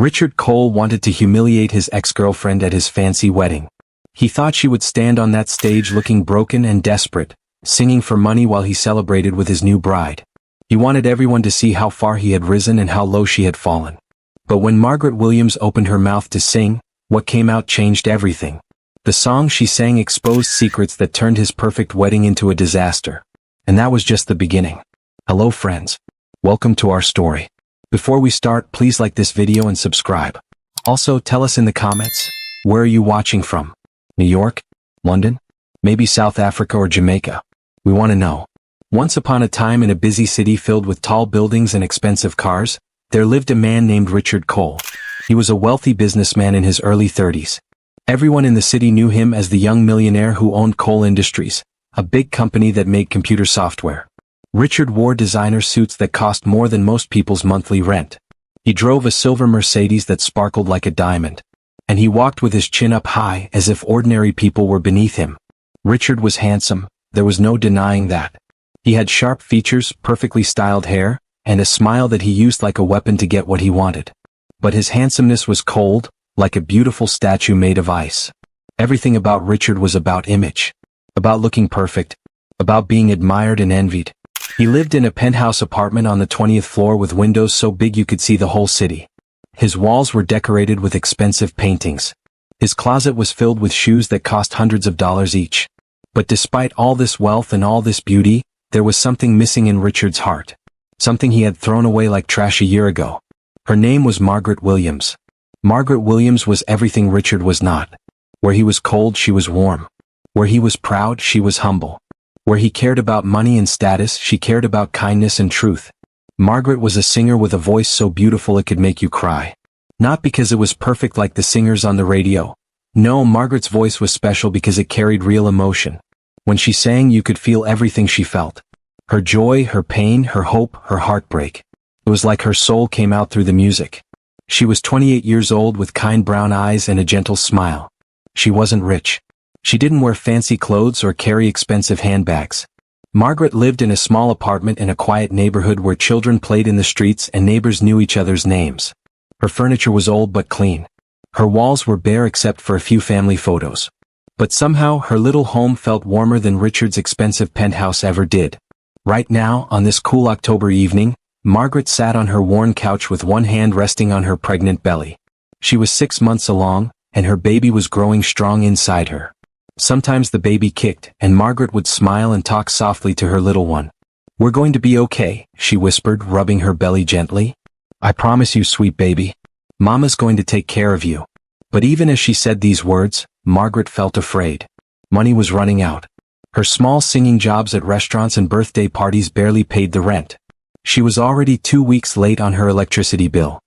Richard Cole wanted to humiliate his ex-girlfriend at his fancy wedding. He thought she would stand on that stage looking broken and desperate, singing for money while he celebrated with his new bride. He wanted everyone to see how far he had risen and how low she had fallen. But when Margaret Williams opened her mouth to sing, what came out changed everything. The song she sang exposed secrets that turned his perfect wedding into a disaster. And that was just the beginning. Hello friends. Welcome to our story. Before we start, please like this video and subscribe. Also, tell us in the comments, where are you watching from? New York? London? Maybe South Africa or Jamaica? We want to know. Once upon a time in a busy city filled with tall buildings and expensive cars, there lived a man named Richard Cole. He was a wealthy businessman in his early 30s. Everyone in the city knew him as the young millionaire who owned Cole Industries, a big company that made computer software. Richard wore designer suits that cost more than most people's monthly rent. He drove a silver Mercedes that sparkled like a diamond. And he walked with his chin up high as if ordinary people were beneath him. Richard was handsome, there was no denying that. He had sharp features, perfectly styled hair, and a smile that he used like a weapon to get what he wanted. But his handsomeness was cold, like a beautiful statue made of ice. Everything about Richard was about image. About looking perfect. About being admired and envied. He lived in a penthouse apartment on the 20th floor with windows so big you could see the whole city. His walls were decorated with expensive paintings. His closet was filled with shoes that cost hundreds of dollars each. But despite all this wealth and all this beauty, there was something missing in Richard's heart. Something he had thrown away like trash a year ago. Her name was Margaret Williams. Margaret Williams was everything Richard was not. Where he was cold, she was warm. Where he was proud, she was humble. Where he cared about money and status, she cared about kindness and truth. Margaret was a singer with a voice so beautiful it could make you cry. Not because it was perfect like the singers on the radio. No, Margaret's voice was special because it carried real emotion. When she sang, you could feel everything she felt. Her joy, her pain, her hope, her heartbreak. It was like her soul came out through the music. She was 28 years old with kind brown eyes and a gentle smile. She wasn't rich. She didn't wear fancy clothes or carry expensive handbags. Margaret lived in a small apartment in a quiet neighborhood where children played in the streets and neighbors knew each other's names. Her furniture was old but clean. Her walls were bare except for a few family photos. But somehow her little home felt warmer than Richard's expensive penthouse ever did. Right now, on this cool October evening, Margaret sat on her worn couch with one hand resting on her pregnant belly. She was 6 months along, and her baby was growing strong inside her. Sometimes the baby kicked, and Margaret would smile and talk softly to her little one. "We're going to be okay," she whispered, rubbing her belly gently. "I promise you, sweet baby. Mama's going to take care of you." But even as she said these words, Margaret felt afraid. Money was running out. Her small singing jobs at restaurants and birthday parties barely paid the rent. She was already 2 weeks late on her electricity bill.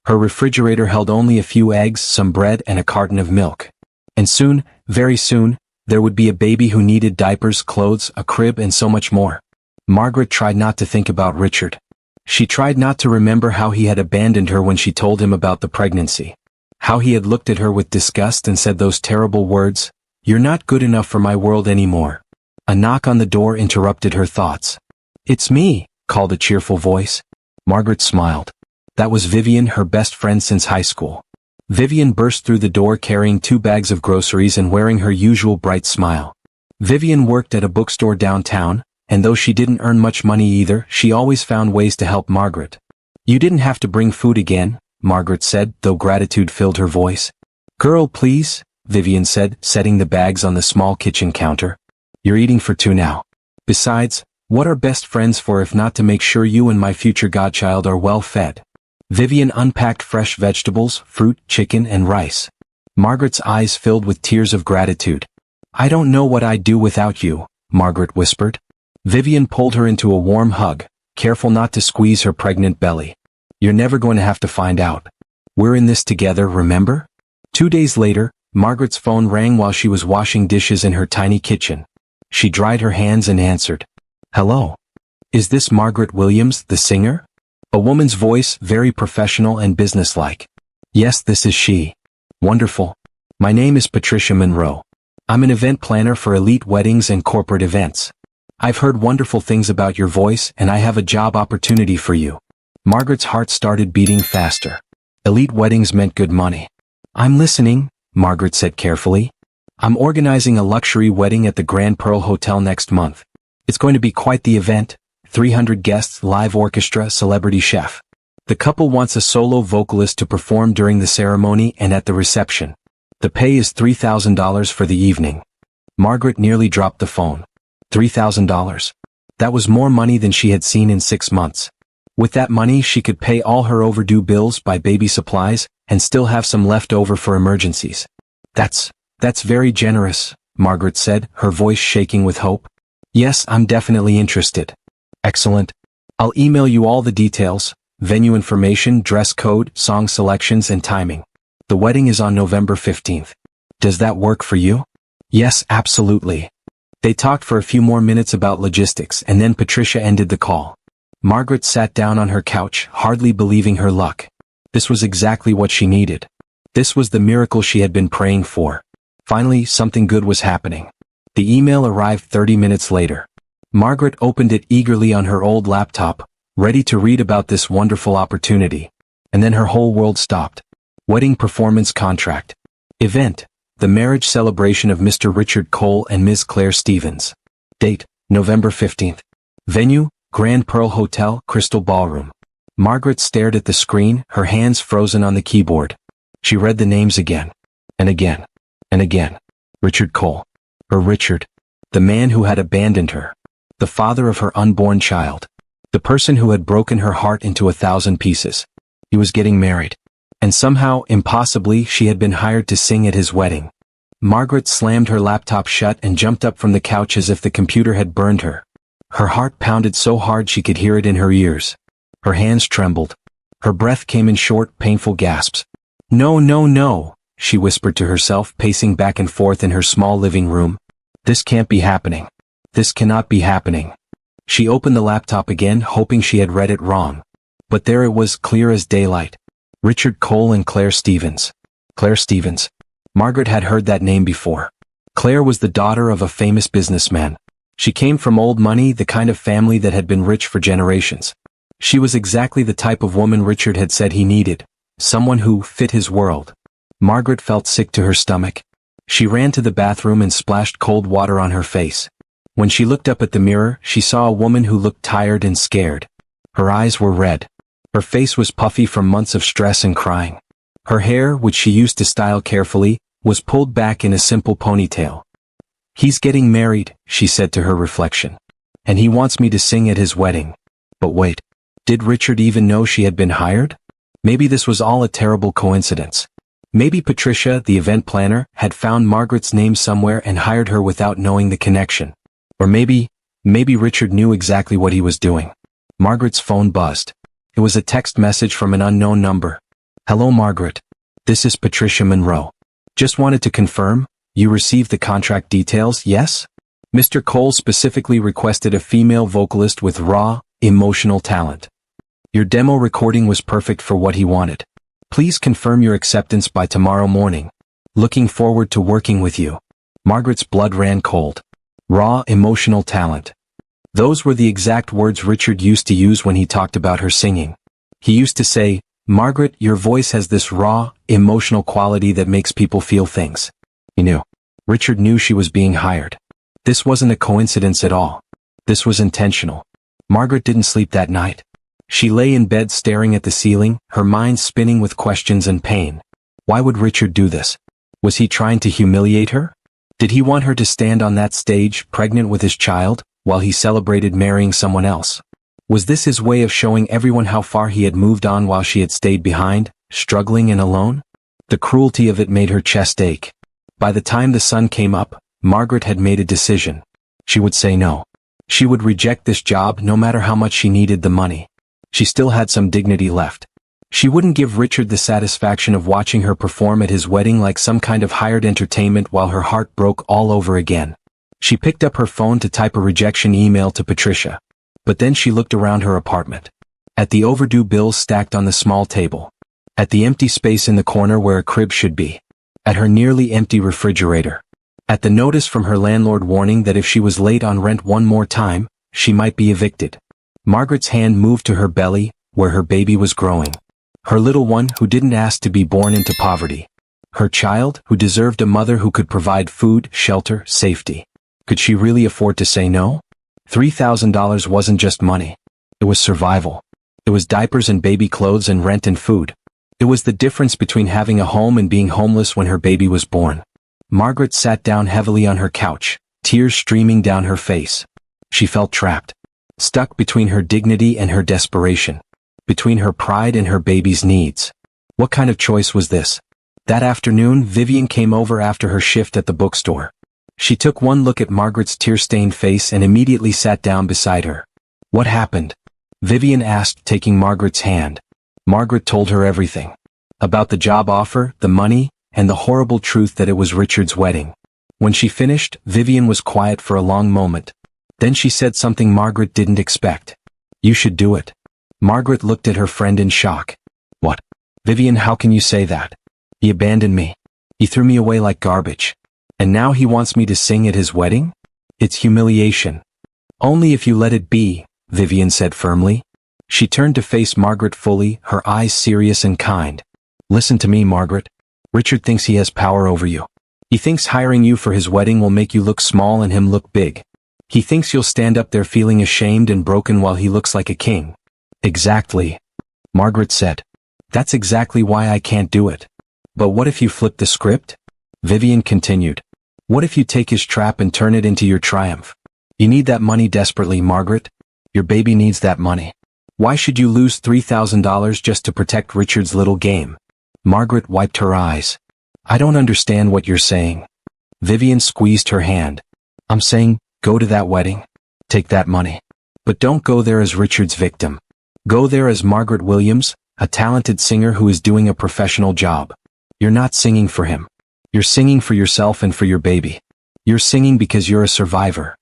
Her refrigerator held only a few eggs, some bread, and a carton of milk. And soon, very soon, there would be a baby who needed diapers, clothes, a crib, and so much more. Margaret tried not to think about Richard. She tried not to remember how he had abandoned her when she told him about the pregnancy. How he had looked at her with disgust and said those terrible words, "You're not good enough for my world anymore." A knock on the door interrupted her thoughts. "It's me," called a cheerful voice. Margaret smiled. That was Vivian, her best friend since high school. Vivian burst through the door carrying 2 bags of groceries and wearing her usual bright smile. Vivian worked at a bookstore downtown, and though she didn't earn much money either, she always found ways to help Margaret. "You didn't have to bring food again," Margaret said, though gratitude filled her voice. "Girl, please," Vivian said, setting the bags on the small kitchen counter. "You're eating for 2 now. Besides, what are best friends for if not to make sure you and my future godchild are well fed?" Vivian unpacked fresh vegetables, fruit, chicken, and rice. Margaret's eyes filled with tears of gratitude. "I don't know what I'd do without you," Margaret whispered. Vivian pulled her into a warm hug, careful not to squeeze her pregnant belly. "You're never going to have to find out. We're in this together, remember?" 2 days later, Margaret's phone rang while she was washing dishes in her tiny kitchen. She dried her hands and answered. "Hello. Is this Margaret Williams, the singer?" A woman's voice, very professional and businesslike. "Yes, this is she." "Wonderful. My name is Patricia Monroe. I'm an event planner for elite weddings and corporate events. I've heard wonderful things about your voice and I have a job opportunity for you." Margaret's heart started beating faster. Elite weddings meant good money. I'm listening, Margaret said carefully. I'm organizing a luxury wedding at the Grand Pearl Hotel next month. It's going to be quite the event, 300 guests, live orchestra, celebrity chef. The couple wants a solo vocalist to perform during the ceremony and at the reception. The pay is $3,000 for the evening. Margaret nearly dropped the phone. $3,000. That was more money than she had seen in 6 months. With that money she could pay all her overdue bills, buy baby supplies, and still have some left over for emergencies. That's very generous, Margaret said, her voice shaking with hope. Yes, I'm definitely interested. Excellent. I'll email you all the details, venue information, dress code, song selections and timing. The wedding is on November 15th. Does that work for you? Yes, absolutely. They talked for a few more minutes about logistics and then Patricia ended the call. Margaret sat down on her couch, hardly believing her luck. This was exactly what she needed. This was the miracle she had been praying for. Finally, something good was happening. The email arrived 30 minutes later. Margaret opened it eagerly on her old laptop, ready to read about this wonderful opportunity. And then her whole world stopped. Wedding performance contract. Event: the marriage celebration of Mr. Richard Cole and Ms. Claire Stevens. Date: November 15th. Venue: Grand Pearl Hotel, Crystal Ballroom. Margaret stared at the screen, her hands frozen on the keyboard. She read the names again. And again. And again. Richard Cole. Her Richard. The man who had abandoned her. The father of her unborn child. The person who had broken her heart into 1,000 pieces. He was getting married. And somehow, impossibly, she had been hired to sing at his wedding. Margaret slammed her laptop shut and jumped up from the couch as if the computer had burned her. Her heart pounded so hard she could hear it in her ears. Her hands trembled. Her breath came in short, painful gasps. No, no, no, she whispered to herself, pacing back and forth in her small living room. This can't be happening. This cannot be happening. She opened the laptop again, hoping she had read it wrong. But there it was, clear as daylight. Richard Cole and Claire Stevens. Claire Stevens. Margaret had heard that name before. Claire was the daughter of a famous businessman. She came from old money, the kind of family that had been rich for generations. She was exactly the type of woman Richard had said he needed. Someone who fit his world. Margaret felt sick to her stomach. She ran to the bathroom and splashed cold water on her face. When she looked up at the mirror, she saw a woman who looked tired and scared. Her eyes were red. Her face was puffy from months of stress and crying. Her hair, which she used to style carefully, was pulled back in a simple ponytail. He's getting married, she said to her reflection. And he wants me to sing at his wedding. But wait, did Richard even know she had been hired? Maybe this was all a terrible coincidence. Maybe Patricia, the event planner, had found Margaret's name somewhere and hired her without knowing the connection. Or maybe Richard knew exactly what he was doing. Margaret's phone buzzed. It was a text message from an unknown number. Hello Margaret. This is Patricia Monroe. Just wanted to confirm, you received the contract details, yes? Mr. Cole specifically requested a female vocalist with raw, emotional talent. Your demo recording was perfect for what he wanted. Please confirm your acceptance by tomorrow morning. Looking forward to working with you. Margaret's blood ran cold. Raw, emotional talent. Those were the exact words Richard used to use when he talked about her singing. He used to say, Margaret, your voice has this raw, emotional quality that makes people feel things. He knew. Richard knew she was being hired. This wasn't a coincidence at all. This was intentional. Margaret didn't sleep that night. She lay in bed staring at the ceiling, her mind spinning with questions and pain. Why would Richard do this? Was he trying to humiliate her? Did he want her to stand on that stage, pregnant with his child, while he celebrated marrying someone else? Was this his way of showing everyone how far he had moved on while she had stayed behind, struggling and alone? The cruelty of it made her chest ache. By the time the sun came up, Margaret had made a decision. She would say no. She would reject this job no matter how much she needed the money. She still had some dignity left. She wouldn't give Richard the satisfaction of watching her perform at his wedding like some kind of hired entertainment while her heart broke all over again. She picked up her phone to type a rejection email to Patricia. But then she looked around her apartment. At the overdue bills stacked on the small table. At the empty space in the corner where a crib should be. At her nearly empty refrigerator. At the notice from her landlord warning that if she was late on rent one more time, she might be evicted. Margaret's hand moved to her belly, where her baby was growing. Her little one who didn't ask to be born into poverty. Her child who deserved a mother who could provide food, shelter, safety. Could she really afford to say no? $3,000 wasn't just money. It was survival. It was diapers and baby clothes and rent and food. It was the difference between having a home and being homeless when her baby was born. Margaret sat down heavily on her couch, tears streaming down her face. She felt trapped. Stuck between her dignity and her desperation. Between her pride and her baby's needs. What kind of choice was this? That afternoon, Vivian came over after her shift at the bookstore. She took one look at Margaret's tear-stained face and immediately sat down beside her. What happened? Vivian asked, taking Margaret's hand. Margaret told her everything. About the job offer, the money, and the horrible truth that it was Richard's wedding. When she finished, Vivian was quiet for a long moment. Then she said something Margaret didn't expect. You should do it. Margaret looked at her friend in shock. What? Vivian, how can you say that? He abandoned me. He threw me away like garbage. And now he wants me to sing at his wedding? It's humiliation. Only if you let it be, Vivian said firmly. She turned to face Margaret fully, her eyes serious and kind. Listen to me, Margaret. Richard thinks he has power over you. He thinks hiring you for his wedding will make you look small and him look big. He thinks you'll stand up there feeling ashamed and broken while he looks like a king. Exactly. Margaret said. That's exactly why I can't do it. But what if you flip the script? Vivian continued. What if you take his trap and turn it into your triumph? You need that money desperately, Margaret. Your baby needs that money. Why should you lose $3,000 just to protect Richard's little game? Margaret wiped her eyes. I don't understand what you're saying. Vivian squeezed her hand. I'm saying, go to that wedding. Take that money. But don't go there as Richard's victim. Go there as Margaret Williams, a talented singer who is doing a professional job. You're not singing for him. You're singing for yourself and for your baby. You're singing because you're a survivor.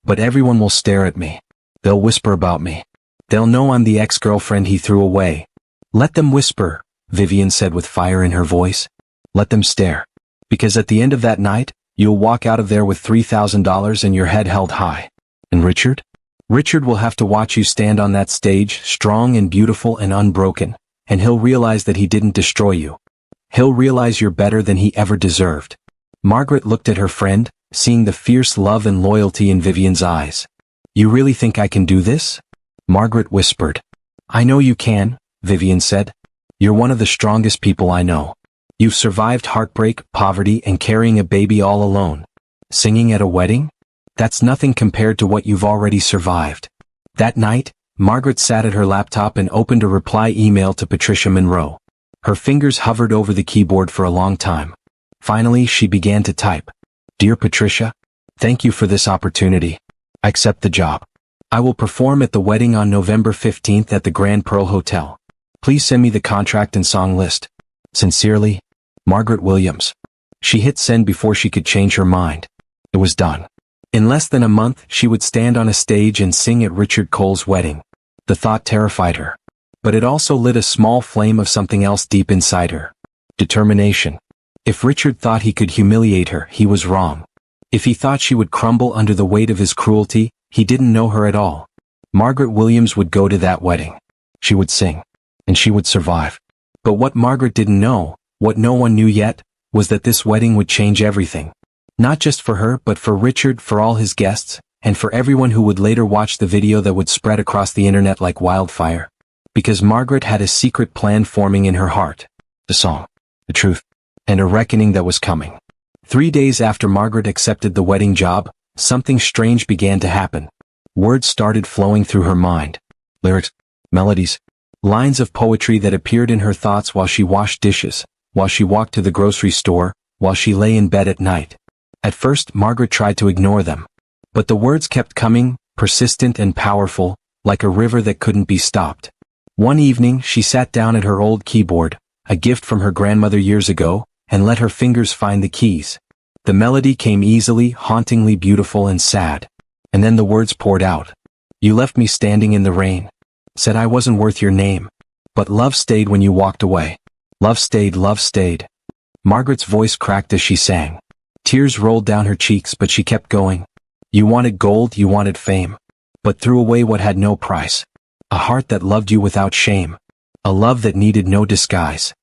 But everyone will stare at me. They'll whisper about me. They'll know I'm the ex-girlfriend he threw away. Let them whisper, Vivian said with fire in her voice. Let them stare. Because at the end of that night, you'll walk out of there with $3,000 and your head held high. And Richard? Richard will have to watch you stand on that stage, strong and beautiful and unbroken, and he'll realize that he didn't destroy you. He'll realize you're better than he ever deserved. Margaret looked at her friend, seeing the fierce love and loyalty in Vivian's eyes. You really think I can do this? Margaret whispered. I know you can, Vivian said. You're one of the strongest people I know. You've survived heartbreak, poverty, and carrying a baby all alone. Singing at a wedding? That's nothing compared to what you've already survived. That night, Margaret sat at her laptop and opened a reply email to Patricia Monroe. Her fingers hovered over the keyboard for a long time. Finally, she began to type. Dear Patricia, thank you for this opportunity. I accept the job. I will perform at the wedding on November 15th at the Grand Pearl Hotel. Please send me the contract and song list. Sincerely, Margaret Williams. She hit send before she could change her mind. It was done. In less than a month, she would stand on a stage and sing at Richard Cole's wedding. The thought terrified her. But it also lit a small flame of something else deep inside her. Determination. If Richard thought he could humiliate her, he was wrong. If he thought she would crumble under the weight of his cruelty, he didn't know her at all. Margaret Williams would go to that wedding. She would sing. And she would survive. But what Margaret didn't know, what no one knew yet, was that this wedding would change everything. Not just for her, but for Richard, for all his guests, and for everyone who would later watch the video that would spread across the internet like wildfire. Because Margaret had a secret plan forming in her heart. The song. The truth. And a reckoning that was coming. 3 days after Margaret accepted the wedding job, something strange began to happen. Words started flowing through her mind. Lyrics. Melodies. Lines of poetry that appeared in her thoughts while she washed dishes, while she walked to the grocery store, while she lay in bed at night. At first, Margaret tried to ignore them. But the words kept coming, persistent and powerful, like a river that couldn't be stopped. One evening, she sat down at her old keyboard, a gift from her grandmother years ago, and let her fingers find the keys. The melody came easily, hauntingly beautiful and sad. And then the words poured out. You left me standing in the rain. Said I wasn't worth your name. But love stayed when you walked away. Love stayed, love stayed. Margaret's voice cracked as she sang. Tears rolled down her cheeks, but she kept going. You wanted gold, you wanted fame. But threw away what had no price. A heart that loved you without shame. A love that needed no disguise.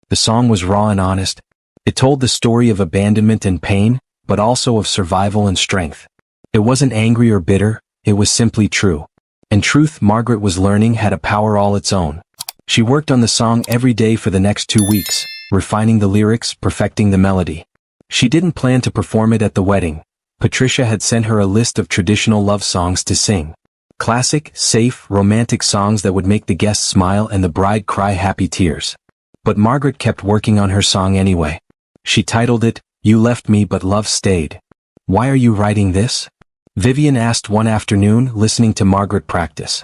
The song was raw and honest. It told the story of abandonment and pain, but also of survival and strength. It wasn't angry or bitter, it was simply true. And truth, Margaret was learning, had a power all its own. She worked on the song every day for the next 2 weeks, refining the lyrics, perfecting the melody. She didn't plan to perform it at the wedding. Patricia had sent her a list of traditional love songs to sing. Classic, safe, romantic songs that would make the guests smile and the bride cry happy tears. But Margaret kept working on her song anyway. She titled it, "You Left Me But Love Stayed." "Why are you writing this?" Vivian asked one afternoon, listening to Margaret practice.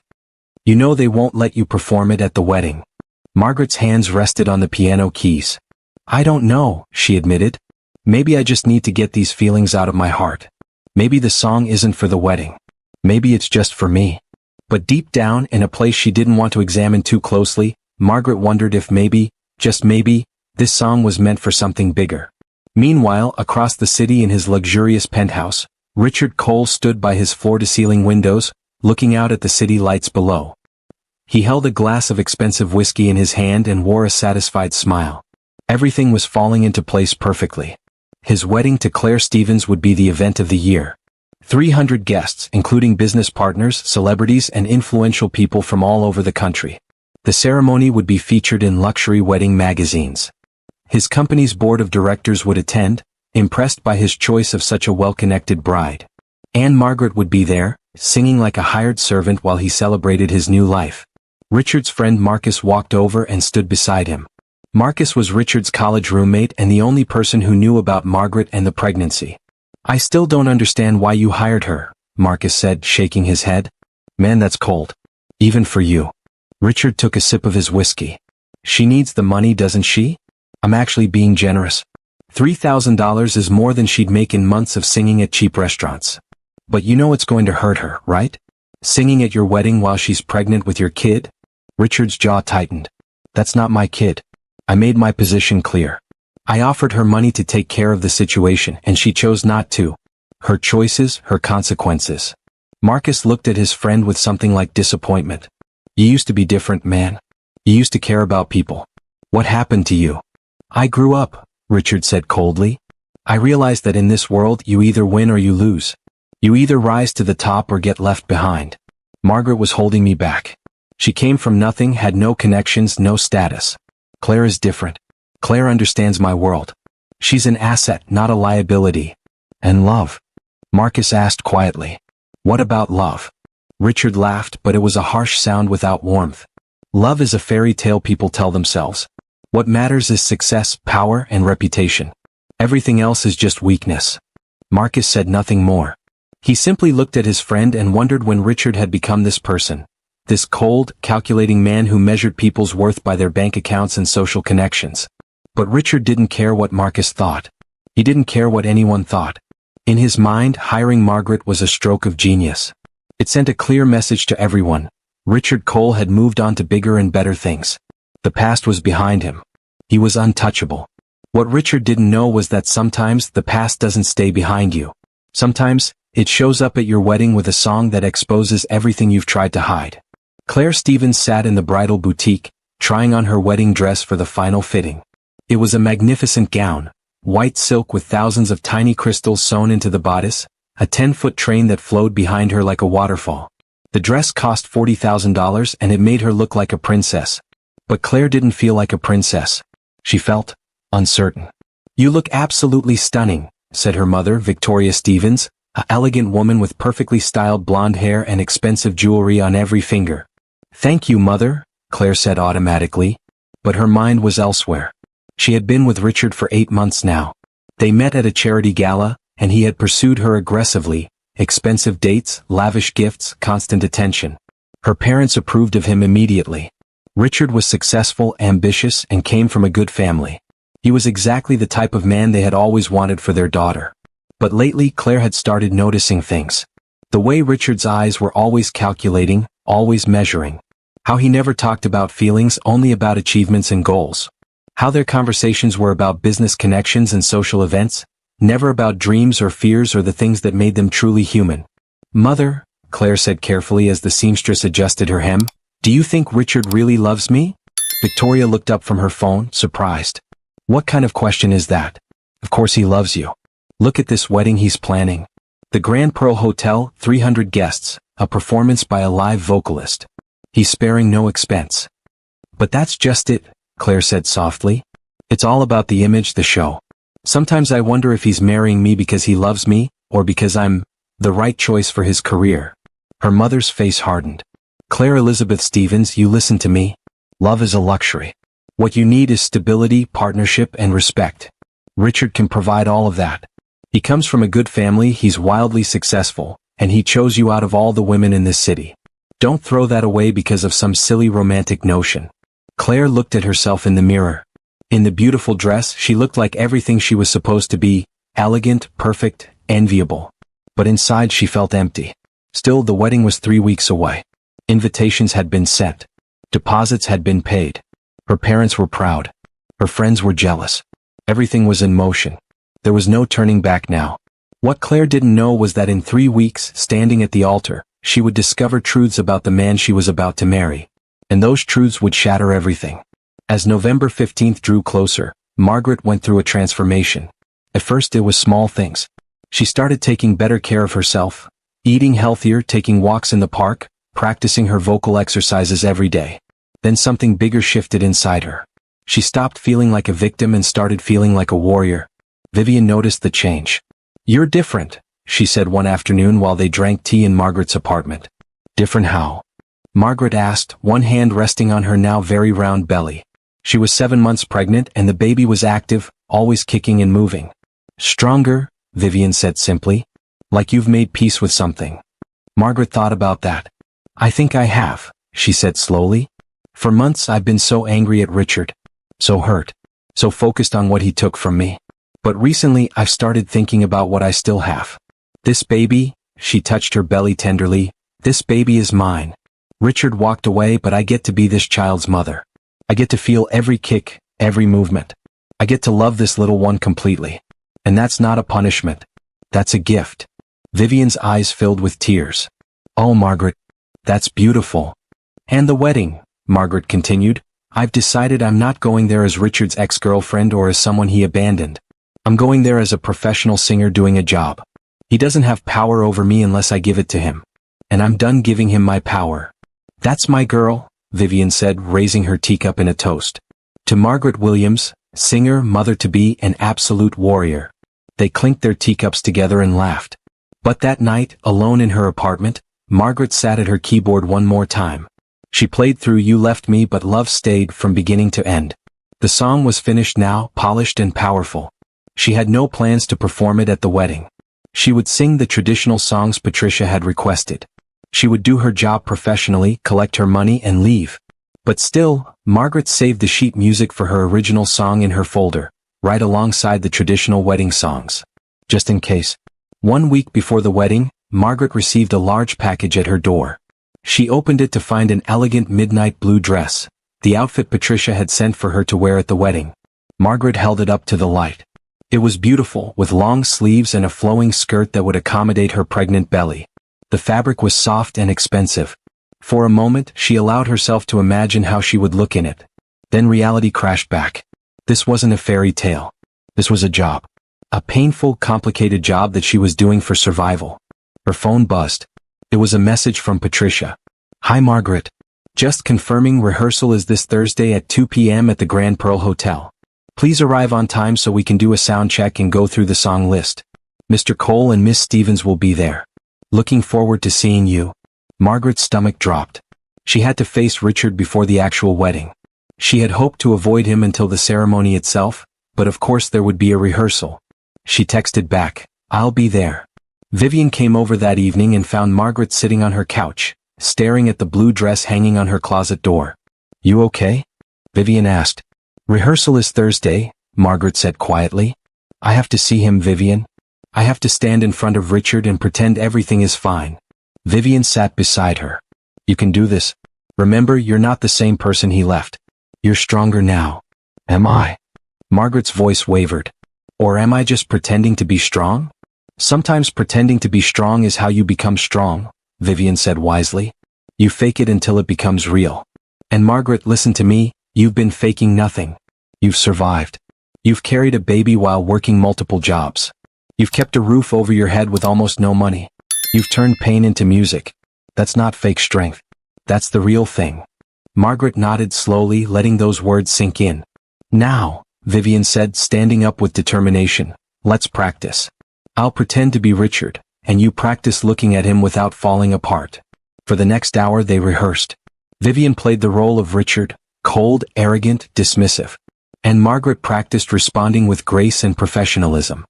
"You know they won't let you perform it at the wedding." Margaret's hands rested on the piano keys. "I don't know," she admitted. "Maybe I just need to get these feelings out of my heart. Maybe the song isn't for the wedding. Maybe it's just for me." But deep down, in a place she didn't want to examine too closely, Margaret wondered if maybe, just maybe, this song was meant for something bigger. Meanwhile, across the city in his luxurious penthouse, Richard Cole stood by his floor-to-ceiling windows, looking out at the city lights below. He held a glass of expensive whiskey in his hand and wore a satisfied smile. Everything was falling into place perfectly. His wedding to Claire Stevens would be the event of the year. 300 guests, including business partners, celebrities, and influential people from all over the country. The ceremony would be featured in luxury wedding magazines. His company's board of directors would attend, impressed by his choice of such a well-connected bride. And Margaret would be there, singing like a hired servant while he celebrated his new life. Richard's friend Marcus walked over and stood beside him. Marcus was Richard's college roommate and the only person who knew about Margaret and the pregnancy. "I still don't understand why you hired her," Marcus said, shaking his head. "Man, that's cold. Even for you." Richard took a sip of his whiskey. "She needs the money, doesn't she? I'm actually being generous. $3,000 is more than she'd make in months of singing at cheap restaurants. But you know it's going to hurt her, right? Singing at your wedding while she's pregnant with your kid?" Richard's jaw tightened. "That's not my kid. I made my position clear. I offered her money to take care of the situation and she chose not to. Her choices, her consequences." Marcus looked at his friend with something like disappointment. "You used to be different, man. You used to care about people. What happened to you?" "I grew up," Richard said coldly. "I realized that in this world you either win or you lose. You either rise to the top or get left behind. Margaret was holding me back. She came from nothing, had no connections, no status. Claire is different. Claire understands my world. She's an asset, not a liability." "And love?" Marcus asked quietly. "What about love?" Richard laughed, but it was a harsh sound without warmth. "Love is a fairy tale people tell themselves. What matters is success, power, and reputation. Everything else is just weakness." Marcus said nothing more. He simply looked at his friend and wondered when Richard had become this person. This cold, calculating man who measured people's worth by their bank accounts and social connections. But Richard didn't care what Marcus thought. He didn't care what anyone thought. In his mind, hiring Margaret was a stroke of genius. It sent a clear message to everyone. Richard Cole had moved on to bigger and better things. The past was behind him. He was untouchable. What Richard didn't know was that sometimes the past doesn't stay behind you. Sometimes, it shows up at your wedding with a song that exposes everything you've tried to hide. Claire Stevens sat in the bridal boutique, trying on her wedding dress for the final fitting. It was a magnificent gown, white silk with thousands of tiny crystals sewn into the bodice, a 10-foot train that flowed behind her like a waterfall. The dress cost $40,000 and it made her look like a princess. But Claire didn't feel like a princess. She felt uncertain. "You look absolutely stunning," said her mother, Victoria Stevens, an elegant woman with perfectly styled blonde hair and expensive jewelry on every finger. "Thank you, Mother," Claire said automatically. But her mind was elsewhere. She had been with Richard for 8 months now. They met at a charity gala, and he had pursued her aggressively, expensive dates, lavish gifts, constant attention. Her parents approved of him immediately. Richard was successful, ambitious, and came from a good family. He was exactly the type of man they had always wanted for their daughter. But lately Claire had started noticing things. The way Richard's eyes were always calculating, always measuring. How he never talked about feelings, only about achievements and goals. How their conversations were about business connections and social events, never about dreams or fears or the things that made them truly human. "Mother," Claire said carefully as the seamstress adjusted her hem, "do you think Richard really loves me?" Victoria looked up from her phone, surprised. What kind of question is that? Of course he loves you. Look at this wedding he's planning. The Grand Pearl Hotel, 300 guests, a performance by a live vocalist. He's sparing no expense. But that's just it, Claire said softly. It's all about the image, the show. Sometimes I wonder if he's marrying me because he loves me, or because I'm the right choice for his career. Her mother's face hardened. Claire Elizabeth Stevens, you listen to me. Love is a luxury. What you need is stability, partnership, and respect. Richard can provide all of that. He comes from a good family, he's wildly successful, and he chose you out of all the women in this city. Don't throw that away because of some silly romantic notion. Claire looked at herself in the mirror. In the beautiful dress, she looked like everything she was supposed to be, elegant, perfect, enviable. But inside she felt empty. Still, the wedding was 3 weeks away. Invitations had been sent. Deposits had been paid. Her parents were proud. Her friends were jealous. Everything was in motion. There was no turning back now. What Claire didn't know was that in 3 weeks, standing at the altar, she would discover truths about the man she was about to marry. And those truths would shatter everything. As November 15th drew closer, Margaret went through a transformation. At first it was small things. She started taking better care of herself, eating healthier, taking walks in the park, practicing her vocal exercises every day. Then something bigger shifted inside her. She stopped feeling like a victim and started feeling like a warrior. Vivian noticed the change. You're different, she said one afternoon while they drank tea in Margaret's apartment. Different how? Margaret asked, one hand resting on her now very round belly. She was 7 months pregnant and the baby was active, always kicking and moving. Stronger, Vivian said simply. Like you've made peace with something. Margaret thought about that. I think I have, she said slowly. For months I've been so angry at Richard. So hurt. So focused on what he took from me. But recently I've started thinking about what I still have. This baby, she touched her belly tenderly, this baby is mine. Richard walked away, but I get to be this child's mother. I get to feel every kick, every movement. I get to love this little one completely. And that's not a punishment. That's a gift. Vivian's eyes filled with tears. Oh, Margaret, that's beautiful. And the wedding, Margaret continued. I've decided I'm not going there as Richard's ex-girlfriend or as someone he abandoned. I'm going there as a professional singer doing a job. He doesn't have power over me unless I give it to him. And I'm done giving him my power. That's my girl, Vivian said, raising her teacup in a toast. To Margaret Williams, singer, mother-to-be, and absolute warrior. They clinked their teacups together and laughed. But that night, alone in her apartment, Margaret sat at her keyboard one more time. She played through You Left Me But Love Stayed from beginning to end. The song was finished now, polished and powerful. She had no plans to perform it at the wedding. She would sing the traditional songs Patricia had requested. She would do her job professionally, collect her money and leave. But still, Margaret saved the sheet music for her original song in her folder, right alongside the traditional wedding songs. Just in case. 1 week before the wedding, Margaret received a large package at her door. She opened it to find an elegant midnight blue dress, the outfit Patricia had sent for her to wear at the wedding. Margaret held it up to the light. It was beautiful, with long sleeves and a flowing skirt that would accommodate her pregnant belly. The fabric was soft and expensive. For a moment, she allowed herself to imagine how she would look in it. Then reality crashed back. This wasn't a fairy tale. This was a job. A painful, complicated job that she was doing for survival. Her phone buzzed. It was a message from Patricia. Hi Margaret. Just confirming rehearsal is this Thursday at 2 p.m. at the Grand Pearl Hotel. Please arrive on time so we can do a sound check and go through the song list. Mr. Cole and Miss Stevens will be there. Looking forward to seeing you. Margaret's stomach dropped. She had to face Richard before the actual wedding. She had hoped to avoid him until the ceremony itself, but of course there would be a rehearsal. She texted back, I'll be there. Vivian came over that evening and found Margaret sitting on her couch, staring at the blue dress hanging on her closet door. You okay? Vivian asked. Rehearsal is Thursday, Margaret said quietly. I have to see him, Vivian. I have to stand in front of Richard and pretend everything is fine. Vivian sat beside her. You can do this. Remember, you're not the same person he left. You're stronger now. Am I? Margaret's voice wavered. Or am I just pretending to be strong? Sometimes pretending to be strong is how you become strong, Vivian said wisely. You fake it until it becomes real. And Margaret, listen to me, You've been faking nothing. You've survived. You've carried a baby while working multiple jobs. You've kept a roof over your head with almost no money. You've turned pain into music. That's not fake strength. That's the real thing. Margaret nodded slowly, letting those words sink in. Now, Vivian said, standing up with determination, let's practice. I'll pretend to be Richard, and you practice looking at him without falling apart. For the next hour they rehearsed. Vivian played the role of Richard, cold, arrogant, dismissive. And Margaret practiced responding with grace and professionalism.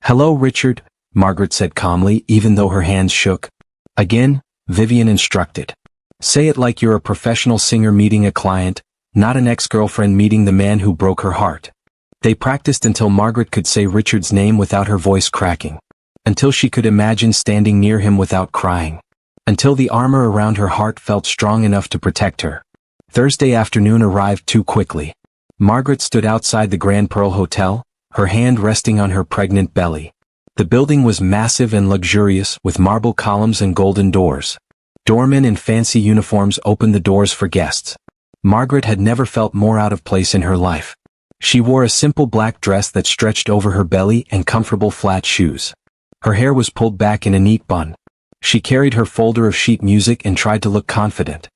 Hello, Richard, Margaret said calmly, even though her hands shook. Again, Vivian instructed. Say it like you're a professional singer meeting a client, not an ex-girlfriend meeting the man who broke her heart. They practiced until Margaret could say Richard's name without her voice cracking. Until she could imagine standing near him without crying. Until the armor around her heart felt strong enough to protect her. Thursday afternoon arrived too quickly. Margaret stood outside the Grand Pearl Hotel, her hand resting on her pregnant belly. The building was massive and luxurious, with marble columns and golden doors. Doormen in fancy uniforms opened the doors for guests. Margaret had never felt more out of place in her life. She wore a simple black dress that stretched over her belly and comfortable flat shoes. Her hair was pulled back in a neat bun. She carried her folder of sheet music and tried to look confident.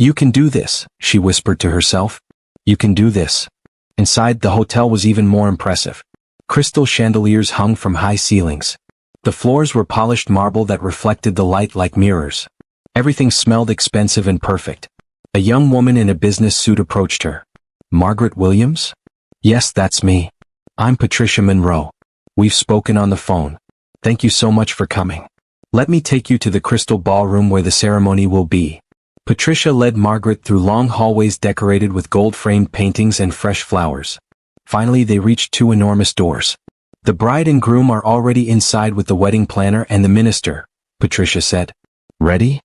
You can do this, she whispered to herself. You can do this. Inside, the hotel was even more impressive. Crystal chandeliers hung from high ceilings. The floors were polished marble that reflected the light like mirrors. Everything smelled expensive and perfect. A young woman in a business suit approached her. Margaret Williams? Yes, that's me. I'm Patricia Monroe. We've spoken on the phone. Thank you so much for coming. Let me take you to the crystal ballroom where the ceremony will be. Patricia led Margaret through long hallways decorated with gold-framed paintings and fresh flowers. Finally, they reached two enormous doors. The bride and groom are already inside with the wedding planner and the minister, Patricia said. Ready?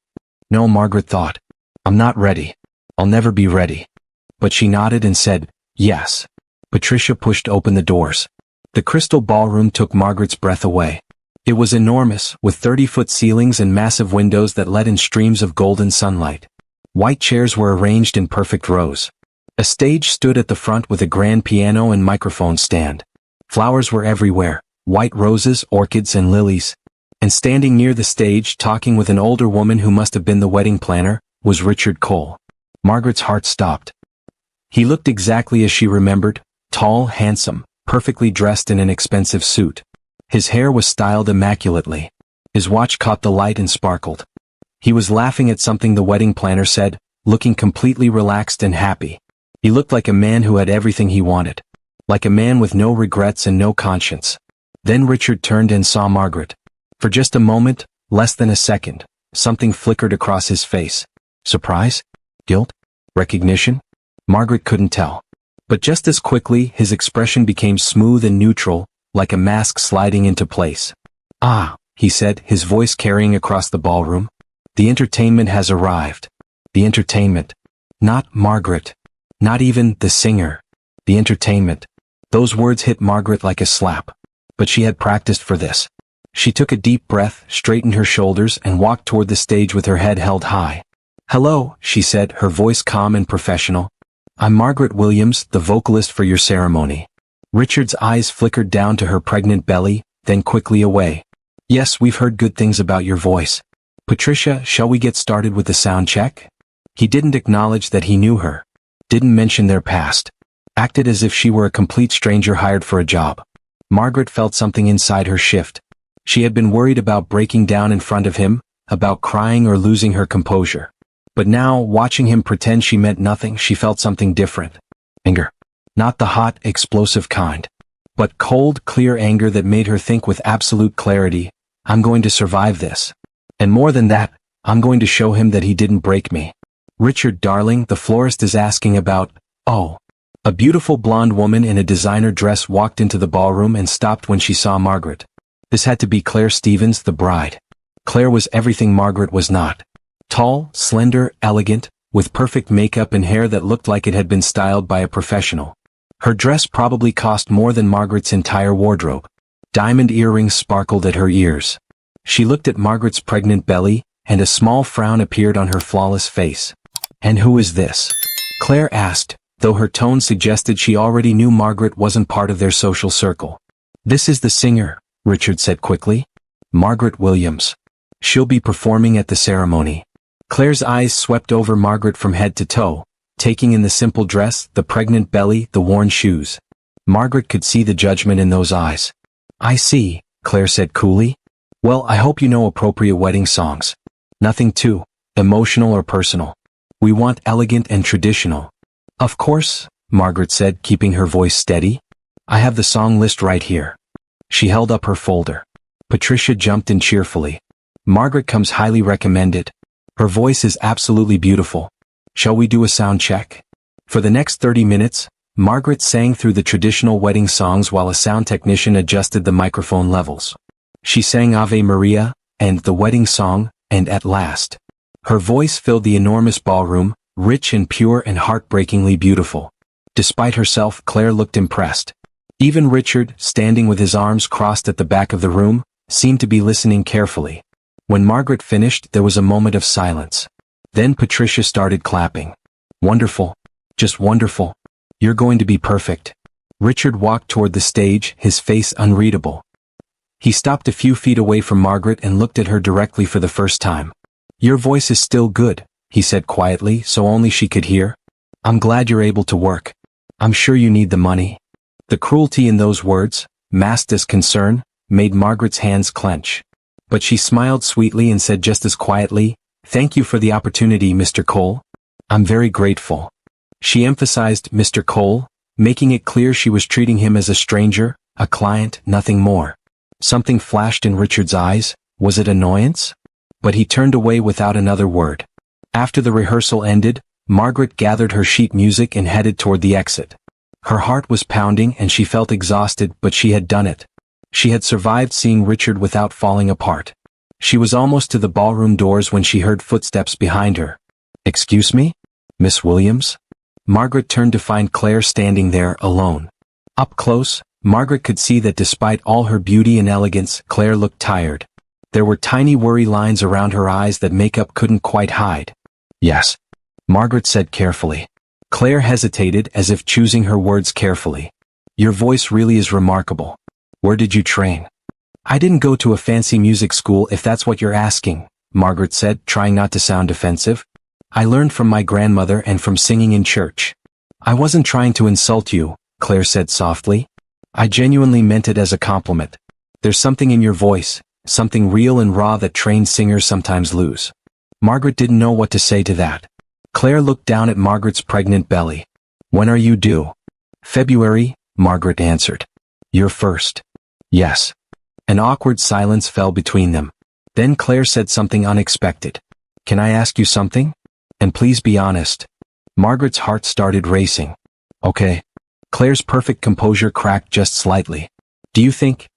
No, Margaret thought. I'm not ready. I'll never be ready. But she nodded and said, yes. Patricia pushed open the doors. The crystal ballroom took Margaret's breath away. It was enormous, with 30-foot ceilings and massive windows that let in streams of golden sunlight. White chairs were arranged in perfect rows. A stage stood at the front with a grand piano and microphone stand. Flowers were everywhere, white roses, orchids, and lilies. And standing near the stage, talking with an older woman who must have been the wedding planner, was Richard Cole. Margaret's heart stopped. He looked exactly as she remembered, tall, handsome, perfectly dressed in an expensive suit. His hair was styled immaculately. His watch caught the light and sparkled. He was laughing at something the wedding planner said, looking completely relaxed and happy. He looked like a man who had everything he wanted. Like a man with no regrets and no conscience. Then Richard turned and saw Margaret. For just a moment, less than a second, something flickered across his face. Surprise? Guilt? Recognition? Margaret couldn't tell. But just as quickly, his expression became smooth and neutral, like a mask sliding into place. Ah, he said, his voice carrying across the ballroom. The entertainment has arrived. The entertainment. Not Margaret. Not even the singer. The entertainment. Those words hit Margaret like a slap. But she had practiced for this. She took a deep breath, straightened her shoulders, and walked toward the stage with her head held high. Hello, she said, her voice calm and professional. I'm Margaret Williams, the vocalist for your ceremony. Richard's eyes flickered down to her pregnant belly, then quickly away. Yes, we've heard good things about your voice. Patricia, shall we get started with the sound check? He didn't acknowledge that he knew her. Didn't mention their past. Acted as if she were a complete stranger hired for a job. Margaret felt something inside her shift. She had been worried about breaking down in front of him, about crying or losing her composure. But now, watching him pretend she meant nothing, she felt something different. Anger. Not the hot, explosive kind. But cold, clear anger that made her think with absolute clarity, I'm going to survive this. And more than that, I'm going to show him that he didn't break me. Richard, darling, the florist is asking about, oh. A beautiful blonde woman in a designer dress walked into the ballroom and stopped when she saw Margaret. This had to be Claire Stevens, the bride. Claire was everything Margaret was not. Tall, slender, elegant, with perfect makeup and hair that looked like it had been styled by a professional. Her dress probably cost more than Margaret's entire wardrobe. Diamond earrings sparkled at her ears. She looked at Margaret's pregnant belly, and a small frown appeared on her flawless face. And who is this? Claire asked, though her tone suggested she already knew Margaret wasn't part of their social circle. "This is the singer," Richard said quickly. "Margaret Williams. She'll be performing at the ceremony." Claire's eyes swept over Margaret from head to toe, taking in the simple dress, the pregnant belly, the worn shoes. Margaret could see the judgment in those eyes. "I see," Claire said coolly. "Well, I hope you know appropriate wedding songs. Nothing too emotional or personal. We want elegant and traditional." "Of course," Margaret said, keeping her voice steady. "I have the song list right here." She held up her folder. Patricia jumped in cheerfully. "Margaret comes highly recommended. Her voice is absolutely beautiful. Shall we do a sound check?" For the next 30 minutes, Margaret sang through the traditional wedding songs while a sound technician adjusted the microphone levels. She sang Ave Maria, and the wedding song, and At Last. Her voice filled the enormous ballroom, rich and pure and heartbreakingly beautiful. Despite herself, Claire looked impressed. Even Richard, standing with his arms crossed at the back of the room, seemed to be listening carefully. When Margaret finished, there was a moment of silence. Then Patricia started clapping. "Wonderful. Just wonderful. You're going to be perfect." Richard walked toward the stage, his face unreadable. He stopped a few feet away from Margaret and looked at her directly for the first time. "Your voice is still good," he said quietly so only she could hear. "I'm glad you're able to work. I'm sure you need the money." The cruelty in those words, masked as concern, made Margaret's hands clench. But she smiled sweetly and said just as quietly, "Thank you for the opportunity, Mr. Cole. I'm very grateful." She emphasized Mr. Cole, making it clear she was treating him as a stranger, a client, nothing more. Something flashed in Richard's eyes. Was it annoyance? But he turned away without another word. After the rehearsal ended, Margaret gathered her sheet music and headed toward the exit. Her heart was pounding and she felt exhausted, but she had done it. She had survived seeing Richard without falling apart. She was almost to the ballroom doors when she heard footsteps behind her. "Excuse me? Miss Williams?" Margaret turned to find Claire standing there, alone. Up close, Margaret could see that despite all her beauty and elegance, Claire looked tired. There were tiny worry lines around her eyes that makeup couldn't quite hide. "Yes," Margaret said carefully. Claire hesitated as if choosing her words carefully. "Your voice really is remarkable. Where did you train?" "I didn't go to a fancy music school if that's what you're asking," Margaret said, trying not to sound defensive. "I learned from my grandmother and from singing in church." "I wasn't trying to insult you," Claire said softly. "I genuinely meant it as a compliment. There's something in your voice, something real and raw that trained singers sometimes lose." Margaret didn't know what to say to that. Claire looked down at Margaret's pregnant belly. "When are you due?" "February," Margaret answered. "You're first." "Yes." An awkward silence fell between them. Then Claire said something unexpected. "Can I ask you something? And please be honest." Margaret's heart started racing. "Okay." Claire's perfect composure cracked just slightly. Do you think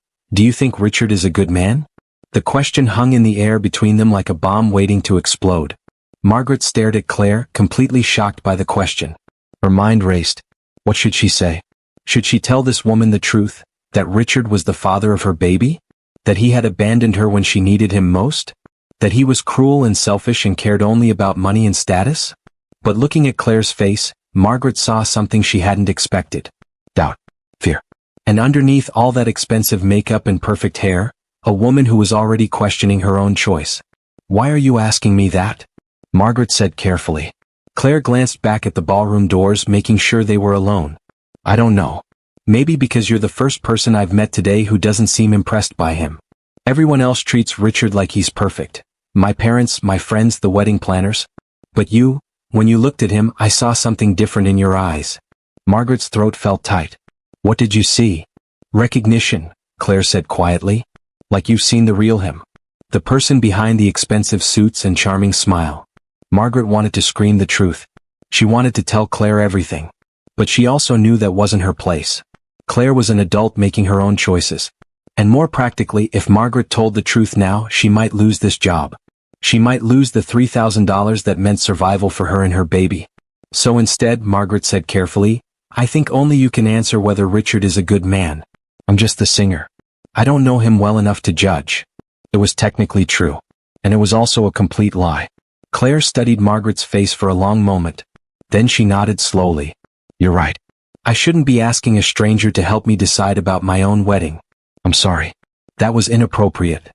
Richard is a good man?" The question hung in the air between them like a bomb waiting to explode. Margaret stared at Claire, completely shocked by the question. Her mind raced. What should she say? Should she tell this woman the truth, that Richard was the father of her baby? That he had abandoned her when she needed him most? That he was cruel and selfish and cared only about money and status? But looking at Claire's face, Margaret saw something she hadn't expected. Doubt. Fear. And underneath all that expensive makeup and perfect hair, a woman who was already questioning her own choice. "Why are you asking me that?" Margaret said carefully. Claire glanced back at the ballroom doors, making sure they were alone. "I don't know. Maybe because you're the first person I've met today who doesn't seem impressed by him. Everyone else treats Richard like he's perfect. My parents, my friends, the wedding planners. But you, when you looked at him, I saw something different in your eyes." Margaret's throat felt tight. "What did you see?" "Recognition," Claire said quietly. "Like you've seen the real him. The person behind the expensive suits and charming smile." Margaret wanted to scream the truth. She wanted to tell Claire everything. But she also knew that wasn't her place. Claire was an adult making her own choices. And more practically, if Margaret told the truth now, she might lose this job. She might lose the $3,000 that meant survival for her and her baby. So instead, Margaret said carefully, "I think only you can answer whether Richard is a good man. I'm just the singer. I don't know him well enough to judge." It was technically true. And it was also a complete lie. Claire studied Margaret's face for a long moment. Then she nodded slowly. You're right. I shouldn't be asking a stranger to help me decide about my own wedding. I'm sorry. That was inappropriate.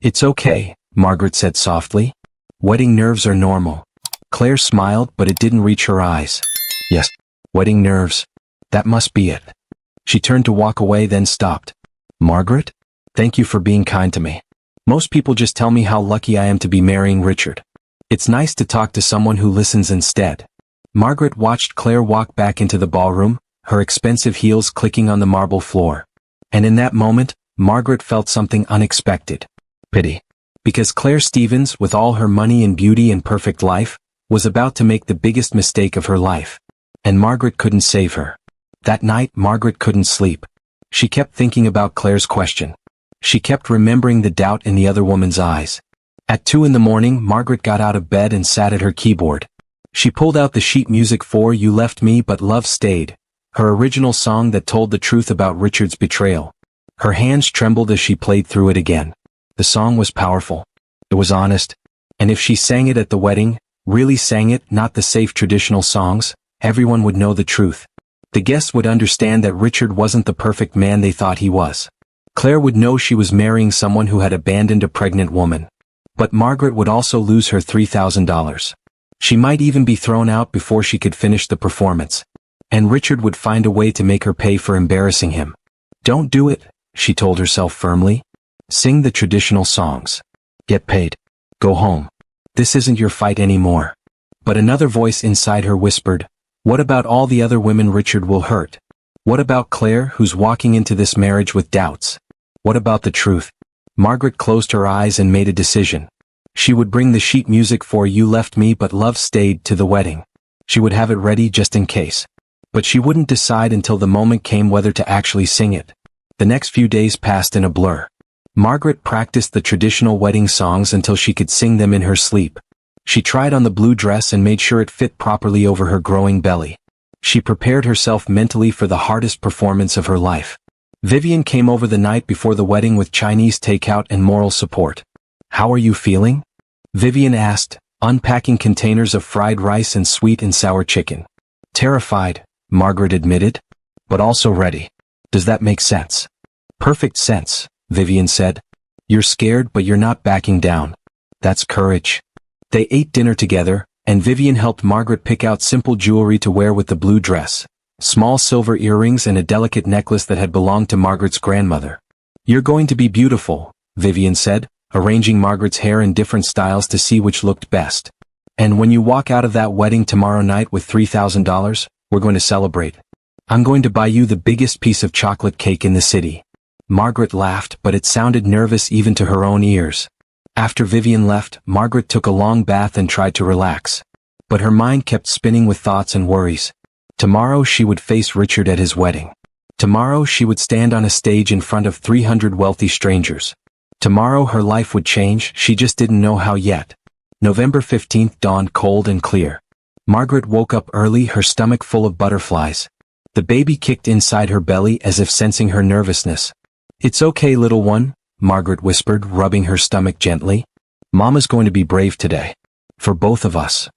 It's okay, Margaret said softly. Wedding nerves are normal. Claire smiled, but it didn't reach her eyes. Yes, wedding nerves. That must be it. She turned to walk away, then stopped. Margaret? Thank you for being kind to me. Most people just tell me how lucky I am to be marrying Richard. It's nice to talk to someone who listens instead. Margaret watched Claire walk back into the ballroom, her expensive heels clicking on the marble floor. And in that moment, Margaret felt something unexpected. Pity. Because Claire Stevens, with all her money and beauty and perfect life, was about to make the biggest mistake of her life. And Margaret couldn't save her. That night, Margaret couldn't sleep. She kept thinking about Claire's question. She kept remembering the doubt in the other woman's eyes. At 2 in the morning, Margaret got out of bed and sat at her keyboard. She pulled out the sheet music for You Left Me But Love Stayed, her original song that told the truth about Richard's betrayal. Her hands trembled as she played through it again. The song was powerful. It was honest. And if she sang it at the wedding, really sang it, not the safe traditional songs, everyone would know the truth. The guests would understand that Richard wasn't the perfect man they thought he was. Claire would know she was marrying someone who had abandoned a pregnant woman. But Margaret would also lose her $3,000. She might even be thrown out before she could finish the performance. And Richard would find a way to make her pay for embarrassing him. Don't do it, she told herself firmly. Sing the traditional songs. Get paid. Go home. This isn't your fight anymore. But another voice inside her whispered, what about all the other women Richard will hurt? What about Claire, who's walking into this marriage with doubts? What about the truth? Margaret closed her eyes and made a decision. She would bring the sheet music for You Left Me But Love Stayed to the wedding. She would have it ready just in case. But she wouldn't decide until the moment came whether to actually sing it. The next few days passed in a blur. Margaret practiced the traditional wedding songs until she could sing them in her sleep. She tried on the blue dress and made sure it fit properly over her growing belly. She prepared herself mentally for the hardest performance of her life. Vivian came over the night before the wedding with Chinese takeout and moral support. How are you feeling? Vivian asked, unpacking containers of fried rice and sweet and sour chicken. Terrified, Margaret admitted, but also ready. Does that make sense? Perfect sense, Vivian said. You're scared, but you're not backing down. That's courage. They ate dinner together, and Vivian helped Margaret pick out simple jewelry to wear with the blue dress. Small silver earrings and a delicate necklace that had belonged to Margaret's grandmother. You're going to be beautiful, Vivian said, arranging Margaret's hair in different styles to see which looked best. And when you walk out of that wedding tomorrow night with $3,000, we're going to celebrate. I'm going to buy you the biggest piece of chocolate cake in the city. Margaret laughed, but it sounded nervous even to her own ears. After Vivian left, Margaret took a long bath and tried to relax. But her mind kept spinning with thoughts and worries. Tomorrow she would face Richard at his wedding. Tomorrow she would stand on a stage in front of 300 wealthy strangers. Tomorrow her life would change, she just didn't know how yet. November 15th dawned cold and clear. Margaret woke up early, her stomach full of butterflies. The baby kicked inside her belly as if sensing her nervousness. It's okay, little one, Margaret whispered, rubbing her stomach gently. Mama's going to be brave today. For both of us.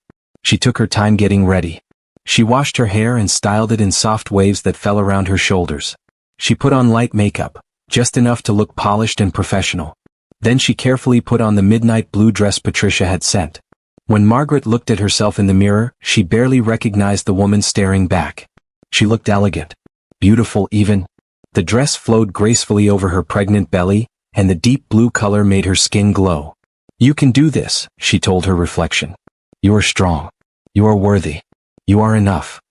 She took her time getting ready. She washed her hair and styled it in soft waves that fell around her shoulders. She put on light makeup, just enough to look polished and professional. Then she carefully put on the midnight blue dress Patricia had sent. When Margaret looked at herself in the mirror, she barely recognized the woman staring back. She looked elegant. Beautiful even. The dress flowed gracefully over her pregnant belly, and the deep blue color made her skin glow. You can do this, she told her reflection. You are strong. You are worthy. You are enough.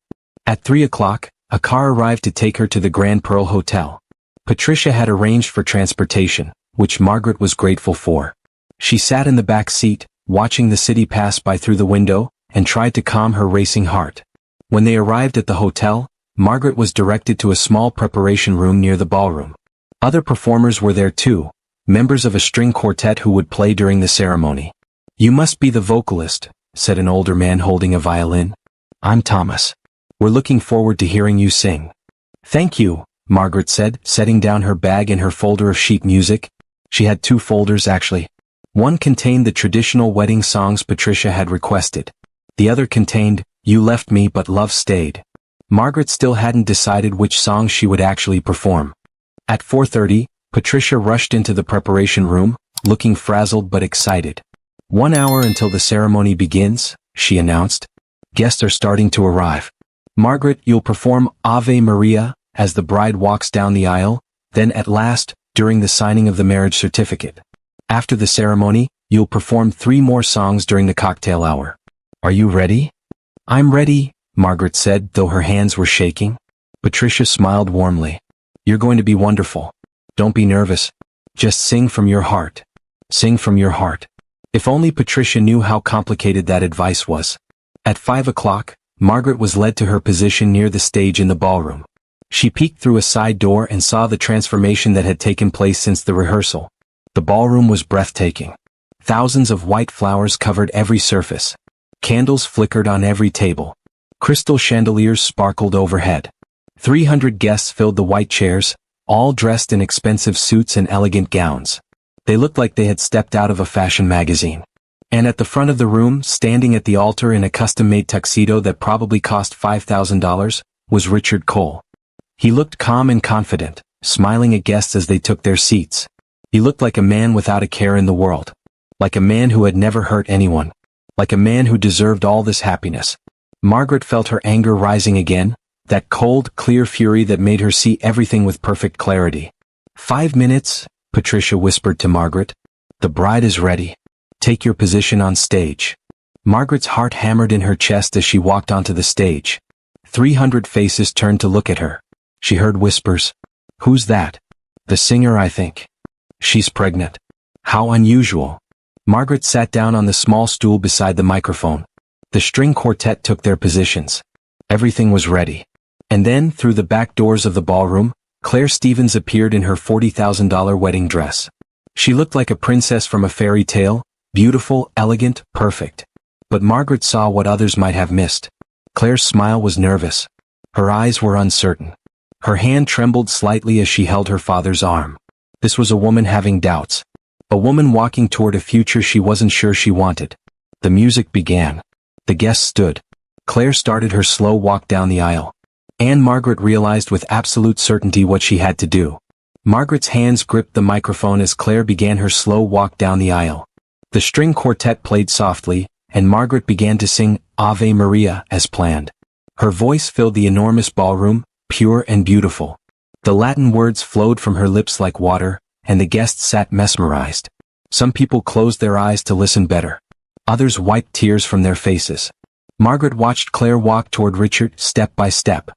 At 3 o'clock, a car arrived to take her to the Grand Pearl Hotel. Patricia had arranged for transportation, which Margaret was grateful for. She sat in the back seat, watching the city pass by through the window, and tried to calm her racing heart. When they arrived at the hotel, Margaret was directed to a small preparation room near the ballroom. Other performers were there too, members of a string quartet who would play during the ceremony. You must be the vocalist, said an older man holding a violin. I'm Thomas. We're looking forward to hearing you sing. Thank you, Margaret said, setting down her bag and her folder of sheet music. She had 2 folders actually. One contained the traditional wedding songs Patricia had requested. The other contained, You Left Me But Love Stayed. Margaret still hadn't decided which songs she would actually perform. At 4:30, Patricia rushed into the preparation room, looking frazzled but excited. 1 hour until the ceremony begins, she announced. Guests are starting to arrive. Margaret, you'll perform Ave Maria as the bride walks down the aisle, then at last, during the signing of the marriage certificate. After the ceremony, you'll perform 3 more songs during the cocktail hour. Are you ready? I'm ready, Margaret said, though her hands were shaking. Patricia smiled warmly. You're going to be wonderful. Don't be nervous. Just sing from your heart. Sing from your heart. If only Patricia knew how complicated that advice was. At 5 o'clock, Margaret was led to her position near the stage in the ballroom. She peeked through a side door and saw the transformation that had taken place since the rehearsal. The ballroom was breathtaking. Thousands of white flowers covered every surface. Candles flickered on every table. Crystal chandeliers sparkled overhead. 300 guests filled the white chairs, all dressed in expensive suits and elegant gowns. They looked like they had stepped out of a fashion magazine. And at the front of the room, standing at the altar in a custom-made tuxedo that probably cost $5,000, was Richard Cole. He looked calm and confident, smiling at guests as they took their seats. He looked like a man without a care in the world. Like a man who had never hurt anyone. Like a man who deserved all this happiness. Margaret felt her anger rising again, that cold, clear fury that made her see everything with perfect clarity. 5 minutes, Patricia whispered to Margaret. The bride is ready. Take your position on stage. Margaret's heart hammered in her chest as she walked onto the stage. 300 faces turned to look at her. She heard whispers. Who's that? The singer, I think. She's pregnant. How unusual. Margaret sat down on the small stool beside the microphone. The string quartet took their positions. Everything was ready. And then, through the back doors of the ballroom, Claire Stevens appeared in her $40,000 wedding dress. She looked like a princess from a fairy tale, beautiful, elegant, perfect. But Margaret saw what others might have missed. Claire's smile was nervous. Her eyes were uncertain. Her hand trembled slightly as she held her father's arm. This was a woman having doubts. A woman walking toward a future she wasn't sure she wanted. The music began. The guests stood. Claire started her slow walk down the aisle. And Margaret realized with absolute certainty what she had to do. Margaret's hands gripped the microphone as Claire began her slow walk down the aisle. The string quartet played softly, and Margaret began to sing Ave Maria as planned. Her voice filled the enormous ballroom, pure and beautiful. The Latin words flowed from her lips like water, and the guests sat mesmerized. Some people closed their eyes to listen better. Others wiped tears from their faces. Margaret watched Claire walk toward Richard step by step.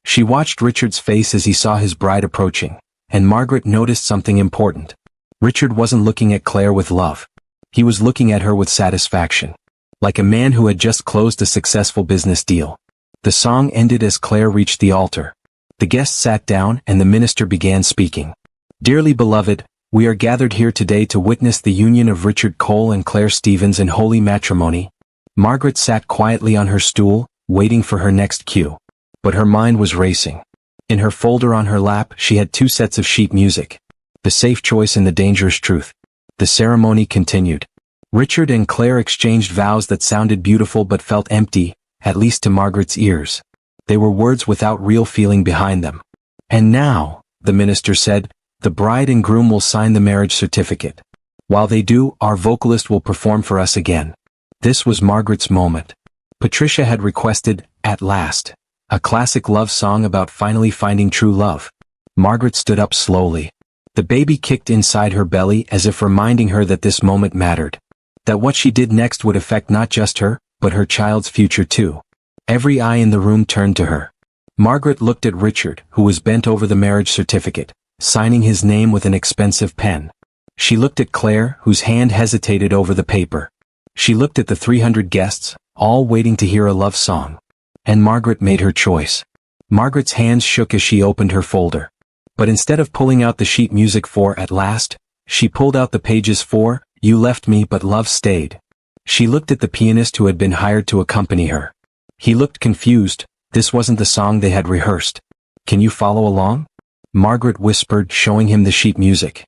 She watched Richard's face as he saw his bride approaching, and Margaret noticed something important. Richard wasn't looking at Claire with love. He was looking at her with satisfaction. Like a man who had just closed a successful business deal. The song ended as Claire reached the altar. The guests sat down and the minister began speaking. Dearly beloved, we are gathered here today to witness the union of Richard Cole and Claire Stevens in holy matrimony. Margaret sat quietly on her stool, waiting for her next cue. But her mind was racing. In her folder on her lap, she had 2 sets of sheet music. The safe choice and the dangerous truth. The ceremony continued. Richard and Claire exchanged vows that sounded beautiful but felt empty, at least to Margaret's ears. They were words without real feeling behind them. And now, the minister said, the bride and groom will sign the marriage certificate. While they do, our vocalist will perform for us again. This was Margaret's moment. Patricia had requested, At Last, a classic love song about finally finding true love. Margaret stood up slowly. The baby kicked inside her belly as if reminding her that this moment mattered. That what she did next would affect not just her, but her child's future too. Every eye in the room turned to her. Margaret looked at Richard, who was bent over the marriage certificate, signing his name with an expensive pen. She looked at Claire, whose hand hesitated over the paper. She looked at the 300 guests, all waiting to hear a love song. And Margaret made her choice. Margaret's hands shook as she opened her folder. But instead of pulling out the sheet music for At Last, she pulled out the pages for You Left Me But Love Stayed. She looked at the pianist who had been hired to accompany her. He looked confused. This wasn't the song they had rehearsed. Can you follow along? Margaret whispered, showing him the sheet music.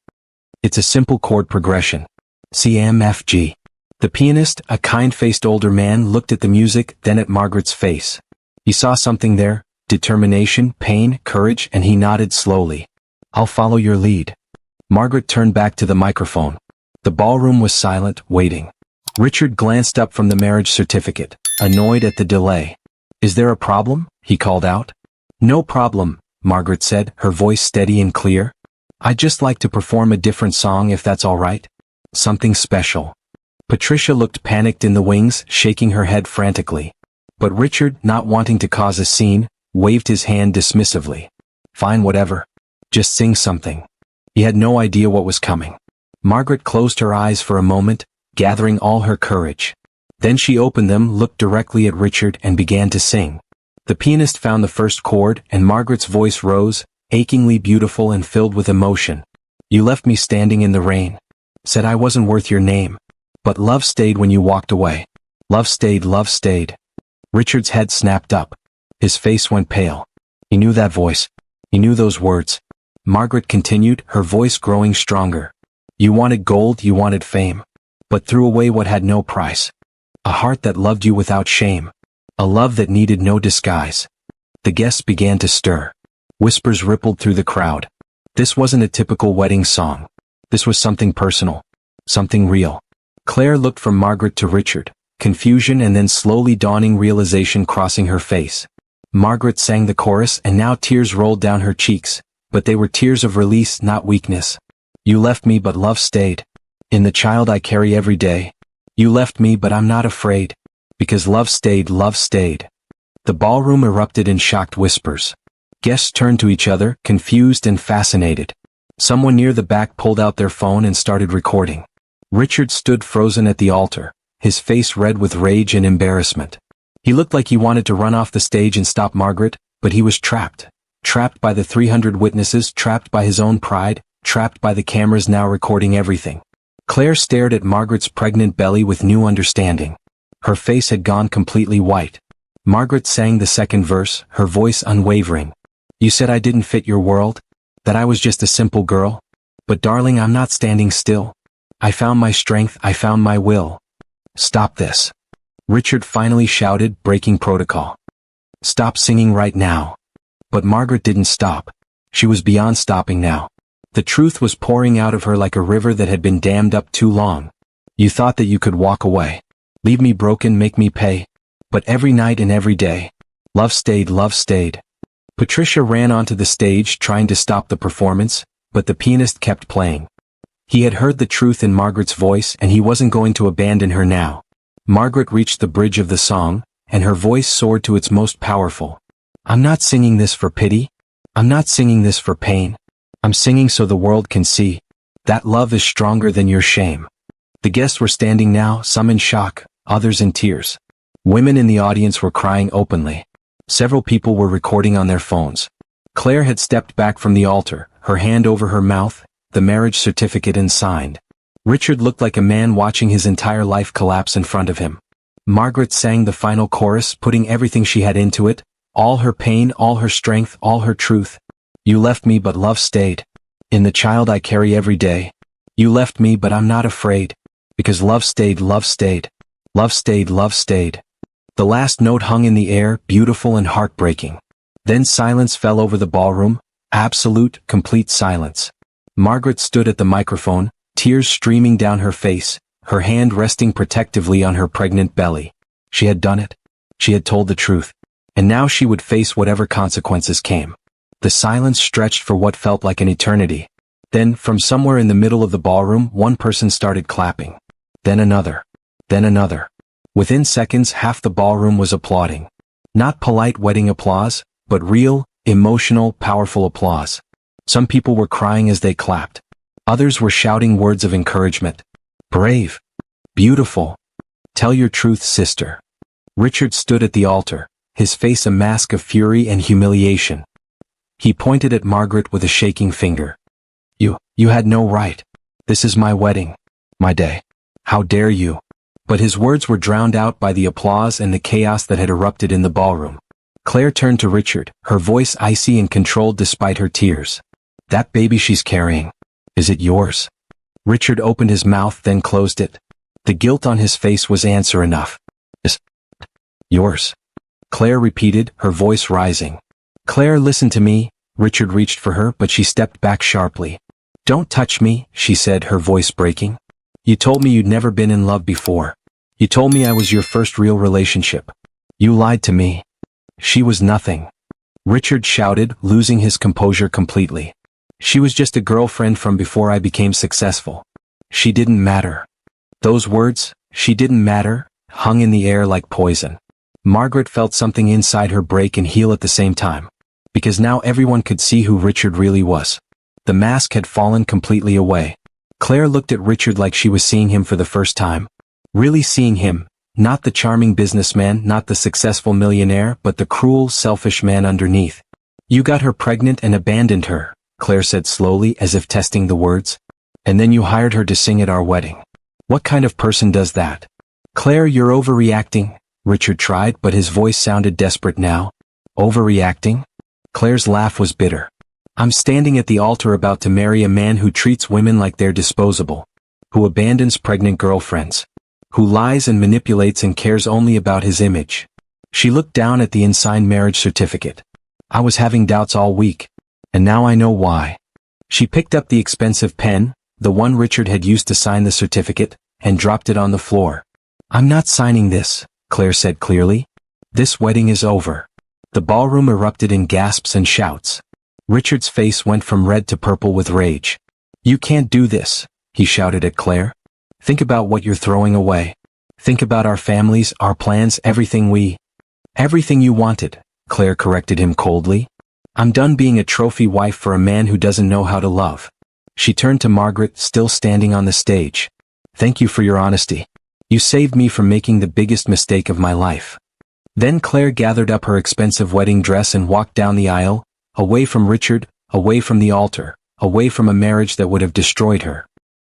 It's a simple chord progression. CMFG. The pianist, a kind-faced older man, looked at the music, then at Margaret's face. He saw something there, determination, pain, courage, and he nodded slowly. I'll follow your lead. Margaret turned back to the microphone. The ballroom was silent, waiting. Richard glanced up from the marriage certificate, annoyed at the delay. Is there a problem? He called out. No problem, Margaret said, her voice steady and clear. I'd just like to perform a different song if that's all right. Something special. Patricia looked panicked in the wings, shaking her head frantically. But Richard, not wanting to cause a scene, waved his hand dismissively. Fine, whatever. Just sing something. He had no idea what was coming. Margaret closed her eyes for a moment, gathering all her courage. Then she opened them, looked directly at Richard, and began to sing. The pianist found the first chord, and Margaret's voice rose, achingly beautiful and filled with emotion. You left me standing in the rain. Said I wasn't worth your name. But love stayed when you walked away. Love stayed, love stayed. Richard's head snapped up. His face went pale. He knew that voice. He knew those words. Margaret continued, her voice growing stronger. You wanted gold, you wanted fame. But threw away what had no price. A heart that loved you without shame. A love that needed no disguise. The guests began to stir. Whispers rippled through the crowd. This wasn't a typical wedding song. This was something personal. Something real. Claire looked from Margaret to Richard, confusion and then slowly dawning realization crossing her face. Margaret sang the chorus and now tears rolled down her cheeks, but they were tears of release, not weakness. You left me but love stayed. In the child I carry every day. You left me but I'm not afraid. Because love stayed, love stayed. The ballroom erupted in shocked whispers. Guests turned to each other, confused and fascinated. Someone near the back pulled out their phone and started recording. Richard stood frozen at the altar, his face red with rage and embarrassment. He looked like he wanted to run off the stage and stop Margaret, but he was trapped. Trapped by the 300 witnesses, trapped by his own pride, trapped by the cameras now recording everything. Claire stared at Margaret's pregnant belly with new understanding. Her face had gone completely white. Margaret sang the second verse, her voice unwavering. You said I didn't fit your world? That I was just a simple girl? But darling, I'm not standing still. I found my strength, I found my will. Stop this. Richard finally shouted, breaking protocol. Stop singing right now. But Margaret didn't stop. She was beyond stopping now. The truth was pouring out of her like a river that had been dammed up too long. You thought that you could walk away. Leave me broken, make me pay. But every night and every day. Love stayed, love stayed. Patricia ran onto the stage trying to stop the performance, but the pianist kept playing. He had heard the truth in Margaret's voice and he wasn't going to abandon her now. Margaret reached the bridge of the song, and her voice soared to its most powerful. I'm not singing this for pity. I'm not singing this for pain. I'm singing so the world can see that love is stronger than your shame. The guests were standing now, some in shock, others in tears. Women in the audience were crying openly. Several people were recording on their phones. Claire had stepped back from the altar, her hand over her mouth, the marriage certificate unsigned. Richard looked like a man watching his entire life collapse in front of him. Margaret sang the final chorus, putting everything she had into it, all her pain, all her strength, all her truth. You left me but love stayed. In the child I carry every day. You left me but I'm not afraid. Because love stayed, love stayed. Love stayed, love stayed. The last note hung in the air, beautiful and heartbreaking. Then silence fell over the ballroom, absolute, complete silence. Margaret stood at the microphone, tears streaming down her face, her hand resting protectively on her pregnant belly. She had done it. She had told the truth. And now she would face whatever consequences came. The silence stretched for what felt like an eternity. Then, from somewhere in the middle of the ballroom, one person started clapping. Then another. Then another. Within seconds, half the ballroom was applauding. Not polite wedding applause, but real, emotional, powerful applause. Some people were crying as they clapped. Others were shouting words of encouragement. Brave. Beautiful. Tell your truth, sister. Richard stood at the altar, his face a mask of fury and humiliation. He pointed at Margaret with a shaking finger. You had no right. This is my wedding. My day. How dare you? But his words were drowned out by the applause and the chaos that had erupted in the ballroom. Claire turned to Richard, her voice icy and controlled despite her tears. That baby she's carrying. Is it yours? Richard opened his mouth then closed it. The guilt on his face was answer enough. Is yours? Claire repeated, her voice rising. Claire, listen to me. Richard reached for her, but she stepped back sharply. Don't touch me, she said, her voice breaking. You told me you'd never been in love before. You told me I was your first real relationship. You lied to me. She was nothing. Richard shouted, losing his composure completely. She was just a girlfriend from before I became successful. She didn't matter. Those words, she didn't matter, hung in the air like poison. Margaret felt something inside her break and heal at the same time. Because now everyone could see who Richard really was. The mask had fallen completely away. Claire looked at Richard like she was seeing him for the first time. Really seeing him, not the charming businessman, not the successful millionaire, but the cruel, selfish man underneath. You got her pregnant and abandoned her, Claire said slowly, as if testing the words. And then you hired her to sing at our wedding. What kind of person does that? Claire, you're overreacting, Richard tried, but his voice sounded desperate now. Overreacting? Claire's laugh was bitter. I'm standing at the altar about to marry a man who treats women like they're disposable, who abandons pregnant girlfriends, who lies and manipulates and cares only about his image. She looked down at the unsigned marriage certificate. I was having doubts all week, and now I know why. She picked up the expensive pen, the one Richard had used to sign the certificate, and dropped it on the floor. I'm not signing this, Claire said clearly. This wedding is over. The ballroom erupted in gasps and shouts. Richard's face went from red to purple with rage. You can't do this, he shouted at Claire. Think about what you're throwing away. Think about our families, our plans, everything you wanted, Claire corrected him coldly. I'm done being a trophy wife for a man who doesn't know how to love. She turned to Margaret, still standing on the stage. Thank you for your honesty. You saved me from making the biggest mistake of my life. Then Claire gathered up her expensive wedding dress and walked down the aisle, away from Richard, away from the altar, away from a marriage that would have destroyed her.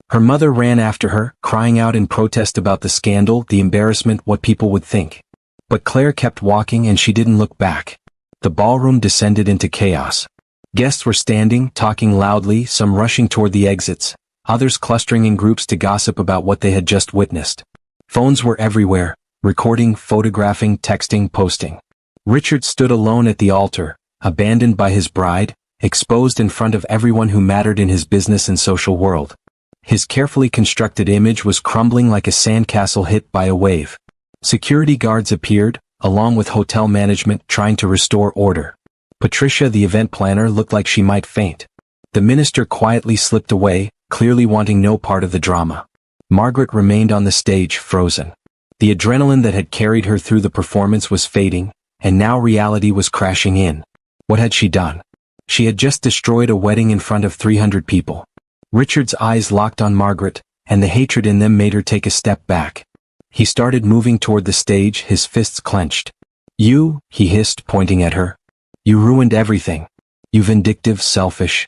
Her mother ran after her, crying out in protest about the scandal, the embarrassment, what people would think. But Claire kept walking and she didn't look back. The ballroom descended into chaos. Guests were standing, talking loudly, some rushing toward the exits, others clustering in groups to gossip about what they had just witnessed. Phones were everywhere, recording, photographing, texting, posting. Richard stood alone at the altar, abandoned by his bride, exposed in front of everyone who mattered in his business and social world. His carefully constructed image was crumbling like a sandcastle hit by a wave. Security guards appeared, along with hotel management, trying to restore order. Patricia, the event planner, looked like she might faint. The minister quietly slipped away, clearly wanting no part of the drama. Margaret remained on the stage, frozen. The adrenaline that had carried her through the performance was fading, and now reality was crashing in. What had she done? She had just destroyed a wedding in front of 300 people. Richard's eyes locked on Margaret, and the hatred in them made her take a step back. He started moving toward the stage, his fists clenched. You, he hissed, pointing at her. You ruined everything. You vindictive, selfish.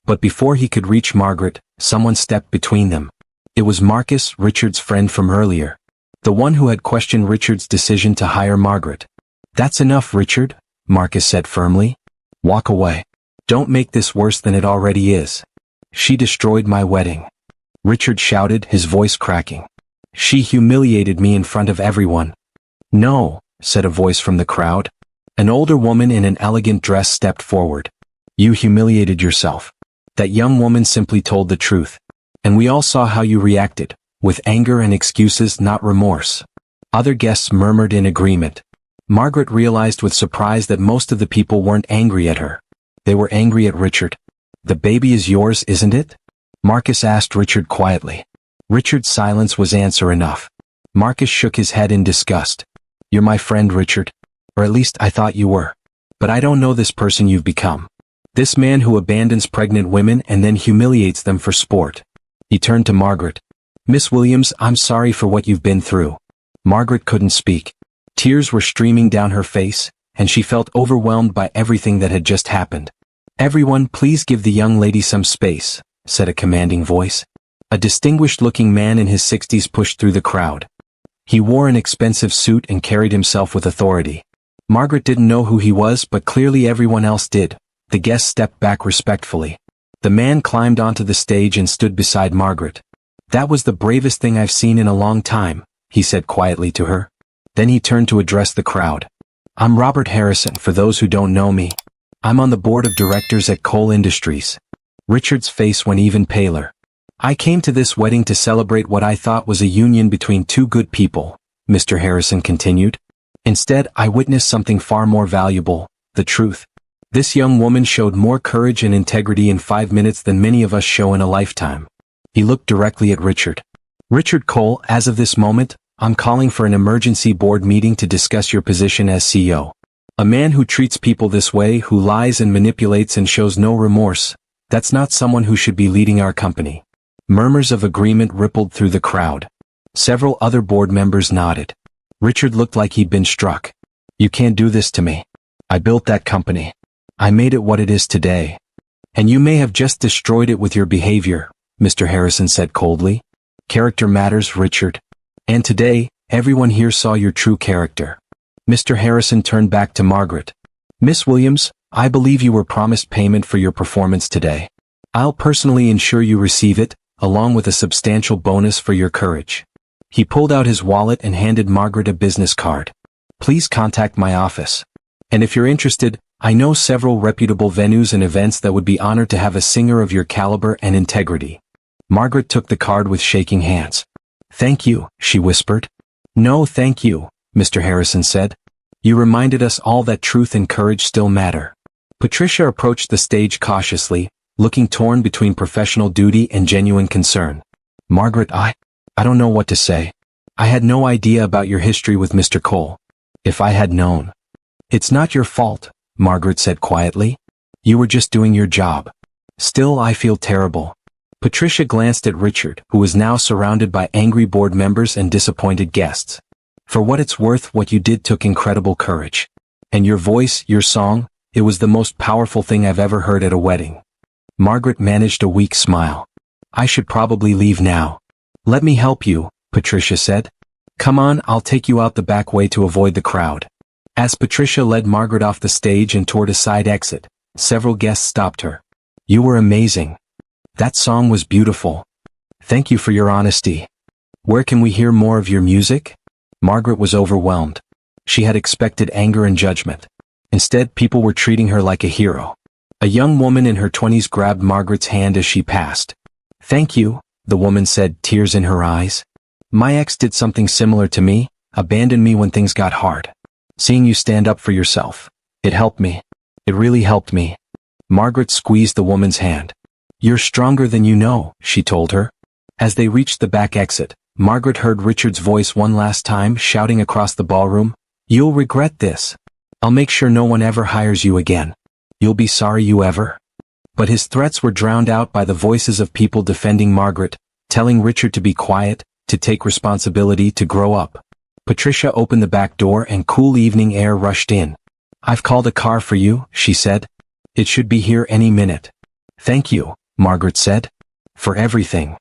But before he could reach Margaret, someone stepped between them. It was Marcus, Richard's friend from earlier. The one who had questioned Richard's decision to hire Margaret. That's enough, Richard, Marcus said firmly. Walk away. Don't make this worse than it already is. She destroyed my wedding. Richard shouted, his voice cracking. She humiliated me in front of everyone. No, said a voice from the crowd. An older woman in an elegant dress stepped forward. You humiliated yourself. That young woman simply told the truth. And we all saw how you reacted, with anger and excuses, not remorse. Other guests murmured in agreement. Margaret realized with surprise that most of the people weren't angry at her. They were angry at Richard. The baby is yours, isn't it? Marcus asked Richard quietly. Richard's silence was answer enough. Marcus shook his head in disgust. You're my friend, Richard. Or at least I thought you were. But I don't know this person you've become. This man who abandons pregnant women and then humiliates them for sport. He turned to Margaret. Miss Williams, I'm sorry for what you've been through. Margaret couldn't speak. Tears were streaming down her face, and she felt overwhelmed by everything that had just happened. Everyone, please give the young lady some space, said a commanding voice. A distinguished-looking man in his 60s pushed through the crowd. He wore an expensive suit and carried himself with authority. Margaret didn't know who he was, but clearly everyone else did. The guests stepped back respectfully. The man climbed onto the stage and stood beside Margaret. That was the bravest thing I've seen in a long time, he said quietly to her. Then he turned to address the crowd. I'm Robert Harrison, for those who don't know me. I'm on the board of directors at Cole Industries. Richard's face went even paler. I came to this wedding to celebrate what I thought was a union between two good people, Mr. Harrison continued. Instead, I witnessed something far more valuable, the truth. This young woman showed more courage and integrity in 5 minutes than many of us show in a lifetime. He looked directly at Richard. Richard Cole, as of this moment, I'm calling for an emergency board meeting to discuss your position as CEO. A man who treats people this way, who lies and manipulates and shows no remorse, that's not someone who should be leading our company. Murmurs of agreement rippled through the crowd. Several other board members nodded. Richard looked like he'd been struck. You can't do this to me. I built that company. I made it what it is today. And you may have just destroyed it with your behavior, Mr. Harrison said coldly. Character matters, Richard. And today, everyone here saw your true character. Mr. Harrison turned back to Margaret. Miss Williams, I believe you were promised payment for your performance today. I'll personally ensure you receive it, along with a substantial bonus for your courage. He pulled out his wallet and handed Margaret a business card. Please contact my office. And if you're interested, I know several reputable venues and events that would be honored to have a singer of your caliber and integrity. Margaret took the card with shaking hands. Thank you, she whispered. No, thank you, Mr. Harrison said. You reminded us all that truth and courage still matter. Patricia approached the stage cautiously, looking torn between professional duty and genuine concern. Margaret, I don't know what to say. I had no idea about your history with Mr. Cole. If I had known. It's not your fault, Margaret said quietly. You were just doing your job. Still, I feel terrible. Patricia glanced at Richard, who was now surrounded by angry board members and disappointed guests. For what it's worth, what you did took incredible courage. And your voice, your song, it was the most powerful thing I've ever heard at a wedding. Margaret managed a weak smile. I should probably leave now. Let me help you, Patricia said. Come on, I'll take you out the back way to avoid the crowd. As Patricia led Margaret off the stage and toward a side exit, several guests stopped her. You were amazing. That song was beautiful. Thank you for your honesty. Where can we hear more of your music? Margaret was overwhelmed. She had expected anger and judgment. Instead, people were treating her like a hero. A young woman in her 20s grabbed Margaret's hand as she passed. Thank you, the woman said, tears in her eyes. My ex did something similar to me, abandoned me when things got hard. Seeing you stand up for yourself, it helped me. It really helped me. Margaret squeezed the woman's hand. You're stronger than you know, she told her. As they reached the back exit, Margaret heard Richard's voice one last time shouting across the ballroom, You'll regret this. I'll make sure no one ever hires you again. You'll be sorry you ever. But his threats were drowned out by the voices of people defending Margaret, telling Richard to be quiet, to take responsibility, to grow up. Patricia opened the back door and cool evening air rushed in. I've called a car for you, she said. It should be here any minute. Thank you, Margaret said. For everything.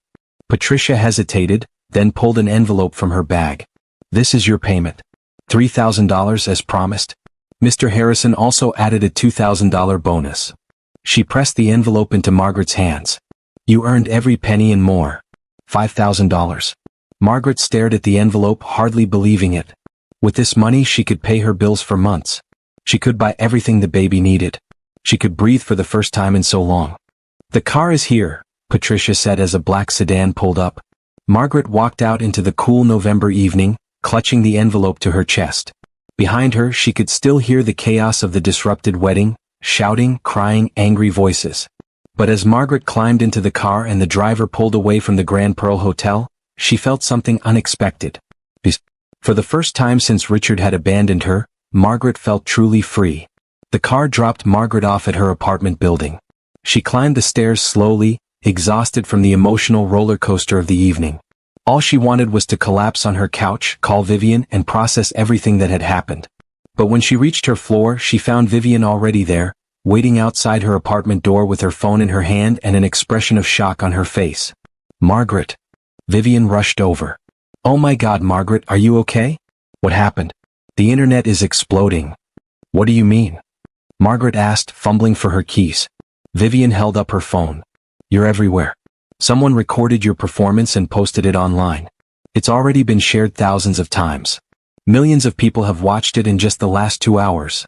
Patricia hesitated, then pulled an envelope from her bag. This is your payment. $3,000 as promised. Mr. Harrison also added a $2,000 bonus. She pressed the envelope into Margaret's hands. You earned every penny and more. $5,000. Margaret stared at the envelope, hardly believing it. With this money, she could pay her bills for months. She could buy everything the baby needed. She could breathe for the first time in so long. The car is here, Patricia said as a black sedan pulled up. Margaret walked out into the cool November evening, clutching the envelope to her chest. Behind her, she could still hear the chaos of the disrupted wedding, shouting, crying, angry voices. But as Margaret climbed into the car and the driver pulled away from the Grand Pearl Hotel, she felt something unexpected. For the first time since Richard had abandoned her, Margaret felt truly free. The car dropped Margaret off at her apartment building. She climbed the stairs slowly, exhausted from the emotional roller coaster of the evening. All she wanted was to collapse on her couch, call Vivian, and process everything that had happened. But when she reached her floor, she found Vivian already there, waiting outside her apartment door with her phone in her hand and an expression of shock on her face. Margaret. Vivian rushed over. Oh my God, Margaret, are you okay? What happened? The internet is exploding. What do you mean? Margaret asked, fumbling for her keys. Vivian held up her phone. You're everywhere. Someone recorded your performance and posted it online. It's already been shared thousands of times. Millions of people have watched it in just the last 2 hours.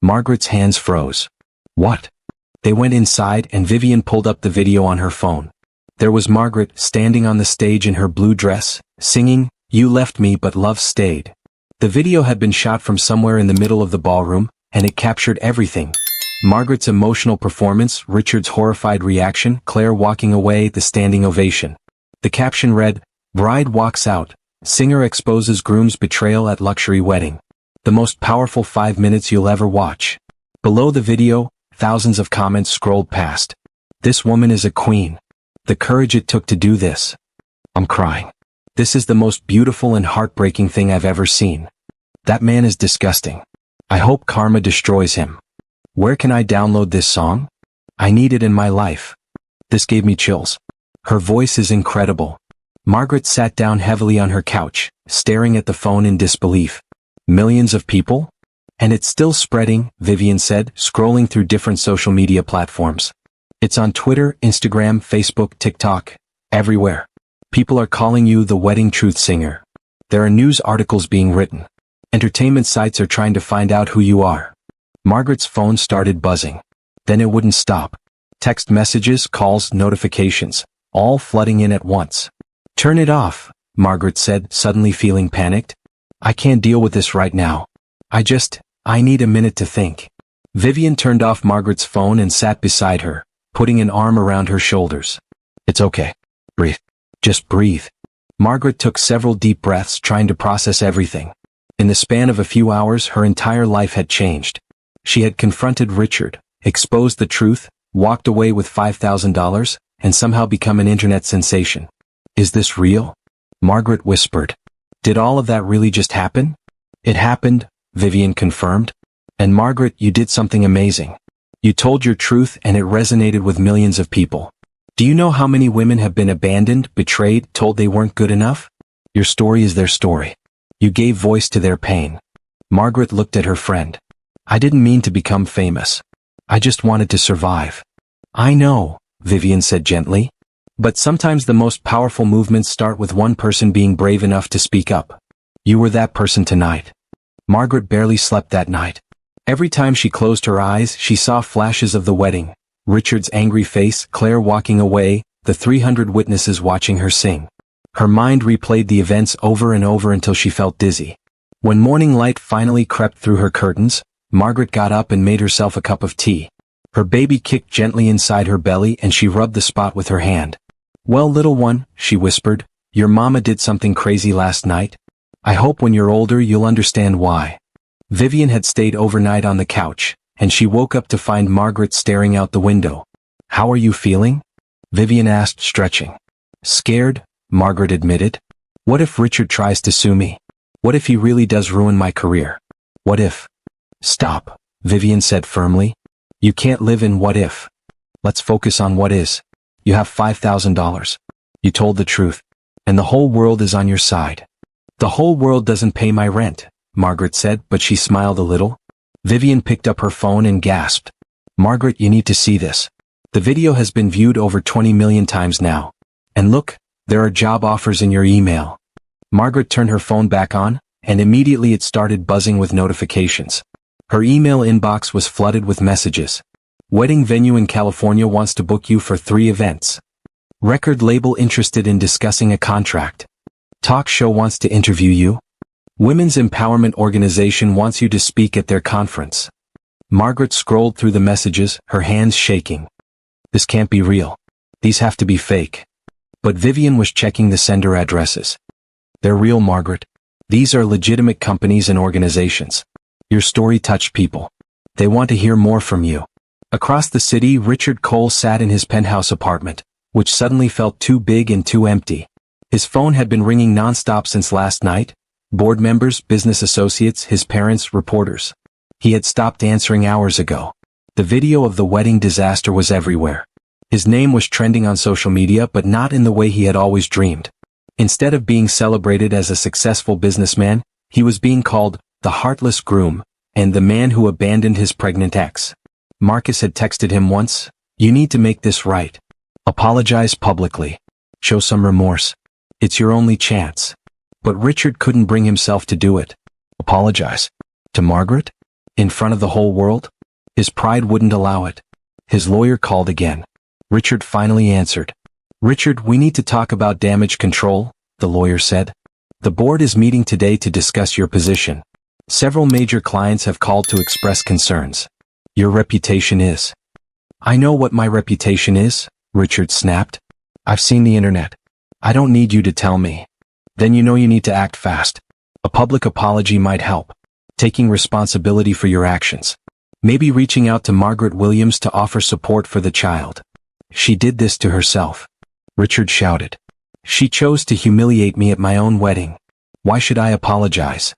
Margaret's hands froze. What? They went inside and Vivian pulled up the video on her phone. There was Margaret standing on the stage in her blue dress, singing, "You left me but love stayed." The video had been shot from somewhere in the middle of the ballroom, and it captured everything. Margaret's emotional performance, Richard's horrified reaction, Claire walking away, the standing ovation. The caption read, "Bride walks out. Singer exposes groom's betrayal at luxury wedding. The most powerful 5 minutes you'll ever watch." Below the video, thousands of comments scrolled past. "This woman is a queen. The courage it took to do this. I'm crying. This is the most beautiful and heartbreaking thing I've ever seen. That man is disgusting. I hope karma destroys him. Where can I download this song? I need it in my life." This gave me chills. Her voice is incredible. Margaret sat down heavily on her couch, staring at the phone in disbelief. Millions of people? And it's still spreading, Vivian said, scrolling through different social media platforms. It's on Twitter, Instagram, Facebook, TikTok, everywhere. People are calling you the wedding truth singer. There are news articles being written. Entertainment sites are trying to find out who you are. Margaret's phone started buzzing. Then it wouldn't stop. Text messages, calls, notifications, all flooding in at once. "Turn it off," Margaret said, suddenly feeling panicked. "I can't deal with this right now. I need a minute to think." Vivian turned off Margaret's phone and sat beside her, putting an arm around her shoulders. "It's okay. Breathe. Just breathe." Margaret took several deep breaths, trying to process everything. In the span of a few hours, her entire life had changed. She had confronted Richard, exposed the truth, walked away with $5,000, and somehow become an internet sensation. "Is this real?" Margaret whispered. "Did all of that really just happen?" "It happened," Vivian confirmed. "And Margaret, you did something amazing. You told your truth and it resonated with millions of people. Do you know how many women have been abandoned, betrayed, told they weren't good enough? Your story is their story. You gave voice to their pain." Margaret looked at her friend. "I didn't mean to become famous. I just wanted to survive." "I know," Vivian said gently. "But sometimes the most powerful movements start with one person being brave enough to speak up. You were that person tonight." Margaret barely slept that night. Every time she closed her eyes, she saw flashes of the wedding. Richard's angry face, Claire walking away, the 300 witnesses watching her sing. Her mind replayed the events over and over until she felt dizzy. When morning light finally crept through her curtains, Margaret got up and made herself a cup of tea. Her baby kicked gently inside her belly and she rubbed the spot with her hand. "Well, little one," she whispered, "your mama did something crazy last night. I hope when you're older you'll understand why." Vivian had stayed overnight on the couch, and she woke up to find Margaret staring out the window. "How are you feeling?" Vivian asked, stretching. "Scared," Margaret admitted. "What if Richard tries to sue me? What if he really does ruin my career? What if—" "Stop," Vivian said firmly. "You can't live in what if. Let's focus on what is. You have $5,000. You told the truth. And the whole world is on your side." "The whole world doesn't pay my rent," Margaret said, but she smiled a little. Vivian picked up her phone and gasped. "Margaret, you need to see this. The video has been viewed over 20 million times now. And look, there are job offers in your email." Margaret turned her phone back on, and immediately it started buzzing with notifications. Her email inbox was flooded with messages. "Wedding venue in California wants to book you for 3 events. Record label interested in discussing a contract. Talk show wants to interview you. Women's empowerment organization wants you to speak at their conference." Margaret scrolled through the messages, her hands shaking. This can't be real. These have to be fake. But Vivian was checking the sender addresses. They're real, Margaret. These are legitimate companies and organizations. Your story touched people. They want to hear more from you. Across the city, Richard Cole sat in his penthouse apartment, which suddenly felt too big and too empty. His phone had been ringing nonstop since last night. Board members, business associates, his parents, reporters. He had stopped answering hours ago. The video of the wedding disaster was everywhere. His name was trending on social media, but not in the way he had always dreamed. Instead of being celebrated as a successful businessman, he was being called the heartless groom and the man who abandoned his pregnant ex. Marcus had texted him once, "You need to make this right. Apologize publicly. Show some remorse. It's your only chance." But Richard couldn't bring himself to do it. Apologize? To Margaret? In front of the whole world? His pride wouldn't allow it. His lawyer called again. Richard finally answered. "Richard, we need to talk about damage control," the lawyer said. "The board is meeting today to discuss your position. Several major clients have called to express concerns. Your reputation is—" "I know what my reputation is," Richard snapped. "I've seen the internet. I don't need you to tell me." "Then you know you need to act fast. A public apology might help. Taking responsibility for your actions. Maybe reaching out to Margaret Williams to offer support for the child. She did this to herself." Richard shouted. "She chose to humiliate me at my own wedding. Why should I apologize?"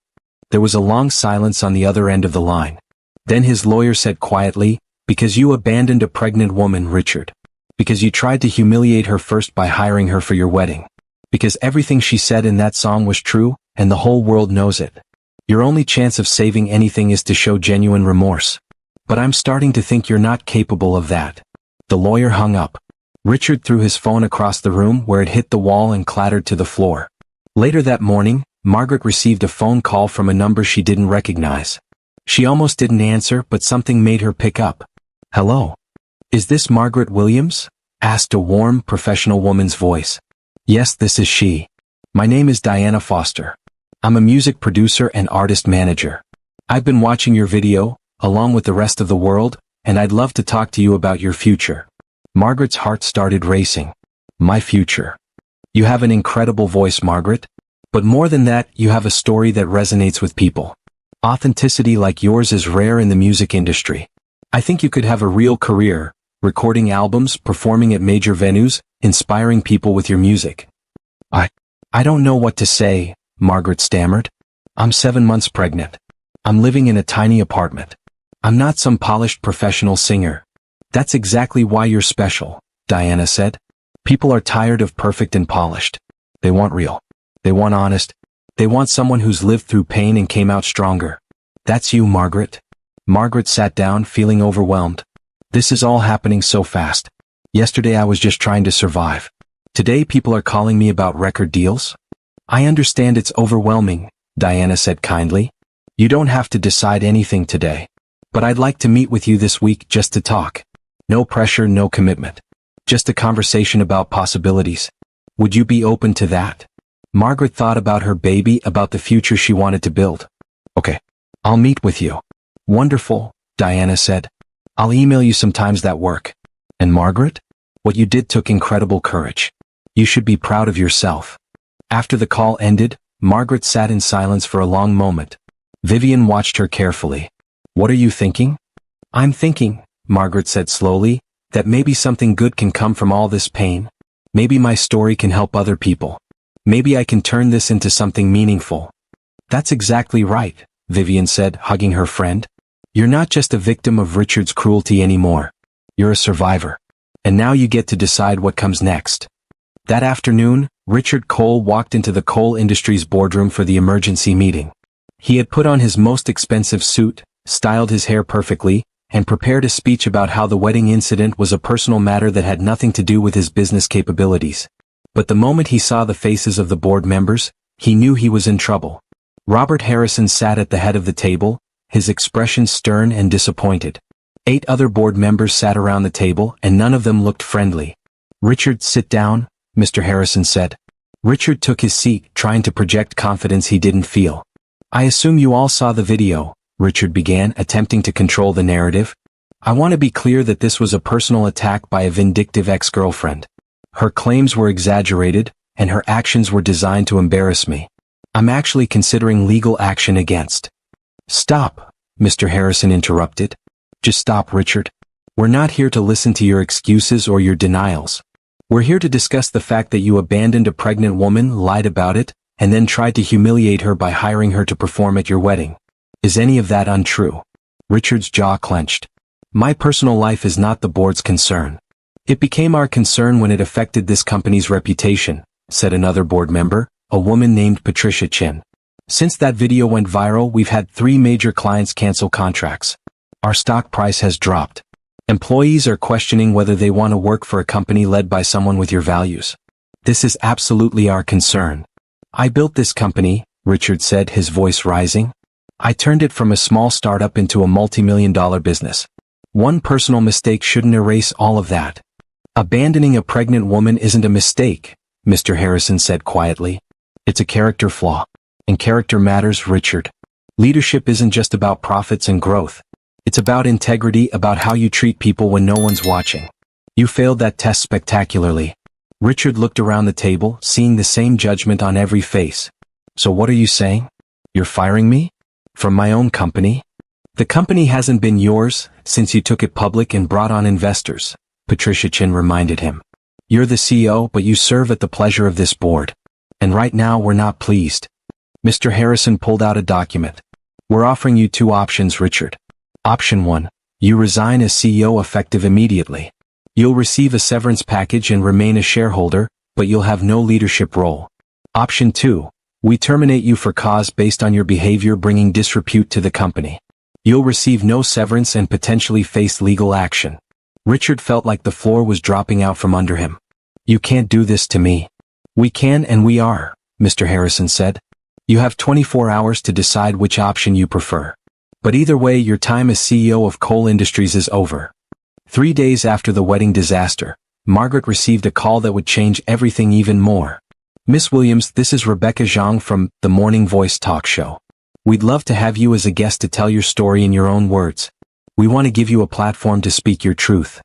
There was a long silence on the other end of the line. Then his lawyer said quietly, "Because you abandoned a pregnant woman, Richard. Because you tried to humiliate her first by hiring her for your wedding. Because everything she said in that song was true, and the whole world knows it. Your only chance of saving anything is to show genuine remorse. But I'm starting to think you're not capable of that." The lawyer hung up. Richard threw his phone across the room where it hit the wall and clattered to the floor. Later that morning, Margaret received a phone call from a number she didn't recognize. She almost didn't answer, but something made her pick up. "Hello? Is this Margaret Williams?" asked a warm, professional woman's voice. "Yes, this is she. My name is Diana Foster. I'm a music producer and artist manager. I've been watching your video, along with the rest of the world, and I'd love to talk to you about your future." Margaret's heart started racing. "My future. You have an incredible voice, Margaret. But more than that, you have a story that resonates with people. Authenticity like yours is rare in the music industry. I think you could have a real career, recording albums, performing at major venues, inspiring people with your music." I don't know what to say," Margaret stammered. "I'm 7 months pregnant. I'm living in a tiny apartment. I'm not some polished professional singer." "That's exactly why you're special," Diana said. "People are tired of perfect and polished. They want real. They want honest. They want someone who's lived through pain and came out stronger. That's you, Margaret." Margaret sat down, feeling overwhelmed. "This is all happening so fast. Yesterday I was just trying to survive. Today people are calling me about record deals." "I understand it's overwhelming," Diana said kindly. "You don't have to decide anything today. But I'd like to meet with you this week just to talk. No pressure, no commitment. Just a conversation about possibilities. Would you be open to that?" Margaret thought about her baby, about the future she wanted to build. "Okay. I'll meet with you." "Wonderful," Diana said. "I'll email you sometimes that work." "And Margaret? What you did took incredible courage. You should be proud of yourself." After the call ended, Margaret sat in silence for a long moment. Vivian watched her carefully. "What are you thinking?" "I'm thinking," Margaret said slowly, "that maybe something good can come from all this pain. Maybe my story can help other people. Maybe I can turn this into something meaningful." "That's exactly right," Vivian said, hugging her friend. "You're not just a victim of Richard's cruelty anymore. You're a survivor. And now you get to decide what comes next." That afternoon, Richard Cole walked into the coal industry's boardroom for the emergency meeting. He had put on his most expensive suit, styled his hair perfectly, and prepared a speech about how the wedding incident was a personal matter that had nothing to do with his business capabilities. But the moment he saw the faces of the board members, he knew he was in trouble. Robert Harrison sat at the head of the table, his expression stern and disappointed. 8 other board members sat around the table, and none of them looked friendly. "Richard, sit down," Mr. Harrison said. Richard took his seat, trying to project confidence he didn't feel. "I assume you all saw the video," Richard began, attempting to control the narrative. "I want to be clear that this was a personal attack by a vindictive ex-girlfriend. Her claims were exaggerated, and her actions were designed to embarrass me. I'm actually considering legal action against—" "Stop," Mr. Harrison interrupted. "Just stop, Richard. We're not here to listen to your excuses or your denials. We're here to discuss the fact that you abandoned a pregnant woman, lied about it, and then tried to humiliate her by hiring her to perform at your wedding. Is any of that untrue?" Richard's jaw clenched. "My personal life is not the board's concern. It became our concern when it affected this company's reputation," said another board member, a woman named Patricia Chin. "Since that video went viral, we've had 3 major clients cancel contracts. Our stock price has dropped. Employees are questioning whether they want to work for a company led by someone with your values. This is absolutely our concern. I built this company," Richard said, his voice rising. "I turned it from a small startup into a multi-million-dollar business. One personal mistake shouldn't erase all of that. Abandoning a pregnant woman isn't a mistake, Mr. Harrison said quietly. It's a character flaw. And character matters, Richard. Leadership isn't just about profits and growth. It's about integrity, about how you treat people when no one's watching. You failed that test spectacularly. Richard looked around the table, seeing the same judgment on every face. So what are you saying? You're firing me? From my own company? The company hasn't been yours since you took it public and brought on investors, Patricia Chin reminded him. You're the CEO, but you serve at the pleasure of this board. And right now we're not pleased. Mr. Harrison pulled out a document. We're offering you two options, Richard. Option 1. You resign as CEO effective immediately. You'll receive a severance package and remain a shareholder, but you'll have no leadership role. Option 2. We terminate you for cause based on your behavior bringing disrepute to the company. You'll receive no severance and potentially face legal action. Richard felt like the floor was dropping out from under him. You can't do this to me. We can and we are, Mr. Harrison said. You have 24 hours to decide which option you prefer. But either way, your time as CEO of Coal Industries is over. 3 days after the wedding disaster, Margaret received a call that would change everything even more. Miss Williams, this is Rebecca Zhang from The Morning Voice talk show. We'd love to have you as a guest to tell your story in your own words. We want to give you a platform to speak your truth.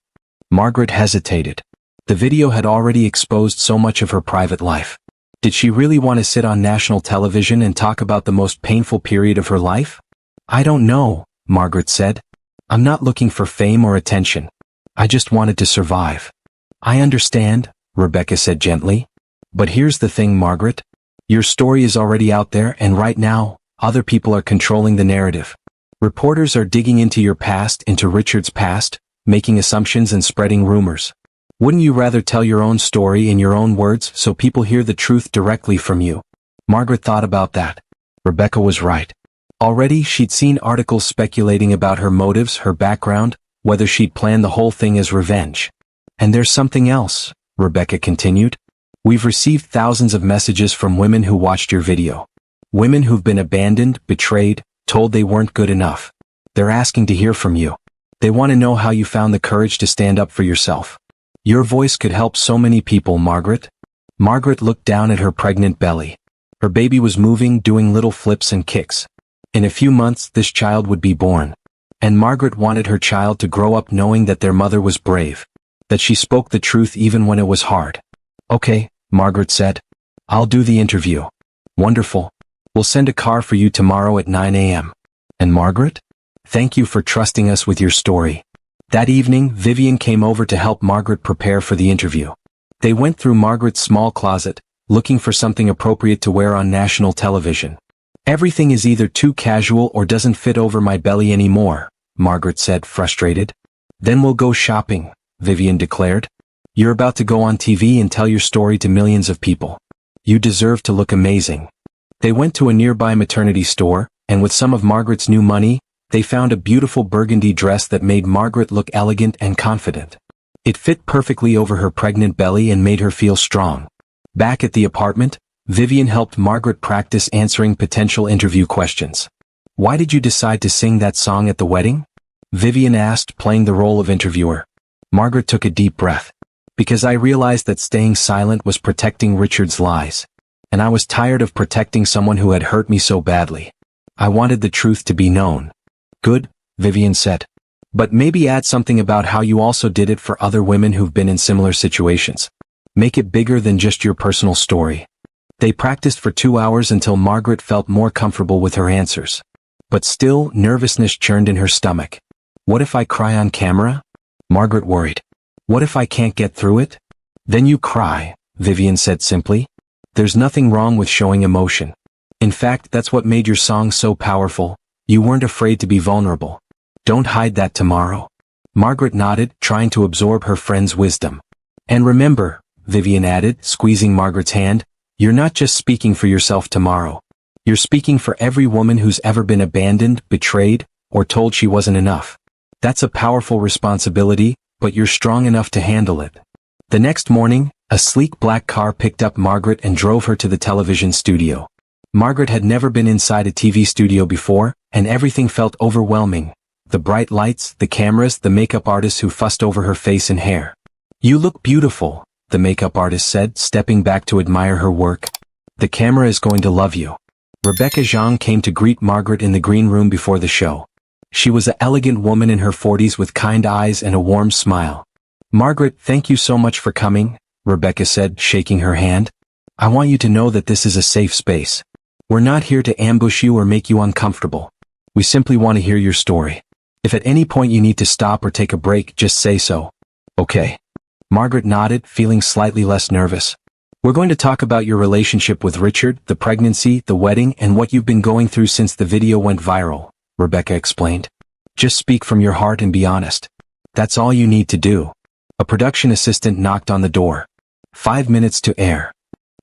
Margaret hesitated. The video had already exposed so much of her private life. Did she really want to sit on national television and talk about the most painful period of her life? I don't know, Margaret said. I'm not looking for fame or attention. I just wanted to survive. I understand, Rebecca said gently. But here's the thing, Margaret. Your story is already out there, and right now, other people are controlling the narrative. Reporters are digging into your past, into Richard's past, making assumptions and spreading rumors. Wouldn't you rather tell your own story in your own words so people hear the truth directly from you? Margaret thought about that. Rebecca was right. Already she'd seen articles speculating about her motives, her background, whether she'd planned the whole thing as revenge. And there's something else, Rebecca continued. We've received thousands of messages from women who watched your video. Women who've been abandoned, betrayed, told they weren't good enough. They're asking to hear from you. They want to know how you found the courage to stand up for yourself. Your voice could help so many people, Margaret. Margaret looked down at her pregnant belly. Her baby was moving, doing little flips and kicks. In a few months, this child would be born. And Margaret wanted her child to grow up knowing that their mother was brave, that she spoke the truth even when it was hard. Okay, Margaret said. I'll do the interview. Wonderful. We'll send a car for you tomorrow at 9 a.m. And Margaret? Thank you for trusting us with your story. That evening, Vivian came over to help Margaret prepare for the interview. They went through Margaret's small closet, looking for something appropriate to wear on national television. Everything is either too casual or doesn't fit over my belly anymore, Margaret said, frustrated. Then we'll go shopping, Vivian declared. You're about to go on TV and tell your story to millions of people. You deserve to look amazing. They went to a nearby maternity store, and with some of Margaret's new money, they found a beautiful burgundy dress that made Margaret look elegant and confident. It fit perfectly over her pregnant belly and made her feel strong. Back at the apartment, Vivian helped Margaret practice answering potential interview questions. Why did you decide to sing that song at the wedding? Vivian asked, playing the role of interviewer. Margaret took a deep breath. Because I realized that staying silent was protecting Richard's lies. And I was tired of protecting someone who had hurt me so badly. I wanted the truth to be known. Good, Vivian said. But maybe add something about how you also did it for other women who've been in similar situations. Make it bigger than just your personal story. They practiced for 2 hours until Margaret felt more comfortable with her answers. But still, nervousness churned in her stomach. What if I cry on camera? Margaret worried. What if I can't get through it? Then you cry, Vivian said simply. There's nothing wrong with showing emotion. In fact, that's what made your song so powerful. You weren't afraid to be vulnerable. Don't hide that tomorrow. Margaret nodded, trying to absorb her friend's wisdom. And remember, Vivian added, squeezing Margaret's hand, you're not just speaking for yourself tomorrow. You're speaking for every woman who's ever been abandoned, betrayed, or told she wasn't enough. That's a powerful responsibility, but you're strong enough to handle it. The next morning, a sleek black car picked up Margaret and drove her to the television studio. Margaret had never been inside a TV studio before, and everything felt overwhelming. The bright lights, the cameras, the makeup artists who fussed over her face and hair. "You look beautiful," the makeup artist said, stepping back to admire her work. "The camera is going to love you." Rebecca Zhang came to greet Margaret in the green room before the show. She was an elegant woman in her 40s with kind eyes and a warm smile. "Margaret, thank you so much for coming," Rebecca said, shaking her hand. "I want you to know that this is a safe space. We're not here to ambush you or make you uncomfortable. We simply want to hear your story. If at any point you need to stop or take a break, just say so. Okay?" Margaret nodded, feeling slightly less nervous. "We're going to talk about your relationship with Richard, the pregnancy, the wedding, and what you've been going through since the video went viral," Rebecca explained. "Just speak from your heart and be honest. That's all you need to do." A production assistant knocked on the door. 5 minutes to air.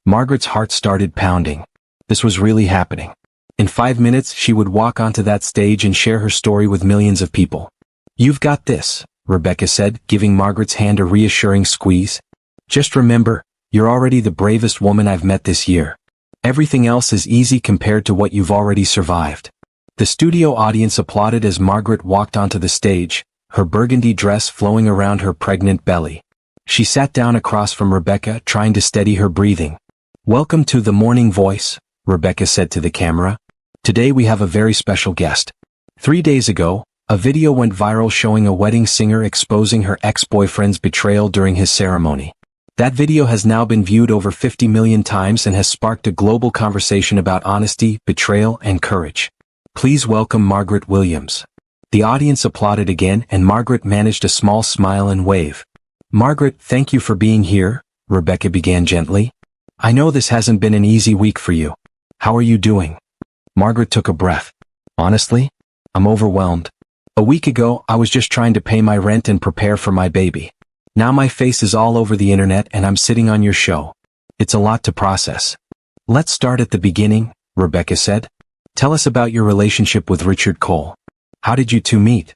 Margaret's heart started pounding. This was really happening. In 5 minutes, she would walk onto that stage and share her story with millions of people. "You've got this," Rebecca said, giving Margaret's hand a reassuring squeeze. "Just remember, you're already the bravest woman I've met this year. Everything else is easy compared to what you've already survived." The studio audience applauded as Margaret walked onto the stage, her burgundy dress flowing around her pregnant belly. She sat down across from Rebecca, trying to steady her breathing. "Welcome to The Morning Voice," Rebecca said to the camera. "Today we have a very special guest." 3 days ago, a video went viral showing a wedding singer exposing her ex-boyfriend's betrayal during his ceremony. That video has now been viewed over 50 million times and has sparked a global conversation about honesty, betrayal, and courage. Please welcome Margaret Williams. The audience applauded again, and Margaret managed a small smile and wave. "Margaret, thank you for being here," Rebecca began gently. "I know this hasn't been an easy week for you. How are you doing?" Margaret took a breath. "Honestly, I'm overwhelmed. A week ago, I was just trying to pay my rent and prepare for my baby. Now my face is all over the internet and I'm sitting on your show. It's a lot to process." "Let's start at the beginning," Rebecca said. "Tell us about your relationship with Richard Cole. How did you two meet?"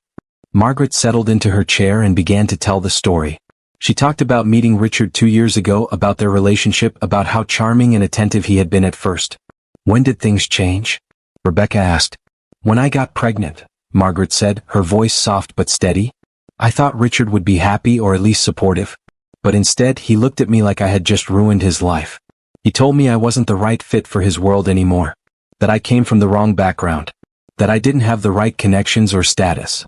Margaret settled into her chair and began to tell the story. She talked about meeting Richard 2 years ago, about their relationship, about how charming and attentive he had been at first. "When did things change?" Rebecca asked. "When I got pregnant," Margaret said, her voice soft but steady. "I thought Richard would be happy or at least supportive. But instead, he looked at me like I had just ruined his life. He told me I wasn't the right fit for his world anymore. That I came from the wrong background. That I didn't have the right connections or status."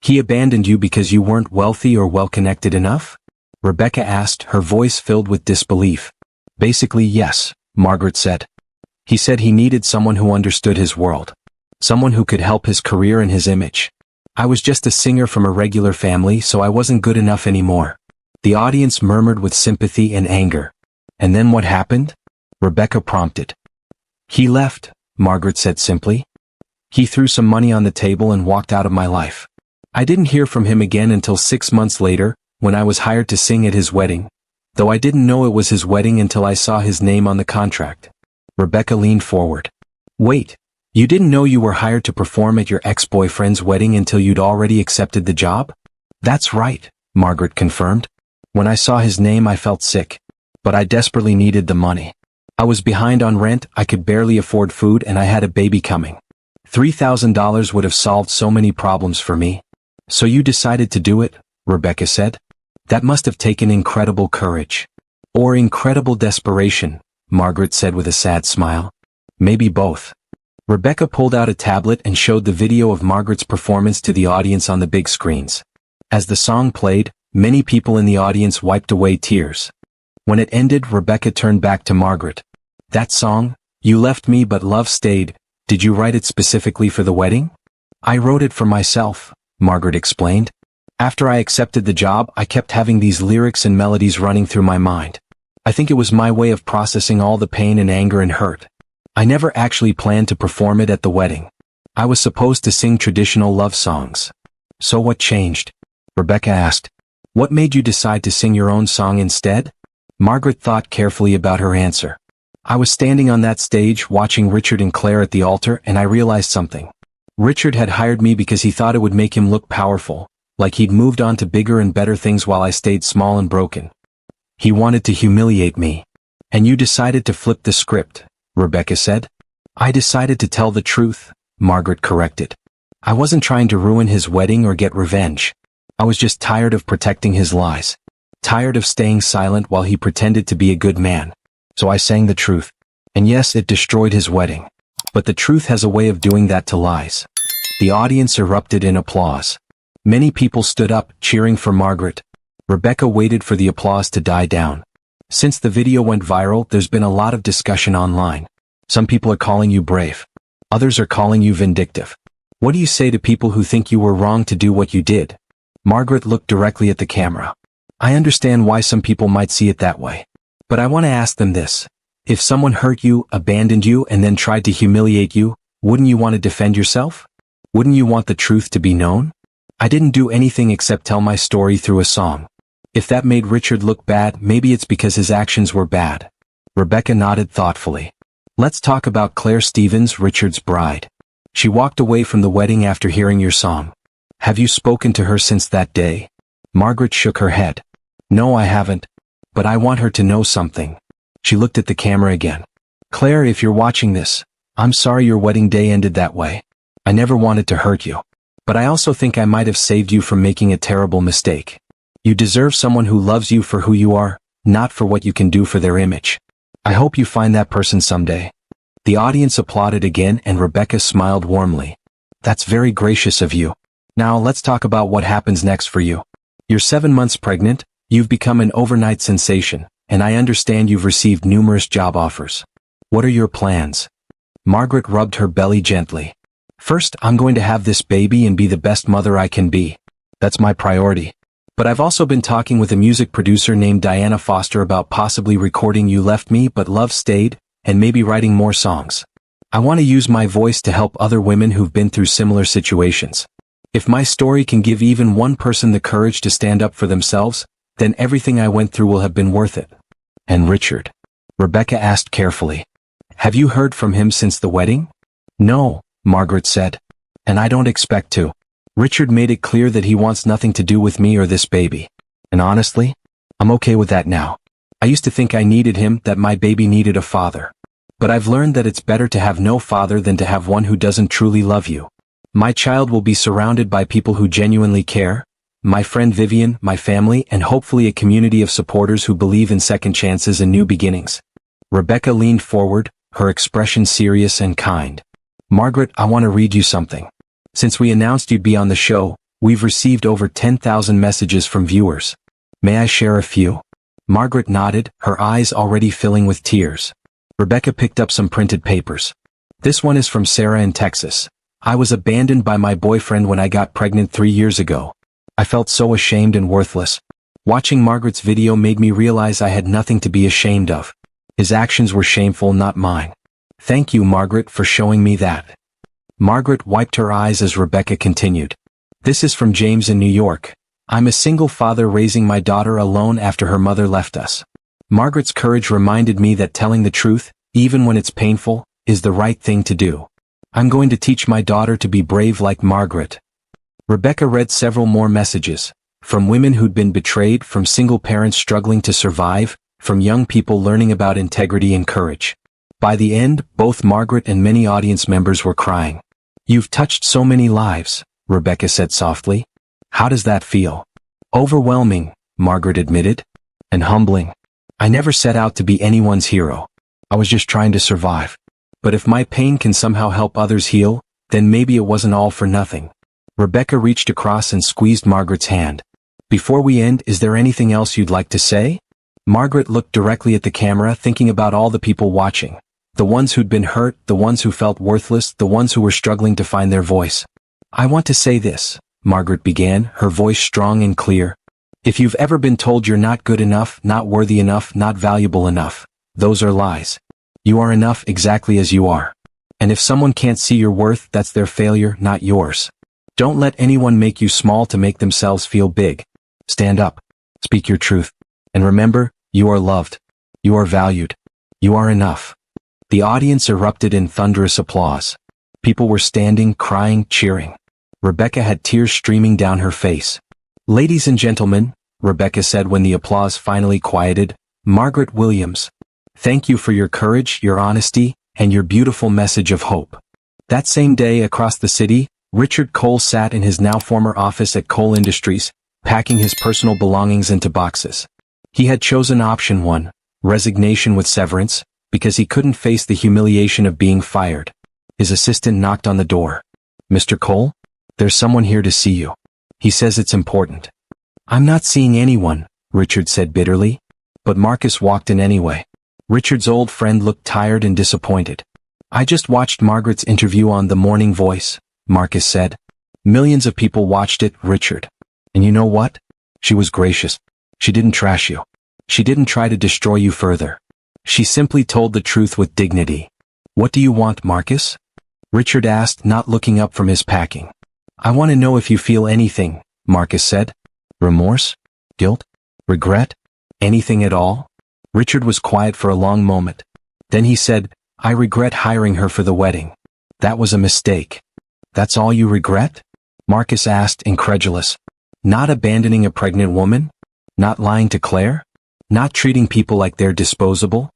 "He abandoned you because you weren't wealthy or well-connected enough?" Rebecca asked, her voice filled with disbelief. "Basically, yes," Margaret said. "He said he needed someone who understood his world. Someone who could help his career and his image. I was just a singer from a regular family, so I wasn't good enough anymore." The audience murmured with sympathy and anger. "And then what happened?" Rebecca prompted. "He left," Margaret said simply. "He threw some money on the table and walked out of my life. I didn't hear from him again until 6 months later, when I was hired to sing at his wedding. Though I didn't know it was his wedding until I saw his name on the contract." Rebecca leaned forward. "Wait, you didn't know you were hired to perform at your ex-boyfriend's wedding until you'd already accepted the job?" "That's right," Margaret confirmed. "When I saw his name I felt sick. But I desperately needed the money. I was behind on rent, I could barely afford food, and I had a baby coming. $3,000 would have solved so many problems for me." "So you decided to do it," Rebecca said. "That must have taken incredible courage." "Or incredible desperation," Margaret said with a sad smile. "Maybe both." Rebecca pulled out a tablet and showed the video of Margaret's performance to the audience on the big screens. As the song played, many people in the audience wiped away tears. When it ended, Rebecca turned back to Margaret. "That song, You Left Me But Love Stayed, did you write it specifically for the wedding?" "I wrote it for myself," Margaret explained. "After I accepted the job, I kept having these lyrics and melodies running through my mind. I think it was my way of processing all the pain and anger and hurt. I never actually planned to perform it at the wedding. I was supposed to sing traditional love songs." "So what changed?" Rebecca asked. "What made you decide to sing your own song instead?" Margaret thought carefully about her answer. "I was standing on that stage watching Richard and Claire at the altar, and I realized something. Richard had hired me because he thought it would make him look powerful, like he'd moved on to bigger and better things while I stayed small and broken. He wanted to humiliate me. And you decided to flip the script," Rebecca said. "I decided to tell the truth," Margaret corrected. I wasn't trying to ruin his wedding or get revenge. I was just tired of protecting his lies. Tired of staying silent while he pretended to be a good man. So I sang the truth. And yes, it destroyed his wedding. But the truth has a way of doing that to lies. The audience erupted in applause. Many people stood up, cheering for Margaret. Rebecca waited for the applause to die down. Since the video went viral, there's been a lot of discussion online. Some people are calling you brave. Others are calling you vindictive. What do you say to people who think you were wrong to do what you did? Margaret looked directly at the camera. I understand why some people might see it that way. But I want to ask them this. If someone hurt you, abandoned you, and then tried to humiliate you, wouldn't you want to defend yourself? Wouldn't you want the truth to be known? I didn't do anything except tell my story through a song. If that made Richard look bad, maybe it's because his actions were bad. Rebecca nodded thoughtfully. Let's talk about Claire Stevens, Richard's bride. She walked away from the wedding after hearing your song. Have you spoken to her since that day? Margaret shook her head. No, I haven't. But I want her to know something. She looked at the camera again. Claire, if you're watching this, I'm sorry your wedding day ended that way. I never wanted to hurt you. But I also think I might have saved you from making a terrible mistake. You deserve someone who loves you for who you are, not for what you can do for their image. I hope you find that person someday. The audience applauded again and Rebecca smiled warmly. That's very gracious of you. Now let's talk about what happens next for you. You're 7 months pregnant, you've become an overnight sensation, and I understand you've received numerous job offers. What are your plans? Margaret rubbed her belly gently. First, I'm going to have this baby and be the best mother I can be. That's my priority. But I've also been talking with a music producer named Diana Foster about possibly recording You Left Me But Love Stayed, and maybe writing more songs. I want to use my voice to help other women who've been through similar situations. If my story can give even one person the courage to stand up for themselves, then everything I went through will have been worth it. And Richard? Rebecca asked carefully. Have you heard from him since the wedding? No, Margaret said. And I don't expect to. Richard made it clear that he wants nothing to do with me or this baby. And honestly, I'm okay with that now. I used to think I needed him, that my baby needed a father. But I've learned that it's better to have no father than to have one who doesn't truly love you. My child will be surrounded by people who genuinely care, my friend Vivian, my family, and hopefully a community of supporters who believe in second chances and new beginnings. Rebecca leaned forward, her expression serious and kind. Margaret, I want to read you something. Since we announced you'd be on the show, we've received over 10,000 messages from viewers. May I share a few? Margaret nodded, her eyes already filling with tears. Rebecca picked up some printed papers. This one is from Sarah in Texas. I was abandoned by my boyfriend when I got pregnant 3 years ago. I felt so ashamed and worthless. Watching Margaret's video made me realize I had nothing to be ashamed of. His actions were shameful, not mine. Thank you, Margaret, for showing me that. Margaret wiped her eyes as Rebecca continued. This is from James in New York. I'm a single father raising my daughter alone after her mother left us. Margaret's courage reminded me that telling the truth, even when it's painful, is the right thing to do. I'm going to teach my daughter to be brave like Margaret. Rebecca read several more messages, from women who'd been betrayed, from single parents struggling to survive, from young people learning about integrity and courage. By the end, both Margaret and many audience members were crying. You've touched so many lives, Rebecca said softly. How does that feel? Overwhelming, Margaret admitted. And humbling. I never set out to be anyone's hero. I was just trying to survive. But if my pain can somehow help others heal, then maybe it wasn't all for nothing. Rebecca reached across and squeezed Margaret's hand. Before we end, is there anything else you'd like to say? Margaret looked directly at the camera, thinking about all the people watching. The ones who'd been hurt, the ones who felt worthless, the ones who were struggling to find their voice. I want to say this, Margaret began, her voice strong and clear. If you've ever been told you're not good enough, not worthy enough, not valuable enough, those are lies. You are enough exactly as you are. And if someone can't see your worth, that's their failure, not yours. Don't let anyone make you small to make themselves feel big. Stand up. Speak your truth. And remember, you are loved. You are valued. You are enough. The audience erupted in thunderous applause. People were standing, crying, cheering. Rebecca had tears streaming down her face. Ladies and gentlemen, Rebecca said when the applause finally quieted, Margaret Williams. Thank you for your courage, your honesty, and your beautiful message of hope. That same day across the city, Richard Cole sat in his now former office at Cole Industries, packing his personal belongings into boxes. He had chosen option 1, resignation with severance, because he couldn't face the humiliation of being fired. His assistant knocked on the door. "Mr. Cole? There's someone here to see you. He says it's important." "I'm not seeing anyone," Richard said bitterly. But Marcus walked in anyway. Richard's old friend looked tired and disappointed. "I just watched Margaret's interview on The Morning Voice," Marcus said. "Millions of people watched it, Richard. And you know what? She was gracious. She didn't trash you. She didn't try to destroy you further. She simply told the truth with dignity." "What do you want, Marcus?" Richard asked, not looking up from his packing. "I want to know if you feel anything," Marcus said. "Remorse? Guilt? Regret? Anything at all?" Richard was quiet for a long moment. Then he said, "I regret hiring her for the wedding. That was a mistake." "That's all you regret?" Marcus asked, incredulous. "Not abandoning a pregnant woman? Not lying to Claire? Not treating people like they're disposable?"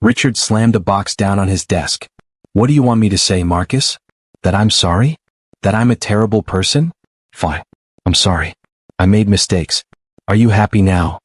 Richard slammed a box down on his desk. "What do you want me to say, Marcus? That I'm sorry? That I'm a terrible person? Fine. I'm sorry. I made mistakes. Are you happy now?"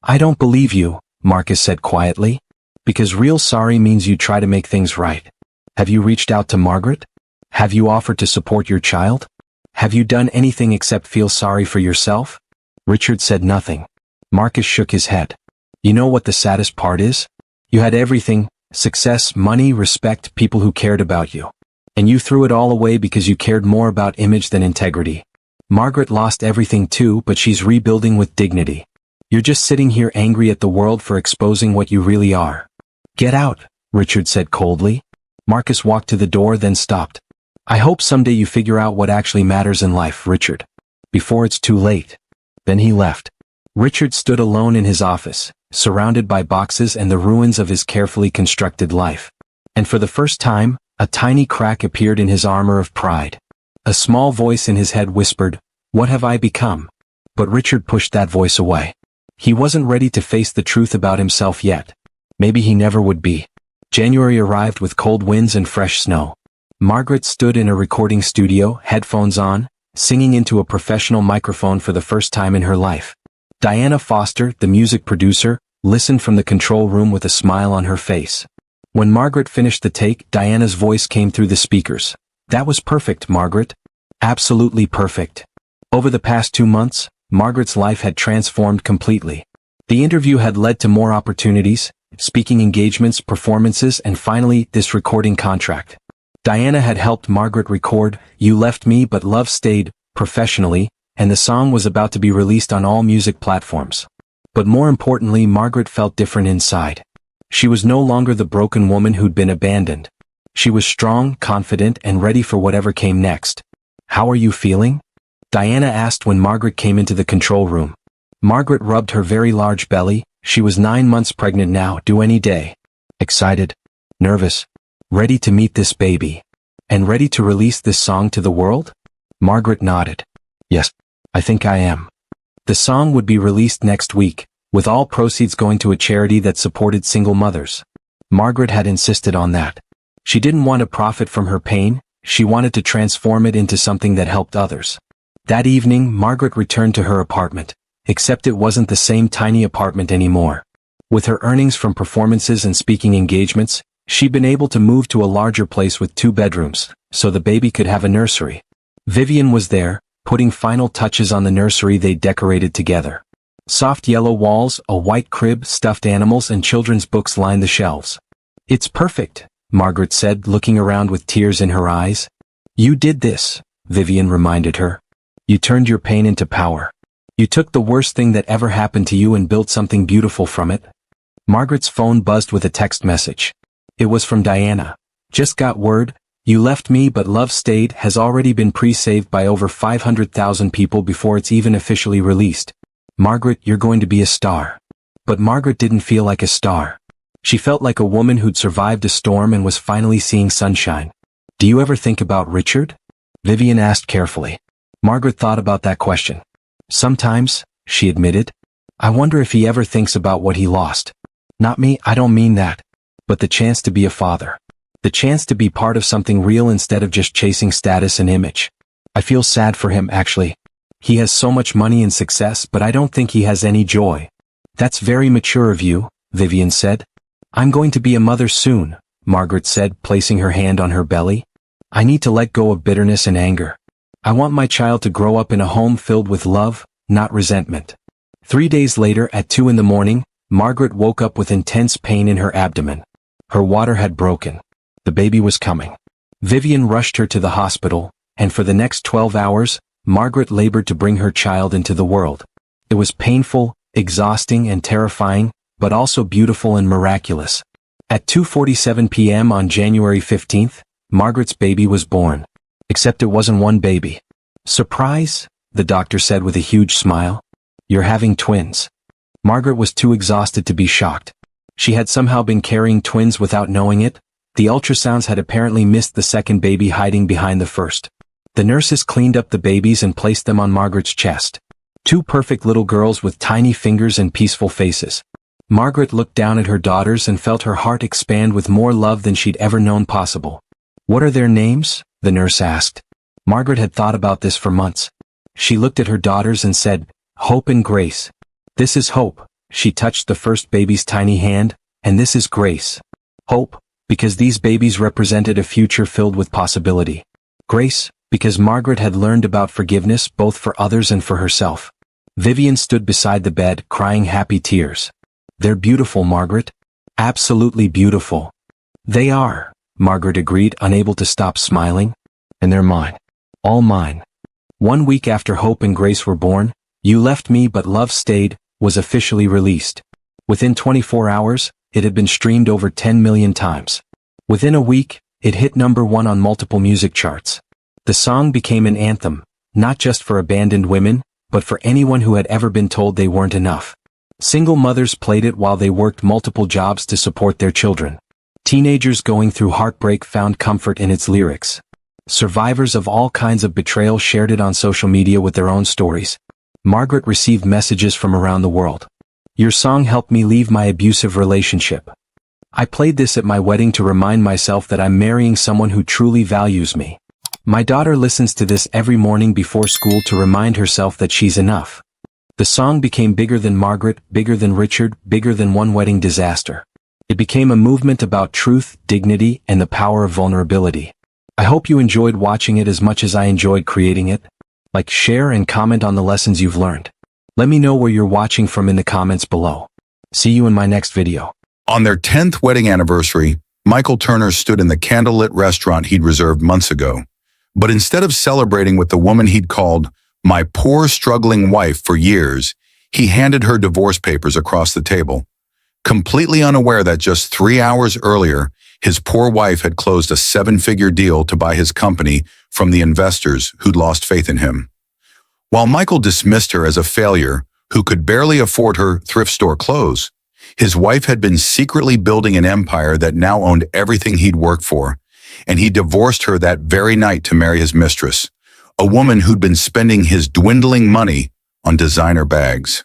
"I don't believe you," Marcus said quietly. "Because real sorry means you try to make things right. Have you reached out to Margaret? Have you offered to support your child? Have you done anything except feel sorry for yourself?" Richard said nothing. Marcus shook his head. "You know what the saddest part is? You had everything: success, money, respect, people who cared about you. And you threw it all away because you cared more about image than integrity. Margaret lost everything too, but she's rebuilding with dignity. You're just sitting here angry at the world for exposing what you really are." "Get out," Richard said coldly. Marcus walked to the door, then stopped. "I hope someday you figure out what actually matters in life, Richard. Before it's too late." Then he left. Richard stood alone in his office, surrounded by boxes and the ruins of his carefully constructed life. And for the first time, a tiny crack appeared in his armor of pride. A small voice in his head whispered, "What have I become?" But Richard pushed that voice away. He wasn't ready to face the truth about himself yet. Maybe he never would be. January arrived with cold winds and fresh snow. Margaret stood in a recording studio, headphones on, singing into a professional microphone for the first time in her life. Diana Foster, the music producer, listened from the control room with a smile on her face. When Margaret finished the take, Diana's voice came through the speakers. "That was perfect, Margaret. Absolutely perfect." Over the past 2 months, Margaret's life had transformed completely. The interview had led to more opportunities, speaking engagements, performances, and finally, this recording contract. Diana had helped Margaret record "You Left Me But Love Stayed" professionally, and the song was about to be released on all music platforms. But more importantly, Margaret felt different inside. She was no longer the broken woman who'd been abandoned. She was strong, confident, and ready for whatever came next. "How are you feeling?" Diana asked when Margaret came into the control room. Margaret rubbed her very large belly. She was 9 months pregnant now, due any day. "Excited, nervous, ready to meet this baby, and ready to release this song to the world?" Margaret nodded. "Yes, I think I am." The song would be released next week, with all proceeds going to a charity that supported single mothers. Margaret had insisted on that. She didn't want to profit from her pain, she wanted to transform it into something that helped others. That evening, Margaret returned to her apartment, except it wasn't the same tiny apartment anymore. With her earnings from performances and speaking engagements, she'd been able to move to a larger place with 2 bedrooms, so the baby could have a nursery. Vivian was there, putting final touches on the nursery they decorated together. Soft yellow walls, a white crib, stuffed animals, and children's books lined the shelves. "It's perfect," Margaret said, looking around with tears in her eyes. "You did this," Vivian reminded her. "You turned your pain into power. You took the worst thing that ever happened to you and built something beautiful from it." Margaret's phone buzzed with a text message. It was from Diana. "Just got word. You Left Me But Love Stayed has already been pre-saved by over 500,000 people before it's even officially released. Margaret, you're going to be a star." But Margaret didn't feel like a star. She felt like a woman who'd survived a storm and was finally seeing sunshine. "Do you ever think about Richard?" Vivian asked carefully. Margaret thought about that question. "Sometimes," she admitted. "I wonder if he ever thinks about what he lost. Not me, I don't mean that. But the chance to be a father. The chance to be part of something real instead of just chasing status and image." I feel sad for him, actually. He has so much money and success, but I don't think he has any joy. That's very mature of you, Vivian said. I'm going to be a mother soon, Margaret said, placing her hand on her belly. I need to let go of bitterness and anger. I want my child to grow up in a home filled with love, not resentment. 3 days later at 2 in the morning, Margaret woke up with intense pain in her abdomen. Her water had broken. The baby was coming. Vivian rushed her to the hospital, and for the next 12 hours, Margaret labored to bring her child into the world. It was painful, exhausting and terrifying, but also beautiful and miraculous. At 2:47 p.m. on January 15th, Margaret's baby was born. Except it wasn't one baby. Surprise, the doctor said with a huge smile. You're having twins. Margaret was too exhausted to be shocked. She had somehow been carrying twins without knowing it. The ultrasounds had apparently missed the second baby hiding behind the first. The nurses cleaned up the babies and placed them on Margaret's chest. 2 perfect little girls with tiny fingers and peaceful faces. Margaret looked down at her daughters and felt her heart expand with more love than she'd ever known possible. What are their names? The nurse asked. Margaret had thought about this for months. She looked at her daughters and said, Hope and Grace. This is Hope. She touched the first baby's tiny hand, and this is Grace. Hope, because these babies represented a future filled with possibility. Grace, because Margaret had learned about forgiveness both for others and for herself. Vivian stood beside the bed, crying happy tears. They're beautiful, Margaret. Absolutely beautiful. They are, Margaret agreed, unable to stop smiling. And they're mine. All mine. 1 week after Hope and Grace were born, You Left Me But Love Stayed was officially released. Within 24 hours, it had been streamed over 10 million times. Within a week, it hit #1 on multiple music charts. The song became an anthem, not just for abandoned women, but for anyone who had ever been told they weren't enough. Single mothers played it while they worked multiple jobs to support their children. Teenagers going through heartbreak found comfort in its lyrics. Survivors of all kinds of betrayal shared it on social media with their own stories. Margaret received messages from around the world. Your song helped me leave my abusive relationship. I played this at my wedding to remind myself that I'm marrying someone who truly values me. My daughter listens to this every morning before school to remind herself that she's enough. The song became bigger than Margaret, bigger than Richard, bigger than one wedding disaster. It became a movement about truth, dignity, and the power of vulnerability. I hope you enjoyed watching it as much as I enjoyed creating it. Like, share, and comment on the lessons you've learned. Let me know where you're watching from in the comments below. See you in my next video. On their 10th wedding anniversary, Michael Turner stood in the candlelit restaurant he'd reserved months ago. But instead of celebrating with the woman he'd called my poor struggling wife for years, he handed her divorce papers across the table, completely unaware that just 3 hours earlier, his poor wife had closed a 7-figure deal to buy his company from the investors who'd lost faith in him. While Michael dismissed her as a failure who could barely afford her thrift store clothes, his wife had been secretly building an empire that now owned everything he'd worked for, and he divorced her that very night to marry his mistress, a woman who'd been spending his dwindling money on designer bags.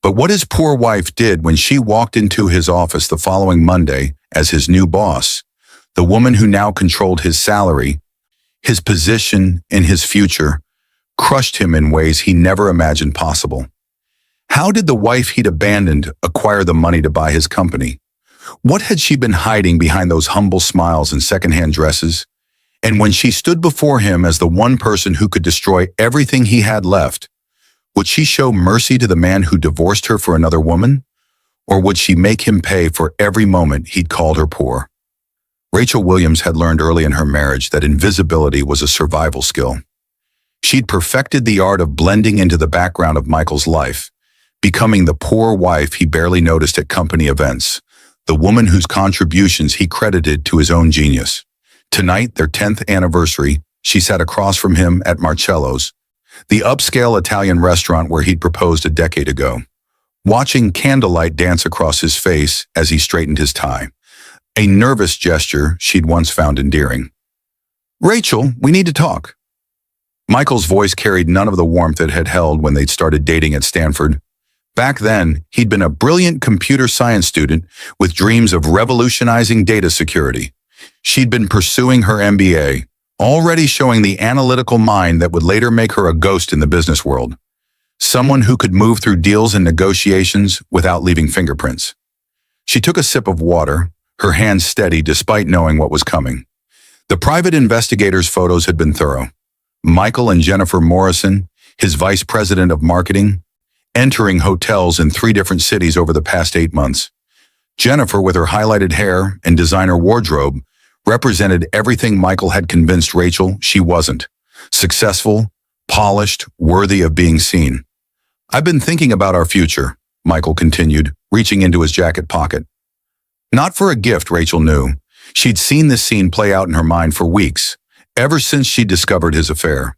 But what his poor wife did when she walked into his office the following Monday as his new boss, the woman who now controlled his salary, his position, and his future, crushed him in ways he never imagined possible. How did the wife he'd abandoned acquire the money to buy his company? What had she been hiding behind those humble smiles and secondhand dresses? And when she stood before him as the one person who could destroy everything he had left, would she show mercy to the man who divorced her for another woman? Or would she make him pay for every moment he'd called her poor? Rachel Williams had learned early in her marriage that invisibility was a survival skill. She'd perfected the art of blending into the background of Michael's life, becoming the poor wife he barely noticed at company events, the woman whose contributions he credited to his own genius. Tonight, their 10th anniversary, she sat across from him at Marcello's, the upscale Italian restaurant where he'd proposed a decade ago, watching candlelight dance across his face as he straightened his tie, a nervous gesture she'd once found endearing. "Rachel, we need to talk." Michael's voice carried none of the warmth it had held when they'd started dating at Stanford. Back then, he'd been a brilliant computer science student with dreams of revolutionizing data security. She'd been pursuing her MBA, already showing the analytical mind that would later make her a ghost in the business world. Someone who could move through deals and negotiations without leaving fingerprints. She took a sip of water, her hands steady despite knowing what was coming. The private investigator's photos had been thorough. Michael and Jennifer Morrison, his vice president of marketing, entering hotels in 3 different cities over the past 8 months. Jennifer, with her highlighted hair and designer wardrobe, represented everything Michael had convinced Rachel she wasn't. Successful, polished, worthy of being seen. "I've been thinking about our future," Michael continued, reaching into his jacket pocket. Not for a gift, Rachel knew. She'd seen this scene play out in her mind for weeks, ever since she discovered his affair.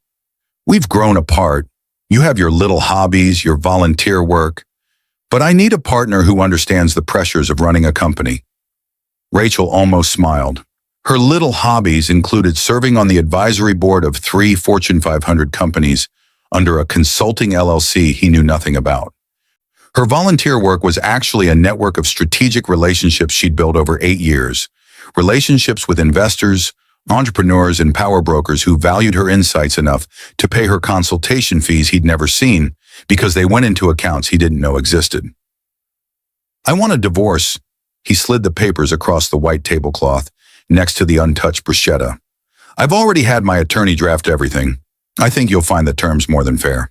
"We've grown apart. You have your little hobbies, your volunteer work. But I need a partner who understands the pressures of running a company." Rachel almost smiled. Her little hobbies included serving on the advisory board of 3 Fortune 500 companies under a consulting LLC he knew nothing about. Her volunteer work was actually a network of strategic relationships she'd built over 8 years. Relationships with investors, entrepreneurs, and power brokers who valued her insights enough to pay her consultation fees he'd never seen because they went into accounts he didn't know existed. "I want a divorce." He slid the papers across the white tablecloth next to the untouched bruschetta. "I've already had my attorney draft everything. I think you'll find the terms more than fair."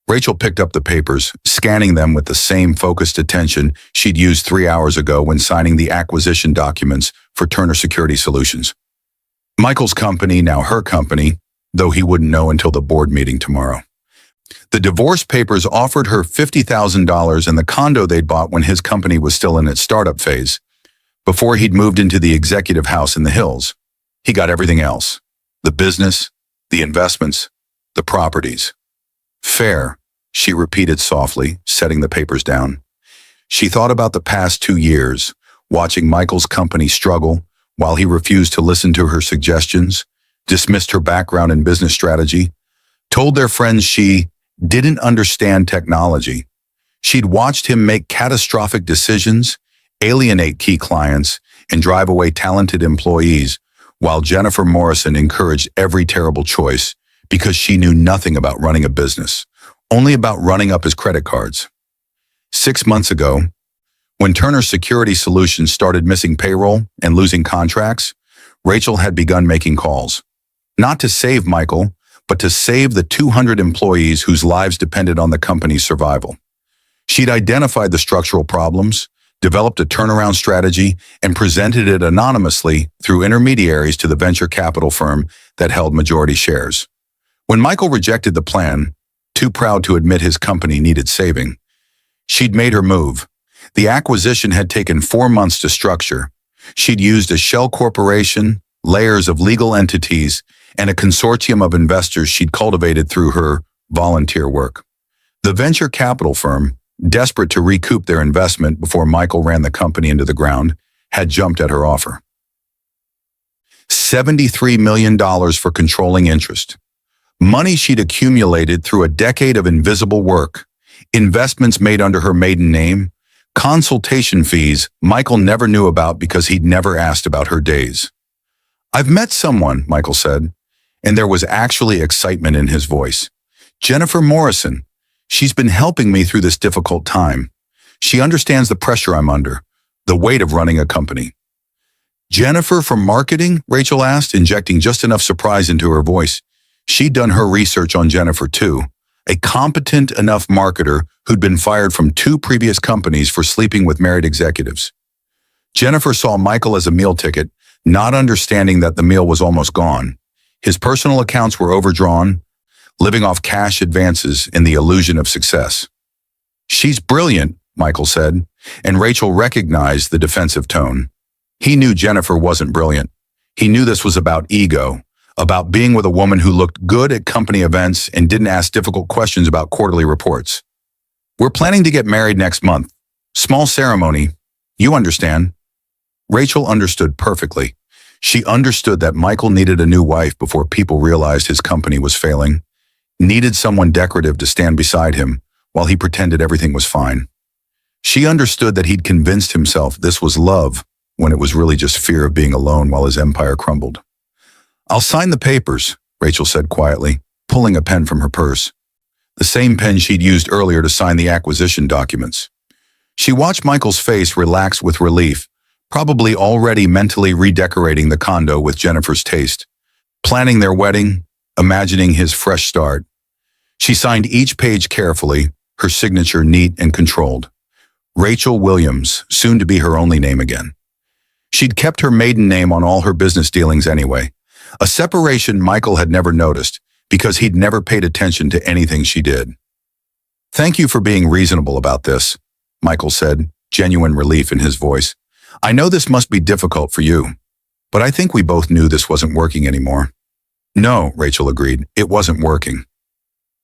Rachel picked up the papers, scanning them with the same focused attention she'd used 3 hours ago when signing the acquisition documents for Turner Security Solutions. Michael's company, now her company, though he wouldn't know until the board meeting tomorrow. The divorce papers offered her $50,000 and the condo they'd bought when his company was still in its startup phase, before he'd moved into the executive house in the hills. He got everything else: the business, the investments, the properties. "Fair," she repeated softly, setting the papers down. She thought about the past 2 years, watching Michael's company struggle while he refused to listen to her suggestions, dismissed her background in business strategy, told their friends she didn't understand technology. She'd watched him make catastrophic decisions, alienate key clients, and drive away talented employees, while Jennifer Morrison encouraged every terrible choice because she knew nothing about running a business, only about running up his credit cards. 6 months ago, when Turner Security Solutions started missing payroll and losing contracts, Rachel had begun making calls. Not to save Michael, but to save the 200 employees whose lives depended on the company's survival. She'd identified the structural problems, developed a turnaround strategy, and presented it anonymously through intermediaries to the venture capital firm that held majority shares. When Michael rejected the plan, too proud to admit his company needed saving, she'd made her move. The acquisition had taken 4 months to structure. She'd used a shell corporation, layers of legal entities, and a consortium of investors she'd cultivated through her volunteer work. The venture capital firm, desperate to recoup their investment before Michael ran the company into the ground, had jumped at her offer. $73 million for controlling interest. Money she'd accumulated through a decade of invisible work, investments made under her maiden name, consultation fees Michael never knew about because he'd never asked about her days. "I've met someone," Michael said, and there was actually excitement in his voice. "Jennifer Morrison. She's been helping me through this difficult time. She understands the pressure I'm under, the weight of running a company." "Jennifer from marketing?" Rachel asked, injecting just enough surprise into her voice. She'd done her research on Jennifer too, a competent enough marketer who'd been fired from 2 previous companies for sleeping with married executives. Jennifer saw Michael as a meal ticket, not understanding that the meal was almost gone. His personal accounts were overdrawn, living off cash advances in the illusion of success. "She's brilliant," Michael said, and Rachel recognized the defensive tone. He knew Jennifer wasn't brilliant. He knew this was about ego, about being with a woman who looked good at company events and didn't ask difficult questions about quarterly reports. "We're planning to get married next month. Small ceremony. You understand." Rachel understood perfectly. She understood that Michael needed a new wife before people realized his company was failing, needed someone decorative to stand beside him while he pretended everything was fine. She understood that he'd convinced himself this was love when it was really just fear of being alone while his empire crumbled. I'll sign the papers, Rachel said quietly, pulling a pen from her purse. The same pen she'd used earlier to sign the acquisition documents. She watched Michael's face relax with relief, probably already mentally redecorating the condo with Jennifer's taste, planning their wedding, imagining his fresh start. She signed each page carefully, her signature neat and controlled. Rachel Williams, soon to be her only name again. She'd kept her maiden name on all her business dealings anyway, a separation Michael had never noticed because he'd never paid attention to anything she did. "Thank you for being reasonable about this," Michael said, genuine relief in his voice. "I know this must be difficult for you, but I think we both knew this wasn't working anymore." "No," Rachel agreed, "it wasn't working.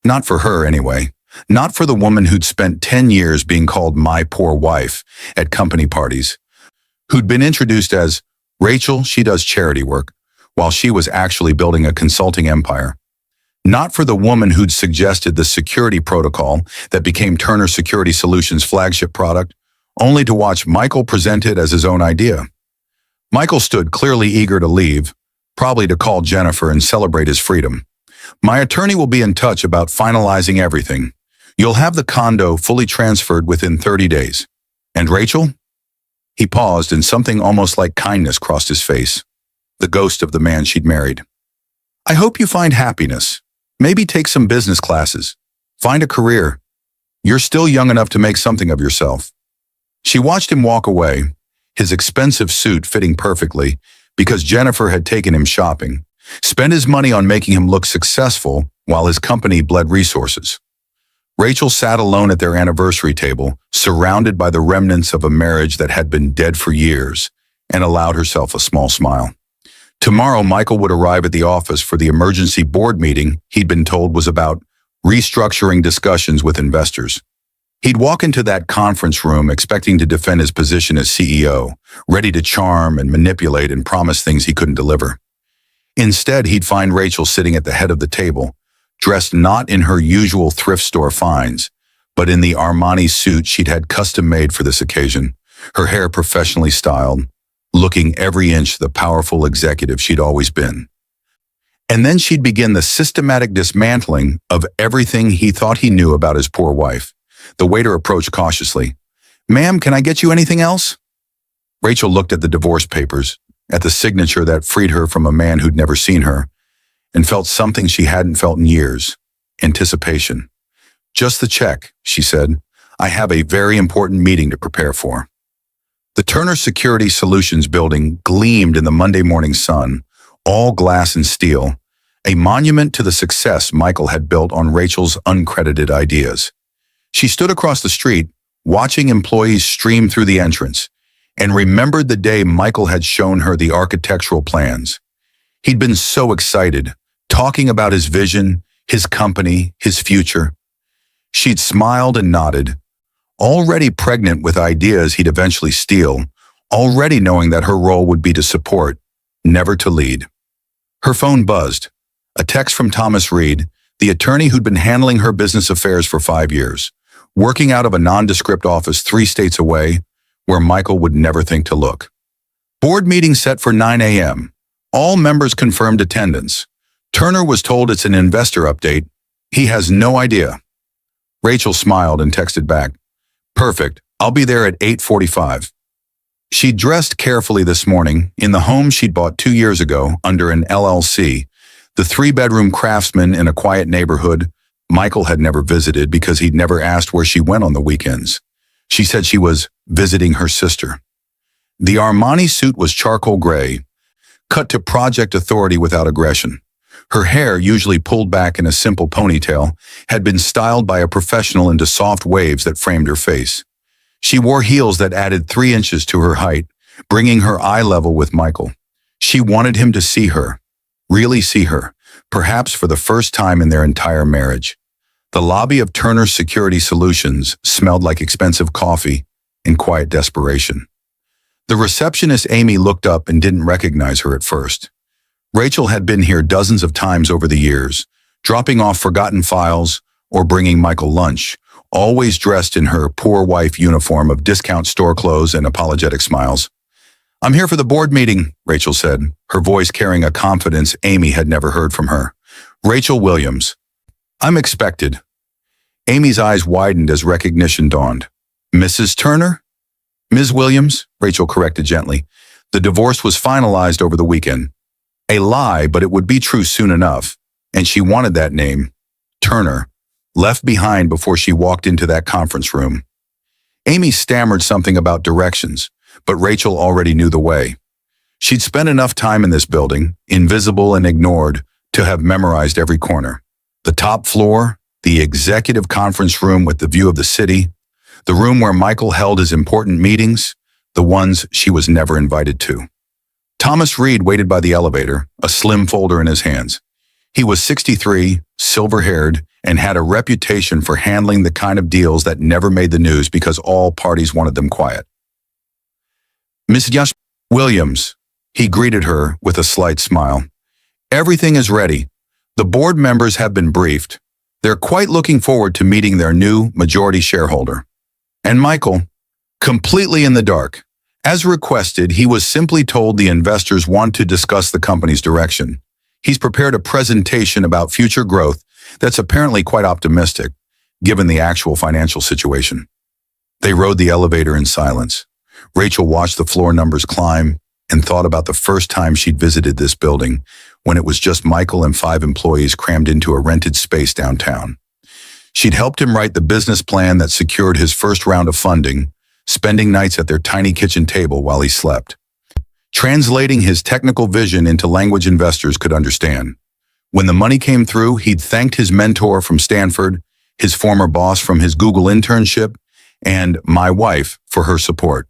Not for her, anyway. Not for the woman who'd spent 10 years being called my poor wife at company parties, who'd been introduced as Rachel, she does charity work, while she was actually building a consulting empire. Not for the woman who'd suggested the security protocol that became Turner Security Solutions' flagship product, only to watch Michael present it as his own idea. Michael stood clearly eager to leave, probably to call Jennifer and celebrate his freedom. "My attorney will be in touch about finalizing everything. You'll have the condo fully transferred within 30 days. And Rachel?" He paused and something almost like kindness crossed his face, the ghost of the man she'd married. "I hope you find happiness. Maybe take some business classes. Find a career. You're still young enough to make something of yourself." She watched him walk away, his expensive suit fitting perfectly because Jennifer had taken him shopping, spent his money on making him look successful while his company bled resources. Rachel sat alone at their anniversary table, surrounded by the remnants of a marriage that had been dead for years, and allowed herself a small smile. Tomorrow, Michael would arrive at the office for the emergency board meeting he'd been told was about restructuring discussions with investors. He'd walk into that conference room expecting to defend his position as CEO, ready to charm and manipulate and promise things he couldn't deliver. Instead, he'd find Rachel sitting at the head of the table, dressed not in her usual thrift store finds, but in the Armani suit she'd had custom-made for this occasion, her hair professionally styled, looking every inch the powerful executive she'd always been. And then she'd begin the systematic dismantling of everything he thought he knew about his poor wife. The waiter approached cautiously. "Ma'am, can I get you anything else?" Rachel looked at the divorce papers, at the signature that freed her from a man who'd never seen her, and felt something she hadn't felt in years, anticipation. "Just the check," she said. "I have a very important meeting to prepare for." The Turner Security Solutions building gleamed in the Monday morning sun, all glass and steel, a monument to the success Michael had built on Rachel's uncredited ideas. She stood across the street, watching employees stream through the entrance, and remembered the day Michael had shown her the architectural plans. He'd been so excited, talking about his vision, his company, his future. She'd smiled and nodded, already pregnant with ideas he'd eventually steal, already knowing that her role would be to support, never to lead. Her phone buzzed. A text from Thomas Reed, the attorney who'd been handling her business affairs for 5 years, working out of a nondescript office 3 states away, where Michael would never think to look. "Board meeting set for 9 a.m. All members confirmed attendance. Turner was told it's an investor update. He has no idea." Rachel smiled and texted back, "Perfect. I'll be there at 8:45. She dressed carefully this morning in the home she'd bought 2 years ago under an LLC, the 3-bedroom craftsman in a quiet neighborhood Michael had never visited because he'd never asked where she went on the weekends. She said she was visiting her sister. The Armani suit was charcoal gray, cut to project authority without aggression. Her hair, usually pulled back in a simple ponytail, had been styled by a professional into soft waves that framed her face. She wore heels that added 3 inches to her height, bringing her eye level with Michael. She wanted him to see her, really see her, perhaps for the first time in their entire marriage. The lobby of Turner Security Solutions smelled like expensive coffee and quiet desperation. The receptionist Amy looked up and didn't recognize her at first. Rachel had been here dozens of times over the years, dropping off forgotten files or bringing Michael lunch, always dressed in her poor wife uniform of discount store clothes and apologetic smiles. I'm here for the board meeting, Rachel said, her voice carrying a confidence Amy had never heard from her. Rachel Williams. I'm expected. Amy's eyes widened as recognition dawned. Mrs. Turner? Ms. Williams, Rachel corrected gently. The divorce was finalized over the weekend. A lie, but it would be true soon enough. And she wanted that name, Turner, left behind before she walked into that conference room. Amy stammered something about directions, but Rachel already knew the way. She'd spent enough time in this building, invisible and ignored, to have memorized every corner. The top floor, the executive conference room with the view of the city, the room where Michael held his important meetings, the ones she was never invited to. Thomas Reed waited by the elevator, a slim folder in his hands. He was 63, silver-haired, and had a reputation for handling the kind of deals that never made the news because all parties wanted them quiet. Miss Yash Williams, he greeted her with a slight smile. Everything is ready. The board members have been briefed. They're quite looking forward to meeting their new majority shareholder. And Michael, completely in the dark. As requested, he was simply told the investors want to discuss the company's direction. He's prepared a presentation about future growth that's apparently quite optimistic, given the actual financial situation. They rode the elevator in silence. Rachel watched the floor numbers climb and thought about the first time she'd visited this building, when it was just Michael and 5 employees crammed into a rented space downtown. She'd helped him write the business plan that secured his first round of funding, spending nights at their tiny kitchen table while he slept, translating his technical vision into language investors could understand. When the money came through, he'd thanked his mentor from Stanford, his former boss from his Google internship, and my wife for her support.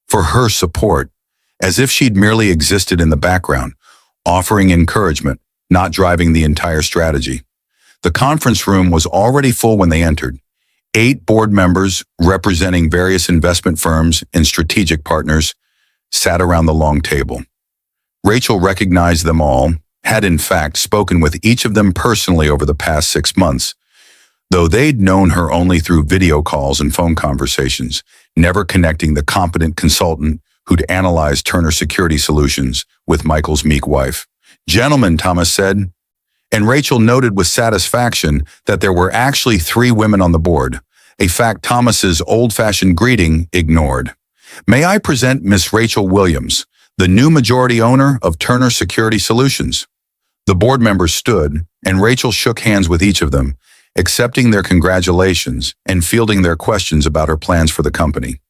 For her support, as if she'd merely existed in the background, offering encouragement, not driving the entire strategy. The conference room was already full when they entered. 8 board members, representing various investment firms and strategic partners, sat around the long table. Rachel recognized them all, had in fact spoken with each of them personally over the past 6 months, though they'd known her only through video calls and phone conversations, never connecting the competent consultant who'd analyzed Turner Security Solutions with Michael's meek wife. Gentlemen, Thomas said, and Rachel noted with satisfaction that there were actually 3 women on the board, a fact Thomas's old-fashioned greeting ignored. May I present Miss Rachel Williams, the new majority owner of Turner Security Solutions? The board members stood, and Rachel shook hands with each of them, accepting their congratulations and fielding their questions about her plans for the company.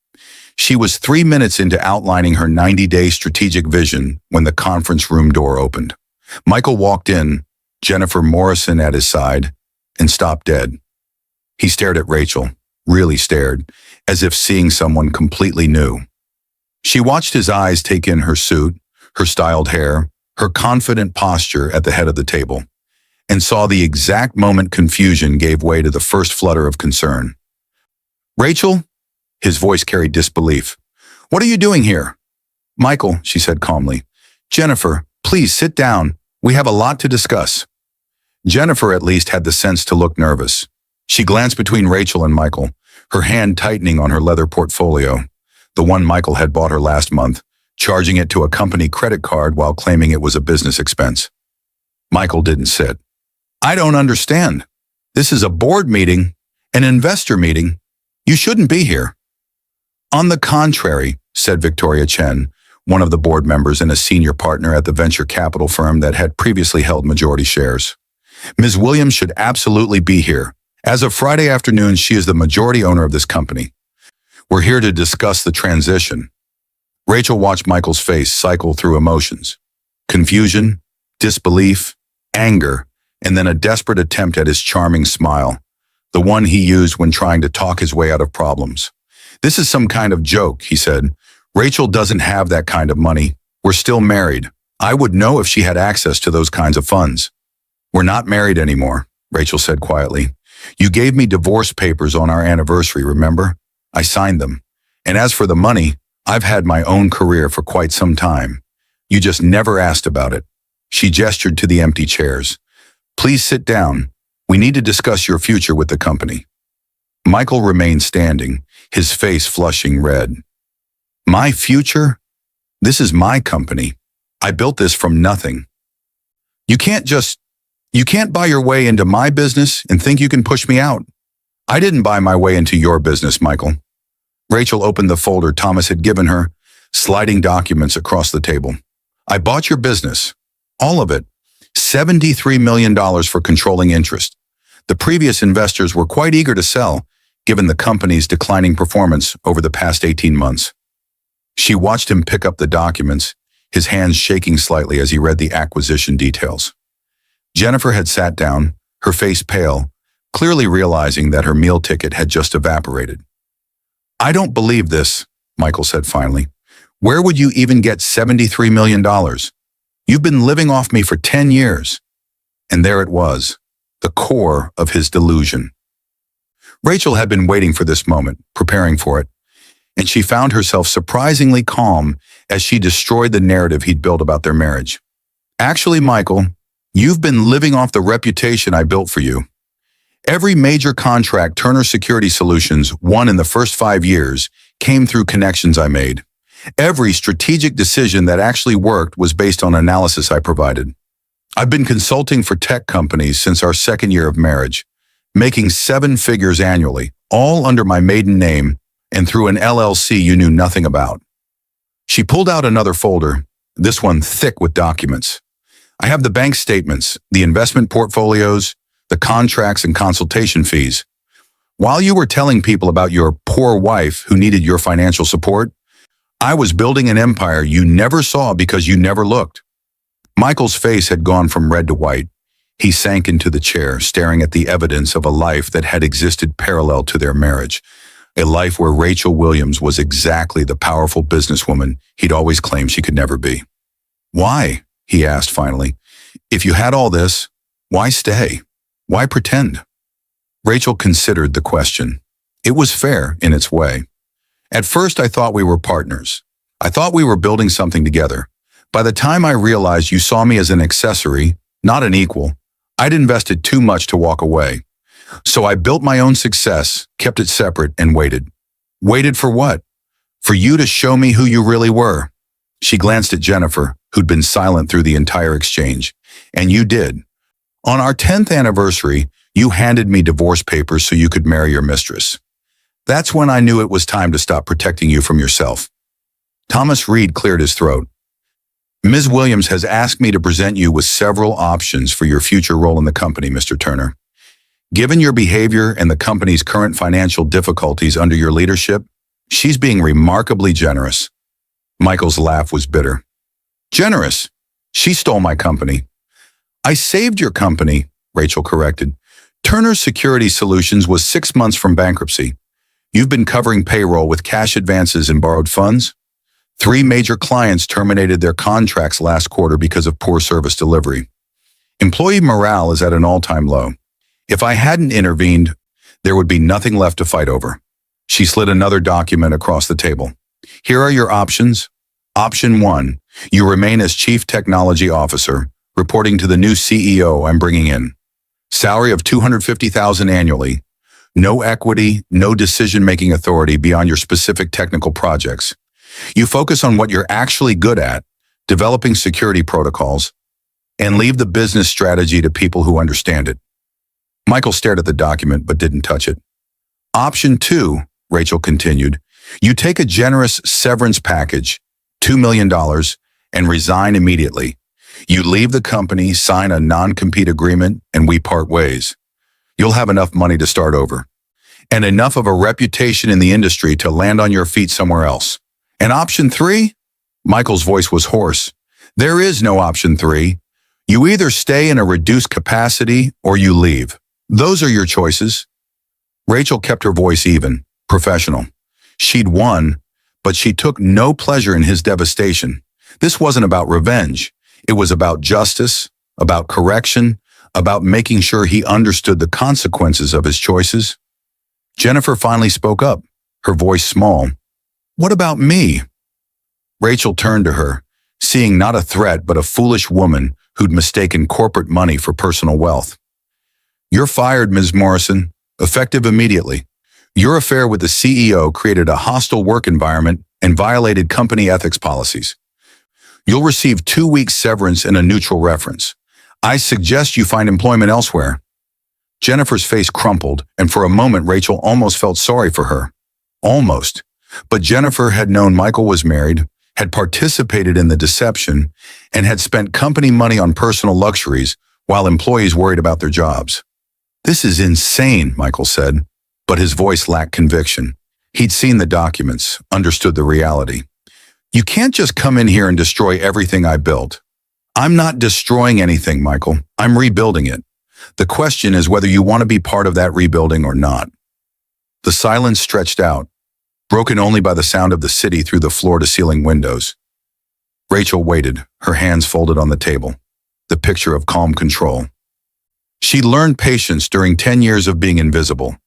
She was 3 minutes into outlining her 90-day strategic vision when the conference room door opened. Michael walked in, Jennifer Morrison at his side, and stopped dead. He stared at Rachel, really stared, as if seeing someone completely new. She watched his eyes take in her suit, her styled hair, her confident posture at the head of the table, and saw the exact moment confusion gave way to the first flutter of concern. Rachel? His voice carried disbelief. What are you doing here? Michael, she said calmly. Jennifer, please sit down. We have a lot to discuss. Jennifer at least had the sense to look nervous. She glanced between Rachel and Michael, her hand tightening on her leather portfolio, the one Michael had bought her last month, charging it to a company credit card while claiming it was a business expense. Michael didn't sit. I don't understand. This is a board meeting, an investor meeting. You shouldn't be here. On the contrary, said Victoria Chen, one of the board members and a senior partner at the venture capital firm that had previously held majority shares. Ms. Williams should absolutely be here. As of Friday afternoon, she is the majority owner of this company. We're here to discuss the transition. Rachel watched Michael's face cycle through emotions. Confusion, disbelief, anger, and then a desperate attempt at his charming smile, the one he used when trying to talk his way out of problems. This is some kind of joke, he said. Rachel doesn't have that kind of money. We're still married. I would know if she had access to those kinds of funds. We're not married anymore, Rachel said quietly. You gave me divorce papers on our anniversary, remember? I signed them. And as for the money, I've had my own career for quite some time. You just never asked about it. She gestured to the empty chairs. Please sit down. We need to discuss your future with the company. Michael remained standing, his face flushing red. My future? This is my company. I built this from nothing. You can't buy your way into my business and think you can push me out. I didn't buy my way into your business, Michael. Rachel opened the folder Thomas had given her, sliding documents across the table. I bought your business. All of it. $73 million for controlling interest. The previous investors were quite eager to sell, given the company's declining performance over the past 18 months. She watched him pick up the documents, his hands shaking slightly as he read the acquisition details. Jennifer had sat down, her face pale, clearly realizing that her meal ticket had just evaporated. I don't believe this, Michael said finally. Where would you even get $73 million? You've been living off me for 10 years. And there it was, the core of his delusion. Rachel had been waiting for this moment, preparing for it, and she found herself surprisingly calm as she destroyed the narrative he'd built about their marriage. Actually, Michael, you've been living off the reputation I built for you. Every major contract Turner Security Solutions won in the first 5 years came through connections I made. Every strategic decision that actually worked was based on analysis I provided. I've been consulting for tech companies since our second year of marriage, making 7 figures annually, all under my maiden name and through an LLC you knew nothing about. She pulled out another folder, this one thick with documents. I have the bank statements, the investment portfolios, the contracts and consultation fees. While you were telling people about your poor wife who needed your financial support, I was building an empire you never saw because you never looked. Michael's face had gone from red to white. He sank into the chair, staring at the evidence of a life that had existed parallel to their marriage, a life where Rachel Williams was exactly the powerful businesswoman he'd always claimed she could never be. Why? He asked finally. If you had all this, why stay? Why pretend? Rachel considered the question. It was fair in its way. At first, I thought we were partners. I thought we were building something together. By the time I realized you saw me as an accessory, not an equal, I'd invested too much to walk away. So I built my own success, kept it separate, and waited. Waited for what? For you to show me who you really were. She glanced at Jennifer, who'd been silent through the entire exchange. And you did. On our 10th anniversary, you handed me divorce papers so you could marry your mistress. That's when I knew it was time to stop protecting you from yourself. Thomas Reed cleared his throat. Ms. Williams has asked me to present you with several options for your future role in the company, Mr. Turner. Given your behavior and the company's current financial difficulties under your leadership, she's being remarkably generous. Michael's laugh was bitter. Generous? She stole my company. I saved your company, Rachel corrected. Turner Security Solutions was 6 months from bankruptcy. You've been covering payroll with cash advances and borrowed funds. 3 major clients terminated their contracts last quarter because of poor service delivery. Employee morale is at an all-time low. If I hadn't intervened, there would be nothing left to fight over. She slid another document across the table. Here are your options. Option 1, you remain as Chief Technology Officer, reporting to the new CEO I'm bringing in. Salary of $250,000 annually. No equity, no decision-making authority beyond your specific technical projects. You focus on what you're actually good at, developing security protocols, and leave the business strategy to people who understand it. Michael stared at the document but didn't touch it. Option 2, Rachel continued, you take a generous severance package, $2 million, and resign immediately. You leave the company, sign a non-compete agreement, and we part ways. You'll have enough money to start over, and enough of a reputation in the industry to land on your feet somewhere else. And option 3? Michael's voice was hoarse. There is no option 3. You either stay in a reduced capacity or you leave. Those are your choices. Rachel kept her voice even, professional. She'd won, but she took no pleasure in his devastation. This wasn't about revenge. It was about justice, about correction, about making sure he understood the consequences of his choices. Jennifer finally spoke up, her voice small. What about me? Rachel turned to her, seeing not a threat but a foolish woman who'd mistaken corporate money for personal wealth. You're fired, Ms. Morrison, effective immediately. Your affair with the CEO created a hostile work environment and violated company ethics policies. You'll receive 2 weeks severance and a neutral reference. I suggest you find employment elsewhere." Jennifer's face crumpled, and for a moment Rachel almost felt sorry for her. Almost. But Jennifer had known Michael was married, had participated in the deception, and had spent company money on personal luxuries while employees worried about their jobs. "This is insane," Michael said, but his voice lacked conviction. He'd seen the documents, understood the reality. "You can't just come in here and destroy everything I built." "I'm not destroying anything, Michael. I'm rebuilding it. The question is whether you want to be part of that rebuilding or not." The silence stretched out, broken only by the sound of the city through the floor-to-ceiling windows. Rachel waited, her hands folded on the table, the picture of calm control. She'd learned patience during 10 years of being invisible.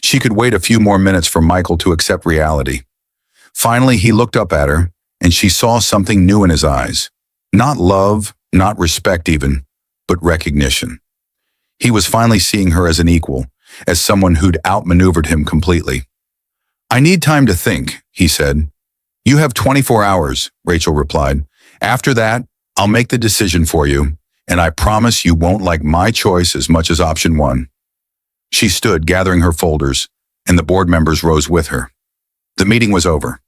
She could wait a few more minutes for Michael to accept reality. Finally, he looked up at her, and she saw something new in his eyes. Not love, not respect even, but recognition. He was finally seeing her as an equal, as someone who'd outmaneuvered him completely. "I need time to think," he said. "You have 24 hours, Rachel replied. "After that, I'll make the decision for you, and I promise you won't like my choice as much as option one." She stood, gathering her folders, and the board members rose with her. The meeting was over.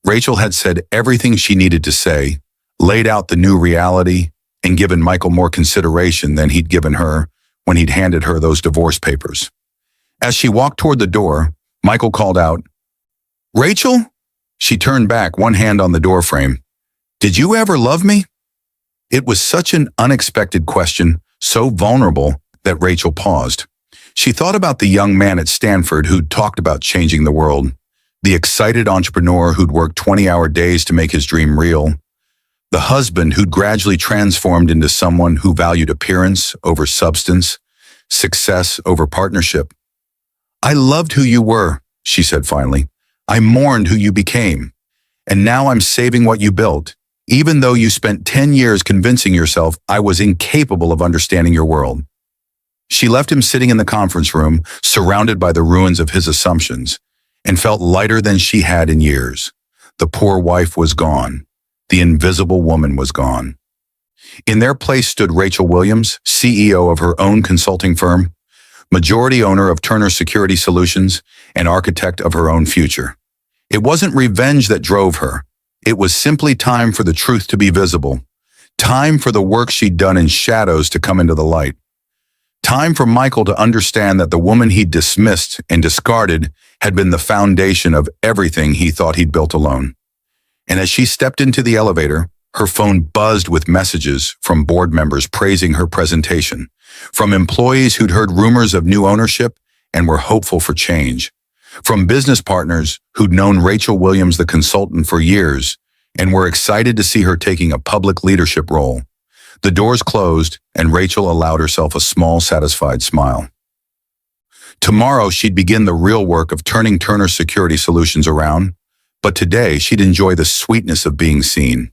Rachel had said everything she needed to say, laid out the new reality, and given Michael more consideration than he'd given her when he'd handed her those divorce papers. As she walked toward the door, Michael called out, "Rachel?" She turned back, one hand on the doorframe. "Did you ever love me?" It was such an unexpected question, so vulnerable, that Rachel paused. She thought about the young man at Stanford who'd talked about changing the world, the excited entrepreneur who'd worked 20-hour days to make his dream real, the husband who'd gradually transformed into someone who valued appearance over substance, success over partnership. "I loved who you were," she said finally. "I mourned who you became. And now I'm saving what you built, even though you spent 10 years convincing yourself I was incapable of understanding your world." She left him sitting in the conference room, surrounded by the ruins of his assumptions, and felt lighter than she had in years. The poor wife was gone. The invisible woman was gone. In their place stood Rachel Williams, CEO of her own consulting firm, majority owner of Turner Security Solutions, and architect of her own future. It wasn't revenge that drove her. It was simply time for the truth to be visible. Time for the work she'd done in shadows to come into the light. Time for Michael to understand that the woman he'd dismissed and discarded had been the foundation of everything he thought he'd built alone. And as she stepped into the elevator, her phone buzzed with messages from board members praising her presentation, from employees who'd heard rumors of new ownership and were hopeful for change, from business partners who'd known Rachel Williams, the consultant, for years and were excited to see her taking a public leadership role. The doors closed, and Rachel allowed herself a small, satisfied smile. Tomorrow, she'd begin the real work of turning Turner Security Solutions around, but today she'd enjoy the sweetness of being seen.